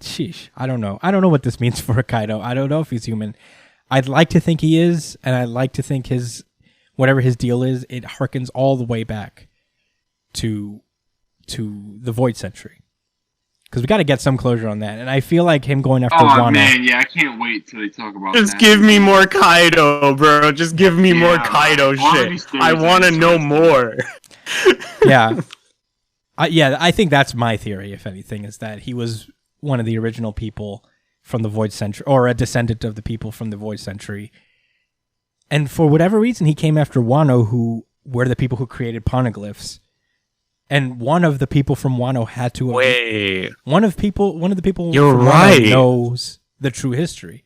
sheesh, I don't know what this means for Kaido. I don't know if he's human. I'd like to think he is, and I'd like to think whatever his deal is, it harkens all the way back to the Void Century. Because we got to get some closure on that, and I feel like him going after Wano. Oh man, yeah, I can't wait till they talk about Just that. give me more Kaido, bro. Just give me more Kaido shit. I want to know more. Yeah. I think that's my theory, if anything, is that he was one of the original people from the Void Century, or a descendant of the people from the Void Century. And for whatever reason, he came after Wano, who were the people who created poneglyphs. And one of the people from Wano had to... Wait. One of the people You're from right. Wano knows the true history.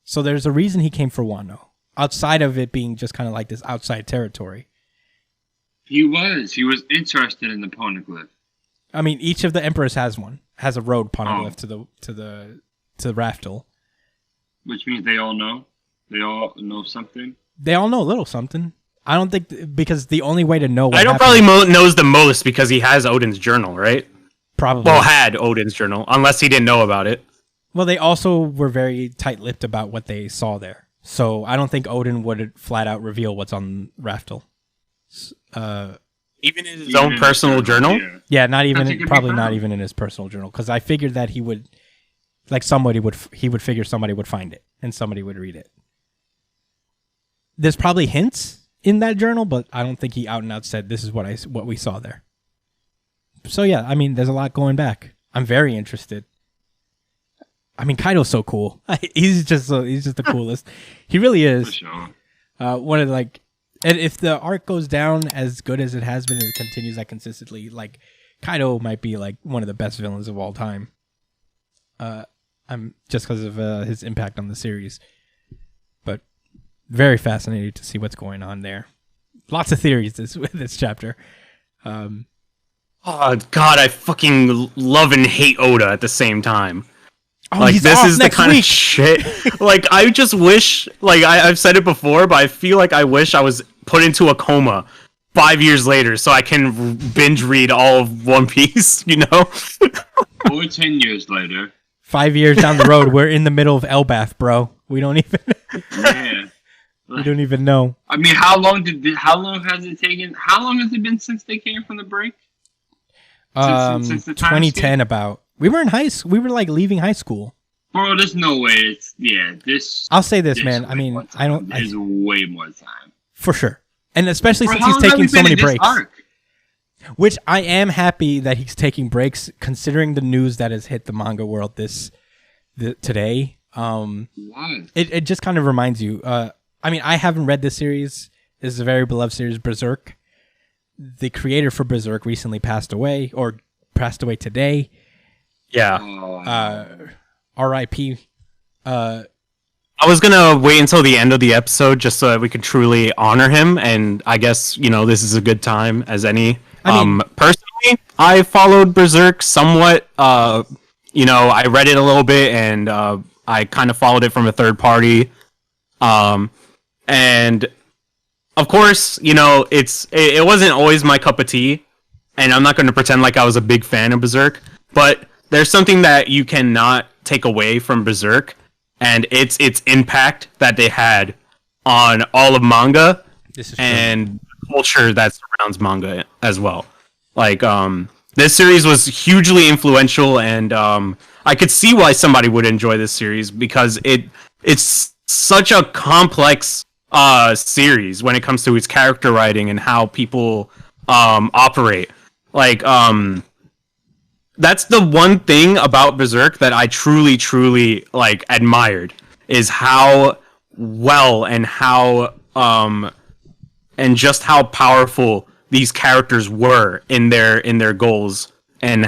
So there's a reason he came for Wano, outside of it being just kind of like this outside territory. He was interested in the poneglyph. I mean, each of the emperors has a road poneglyph to the Raftel. Which means they all know? They all know something? They all know a little something. I don't think, because the only way to know what Kaido probably knows the most because he has Odin's journal, right? Probably. Well, had Odin's journal, unless he didn't know about it. Well, they also were very tight-lipped about what they saw there. So I don't think Odin would flat out reveal what's on Raftel. Even in his own personal journal? Yeah, not even in his personal journal, because I figured that he would, like he would figure somebody would find it and somebody would read it. There's probably hints in that journal, but I don't think he out and out said this is what we saw there. So yeah, I mean, there's a lot going back. I'm very interested. I mean, Kaido's so cool. He's just the coolest. He really is. For sure. One of and if the arc goes down as good as it has been and it continues that consistently, like Kaido might be like one of the best villains of all time. I'm just because of his impact on the series, but very fascinated to see what's going on there. Lots of theories this chapter. Oh God, I fucking love and hate Oda at the same time. Oh, like, this is the kind week. of shit. Like, I just wish, like, I've said it before, but I feel like I wish I was put into a coma 5 years later so I can binge read all of One Piece, you know? Or 10 years later. 5 years down the road, we're in the middle of Elbath, bro. We don't even... Yeah. We don't even know. I mean, how long has it taken? How long has it been since they came from the break? Since the time 2010 skip? about. We were in high school. We were like leaving high school. Bro, there's no way. This. I'll say this, man. I mean, There's way more time. For sure. And especially Bro, since he's taking so many breaks. Arc? Which I am happy that he's taking breaks, considering the news that has hit the manga world today. Why? It just kind of reminds you. I mean, I haven't read this series. This is a very beloved series, Berserk. The creator for Berserk recently passed away today. Yeah. R.I.P. I was gonna wait until the end of the episode just so that we could truly honor him, and I guess, you know, this is a good time as any. Personally, I followed Berserk somewhat. You know, I read it a little bit, and I kind of followed it from a third party. And of course, you know, it wasn't always my cup of tea, and I'm not going to pretend like I was a big fan of Berserk, but there's something that you cannot take away from Berserk, and it's its impact that they had on all of manga and culture that surrounds manga as well. Like, this series was hugely influential, and I could see why somebody would enjoy this series, because it's such a complex series when it comes to its character writing and how people operate. Like, that's the one thing about Berserk that I truly like admired, is how well and how and just how powerful these characters were in their goals and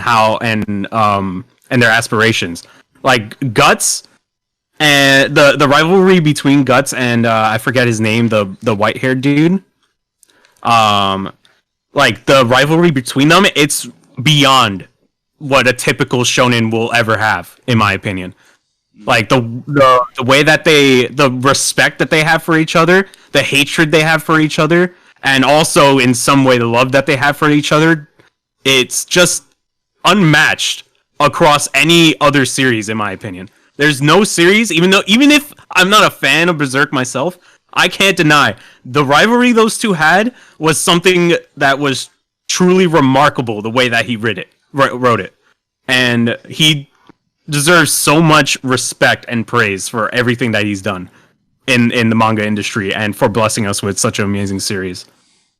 their aspirations. Like Guts and the rivalry between Guts and I forget his name, the white-haired dude. Like the rivalry between them, it's beyond what a typical shonen will ever have, in my opinion. Like the way that the respect that they have for each other, the hatred they have for each other, and also in some way the love that they have for each other, it's just unmatched across any other series, in my opinion. There's no series, even if I'm not a fan of Berserk myself, I can't deny the rivalry those two had was something that was truly remarkable. The way that he wrote it, and he deserves so much respect and praise for everything that he's done in the manga industry and for blessing us with such an amazing series.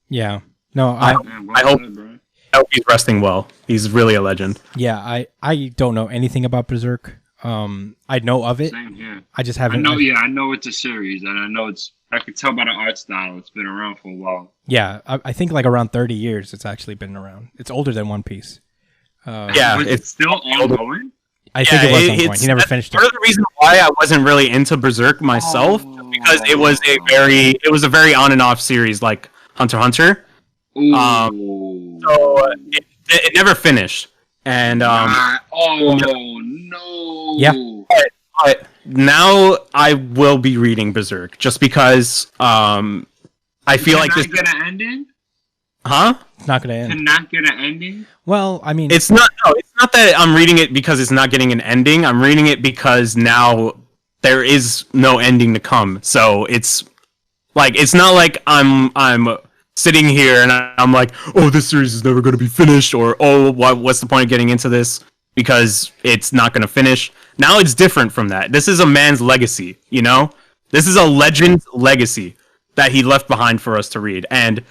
Yeah. No, I hope he's resting well. He's really a legend. Yeah, I don't know anything about Berserk. I know of it. Same here. I just haven't. I know it's a series, and I can tell by the art style it's been around for a while. Yeah, I think like around 30 years it's actually been around. It's older than One Piece. It's still ongoing. I think it was ongoing. He never finished it. Part of the reason why I wasn't really into Berserk myself because it was a very on and off series like Hunter x Hunter. So it never finished. And no. Yeah. But now I will be reading Berserk just because I feel like this get an ending. Huh? It's not gonna end. To not get an ending. Well, I mean, it's not that I'm reading it because it's not getting an ending. I'm reading it because now there is no ending to come. So it's not like I'm sitting here and I'm like, oh, this series is never going to be finished, or oh, what's the point of getting into this because it's not going to finish. Now it's different from that. This is a man's legacy, you know? This is a legend's legacy that he left behind for us to read. And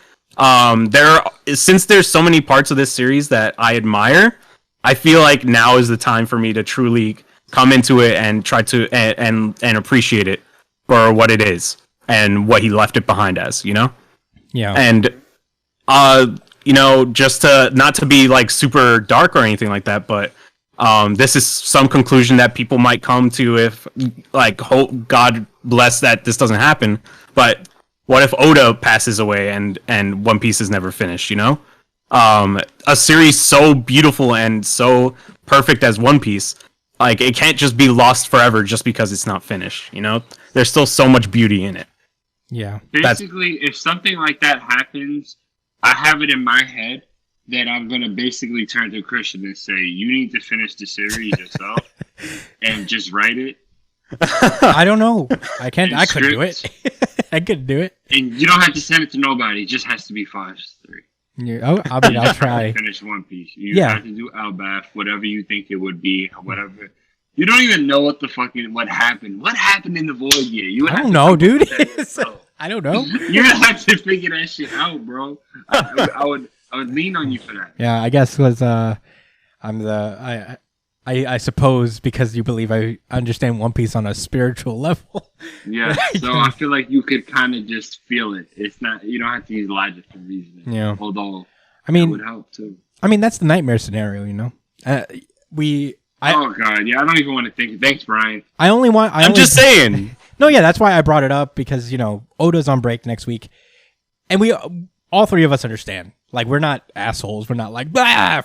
since there's so many parts of this series that I admire, I feel like now is the time for me to truly come into it and try to and appreciate it for what it is and what he left it behind as, you know? Yeah. And you know, just to not to be like super dark or anything like that, but this is some conclusion that people might come to if like hope God bless that this doesn't happen. But what if Oda passes away and One Piece is never finished, you know? A series so beautiful and so perfect as One Piece, like it can't just be lost forever just because it's not finished, you know? There's still so much beauty in it. Yeah. Basically, if something like that happens, I have it in my head that I'm going to basically turn to Christian and say, you need to finish the series yourself and just write it. I don't know. I couldn't do it. I couldn't do it. And you don't have to send it to nobody. It just has to be 5-3. I'll try. Finish One Piece. You have to do Elbaf, whatever you think it would be, whatever. You don't even know what happened. What happened in the Void Year? I don't know, dude. I don't know. You have to figure that shit out, bro. I would lean on you for that. Yeah, I guess because I suppose because you believe I understand One Piece on a spiritual level. Yeah, so I feel like you could kind of just feel it. It's not, you don't have to use logic and reasoning. Yeah. Although, I mean, that would help too. I mean, that's the nightmare scenario, you know. Oh god, yeah, I don't even want to think. Thanks, Brian. I'm just saying. No, yeah, that's why I brought it up because you know Oda's on break next week, and we all three of us understand. Like we're not assholes. We're not like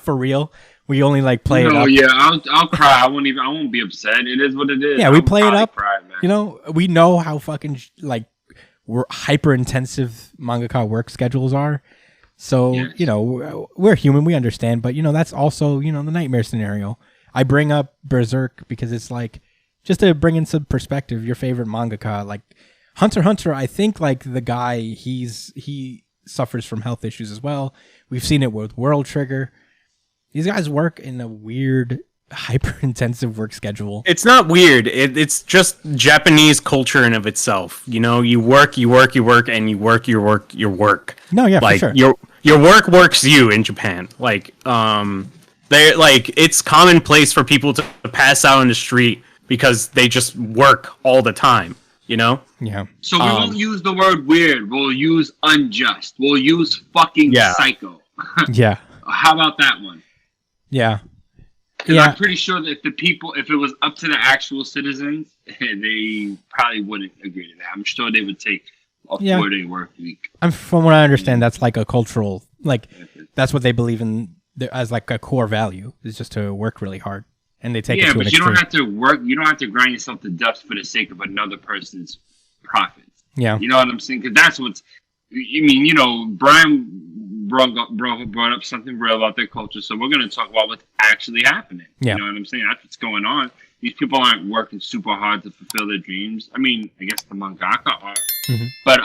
for real. We only like play it up. Yeah, I'll cry. I won't be upset. It is what it is. Yeah, we play it up. Cry, man. You know, we know how fucking like we're hyper intensive mangaka work schedules are. So yes. You know we're human. We understand, but you know that's also the nightmare scenario. I bring up Berserk because it's like just to bring in some perspective. Your favorite mangaka, like Hunter x Hunter. I think like the guy he suffers from health issues as well. We've seen it with World Trigger. These guys work in a weird, hyper-intensive work schedule. It's not weird. It's just Japanese culture in of itself. You know, you work, and you work your work. No, yeah, like, for sure. Your work works you in Japan. Like, they like it's commonplace for people to pass out on the street because they just work all the time. You know? Yeah. So we won't use the word weird. We'll use unjust. We'll use fucking psycho. Yeah. How about that one? Yeah. Because I'm pretty sure that if it was up to the actual citizens, they probably wouldn't agree to that. I'm sure they would take a 4-day work week. From what I understand, that's like a cultural, like, that's what they believe in as like a core value, is just to work really hard. And they take it to an extreme. You don't have to work. You don't have to grind yourself to death for the sake of another person's profits. Yeah. You know what I'm saying? Because that's what's, Brian brought up something real about their culture, so we're going to talk about what's actually happening. Yeah. You know what I'm saying? That's what's going on. These people aren't working super hard to fulfill their dreams. I mean, I guess the mangaka are. Mm-hmm. But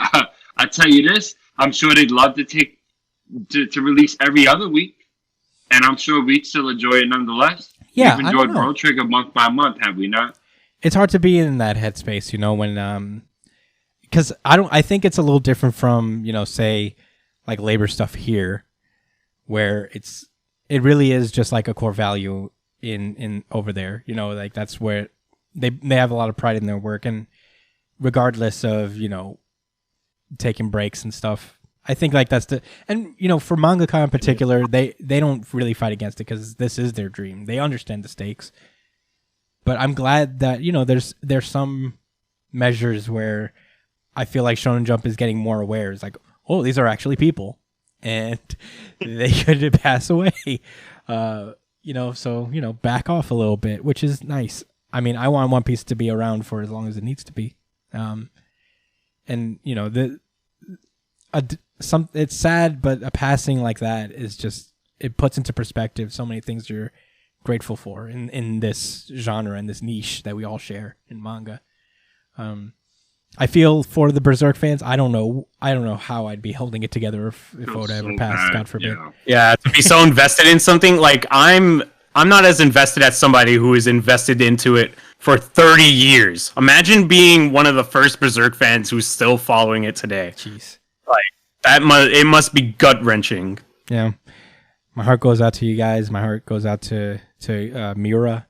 I tell you this, I'm sure they'd love to release every other week, and I'm sure we'd still enjoy it nonetheless. Yeah, we've enjoyed World Trigger month by month, have we not? It's hard to be in that headspace, when because I think it's a little different from say like labor stuff here, where it really is just like a core value in over there. Like that's where they have a lot of pride in their work, and regardless of taking breaks and stuff, I think like that's and for mangaka in particular, they don't really fight against it because this is their dream. They understand the stakes. But I'm glad that there's some measures where I feel like Shonen Jump is getting more aware. It's like, oh, these are actually people, and they could pass away. So back off a little bit, which is nice. I mean, I want One Piece to be around for as long as it needs to be. It's sad, but a passing like that is just, it puts into perspective so many things you're grateful for in this genre and this niche that we all share in manga. I feel for the Berserk fans, I don't know how I'd be holding it together if Oda ever passed, God forbid. Yeah, to be so invested in something, like I'm not as invested as somebody who is invested into it for 30 years. Imagine being one of the first Berserk fans who's still following it today. Jeez. Like it must be gut-wrenching. Yeah. My heart goes out to you guys. My heart goes out to Miura.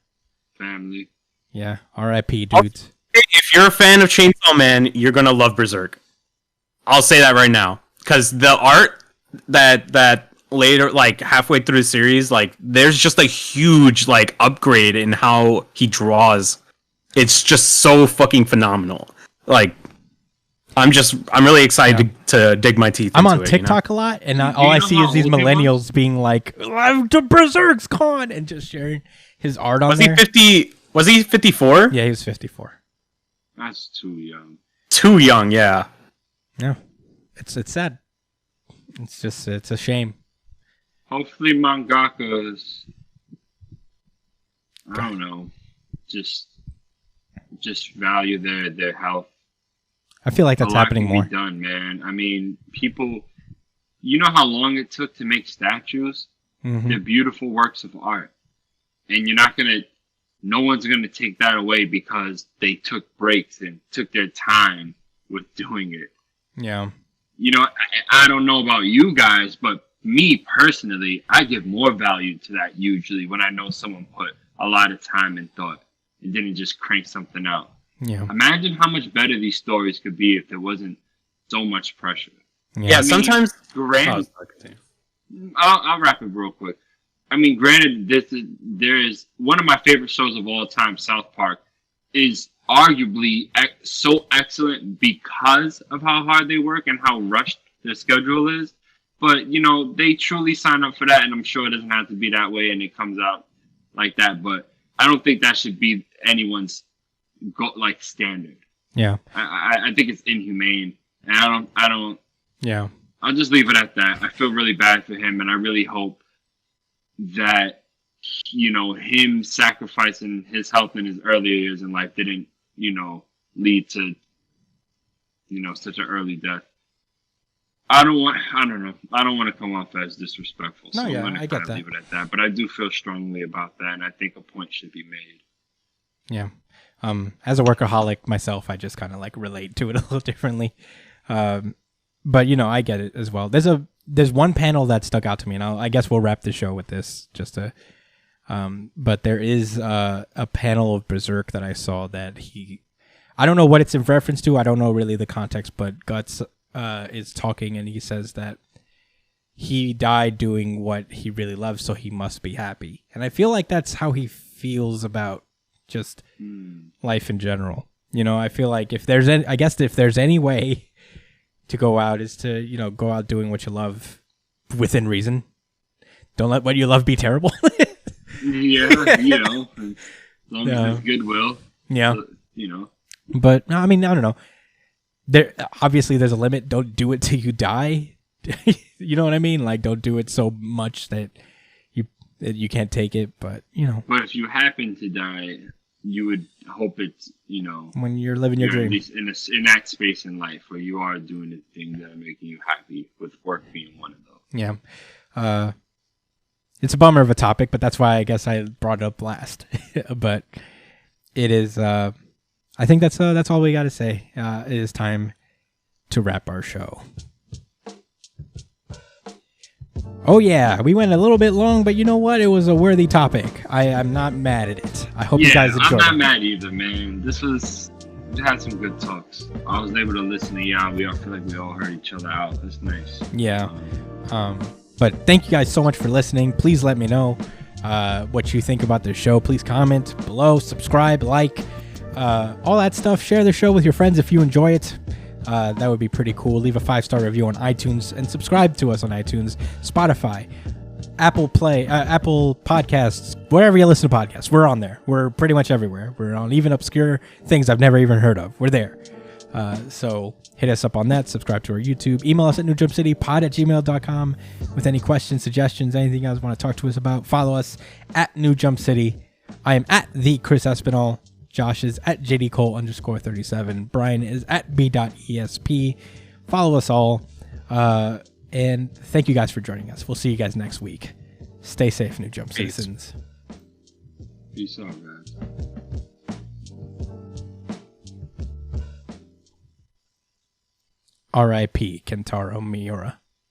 Family. Yeah. R.I.P. dudes. If you're a fan of Chainsaw Man, you're gonna love Berserk. I'll say that right now, because the art that later, like halfway through the series, like there's just a huge like upgrade in how he draws. It's just so fucking phenomenal. Like I'm really excited to dig my teeth. I'm into on TikTok a lot, and all I see is these millennials being like, "The Berserk's gone," and just sharing his art on there. Was he 54? Yeah, he was 54. That's too young. Too young, yeah. Yeah, it's sad. It's a shame. Hopefully, mangakas, I don't know, just value their health. I feel like that's happening more. Be done, man. I mean, people, you know how long it took to make statues? Mm-hmm. They're beautiful works of art, and no one's gonna take that away because they took breaks and took their time with doing it. Yeah. I don't know about you guys, but me personally, I give more value to that usually when I know someone put a lot of time and thought and didn't just crank something out. Yeah. Imagine how much better these stories could be if there wasn't so much pressure. Yeah, sometimes. Granted, I'll wrap it real quick. I mean, granted, there is one of my favorite shows of all time, South Park, is arguably so excellent because of how hard they work and how rushed their schedule is. But, they truly sign up for that, and I'm sure it doesn't have to be that way, and it comes out like that. But I don't think that should be anyone's standard. Yeah. I think it's inhumane, and I don't. Yeah. I'll just leave it at that. I feel really bad for him, and I really hope that him sacrificing his health in his earlier years in life didn't lead to such an early death. I don't want to come off as disrespectful. So I get that. Leave it at that. But I do feel strongly about that, and I think a point should be made. Yeah. As a workaholic myself, I just kind of relate to it a little differently. But I get it as well. There's one panel that stuck out to me, and I guess we'll wrap the show with this but there is a panel of Berserk that I saw that I don't know what it's in reference to. I don't know really the context, but Guts is talking, and he says that he died doing what he really loves, so he must be happy. And I feel like that's how he feels about just life in general. You know, I feel like if there's any way to go out is to, you know, go out doing what you love within reason. Don't let what you love be terrible. Yeah, you know, as long as it's goodwill. Yeah. You know. But, I mean, I don't know. Obviously, there's a limit. Don't do it till you die. You know what I mean? Like, don't do it so much that you can't take it, but, you know. But if you happen to die, you would hope it's, you know. When you're living your dream. At least in that space in life where you are doing the things that are making you happy, with work being one of those. Yeah. It's a bummer of a topic, but that's why I guess I brought it up last. But it is, I think that's all we got to say. It is time to wrap our show. Oh yeah, we went a little bit long, but you know what? It was a worthy topic. I'm not mad at it. I hope you guys enjoyed it. I'm not mad either, man. We had some good talks. I was able to listen to y'all. I feel like we all heard each other out. That's nice. Yeah. But thank you guys so much for listening. Please let me know what you think about the show. Please comment below, subscribe, like, all that stuff. Share the show with your friends if you enjoy it. That would be pretty cool. Leave a 5-star review on iTunes and subscribe to us on iTunes, Spotify, Apple Podcasts, wherever you listen to podcasts. We're on there. We're pretty much everywhere. We're on even obscure things I've never even heard of. We're there. So hit us up on that. Subscribe to our YouTube. Email us at newjumpcitypod@gmail.com with any questions, suggestions, anything you guys want to talk to us about. Follow us at New Jump City. I am at the Chris Espinal. Josh is at JDCole_37. Brian is at B.ESP. Follow us all. And thank you guys for joining us. We'll see you guys next week. Stay safe, New Jump citizens. Peace out, guys. R.I.P. Kentaro Miura.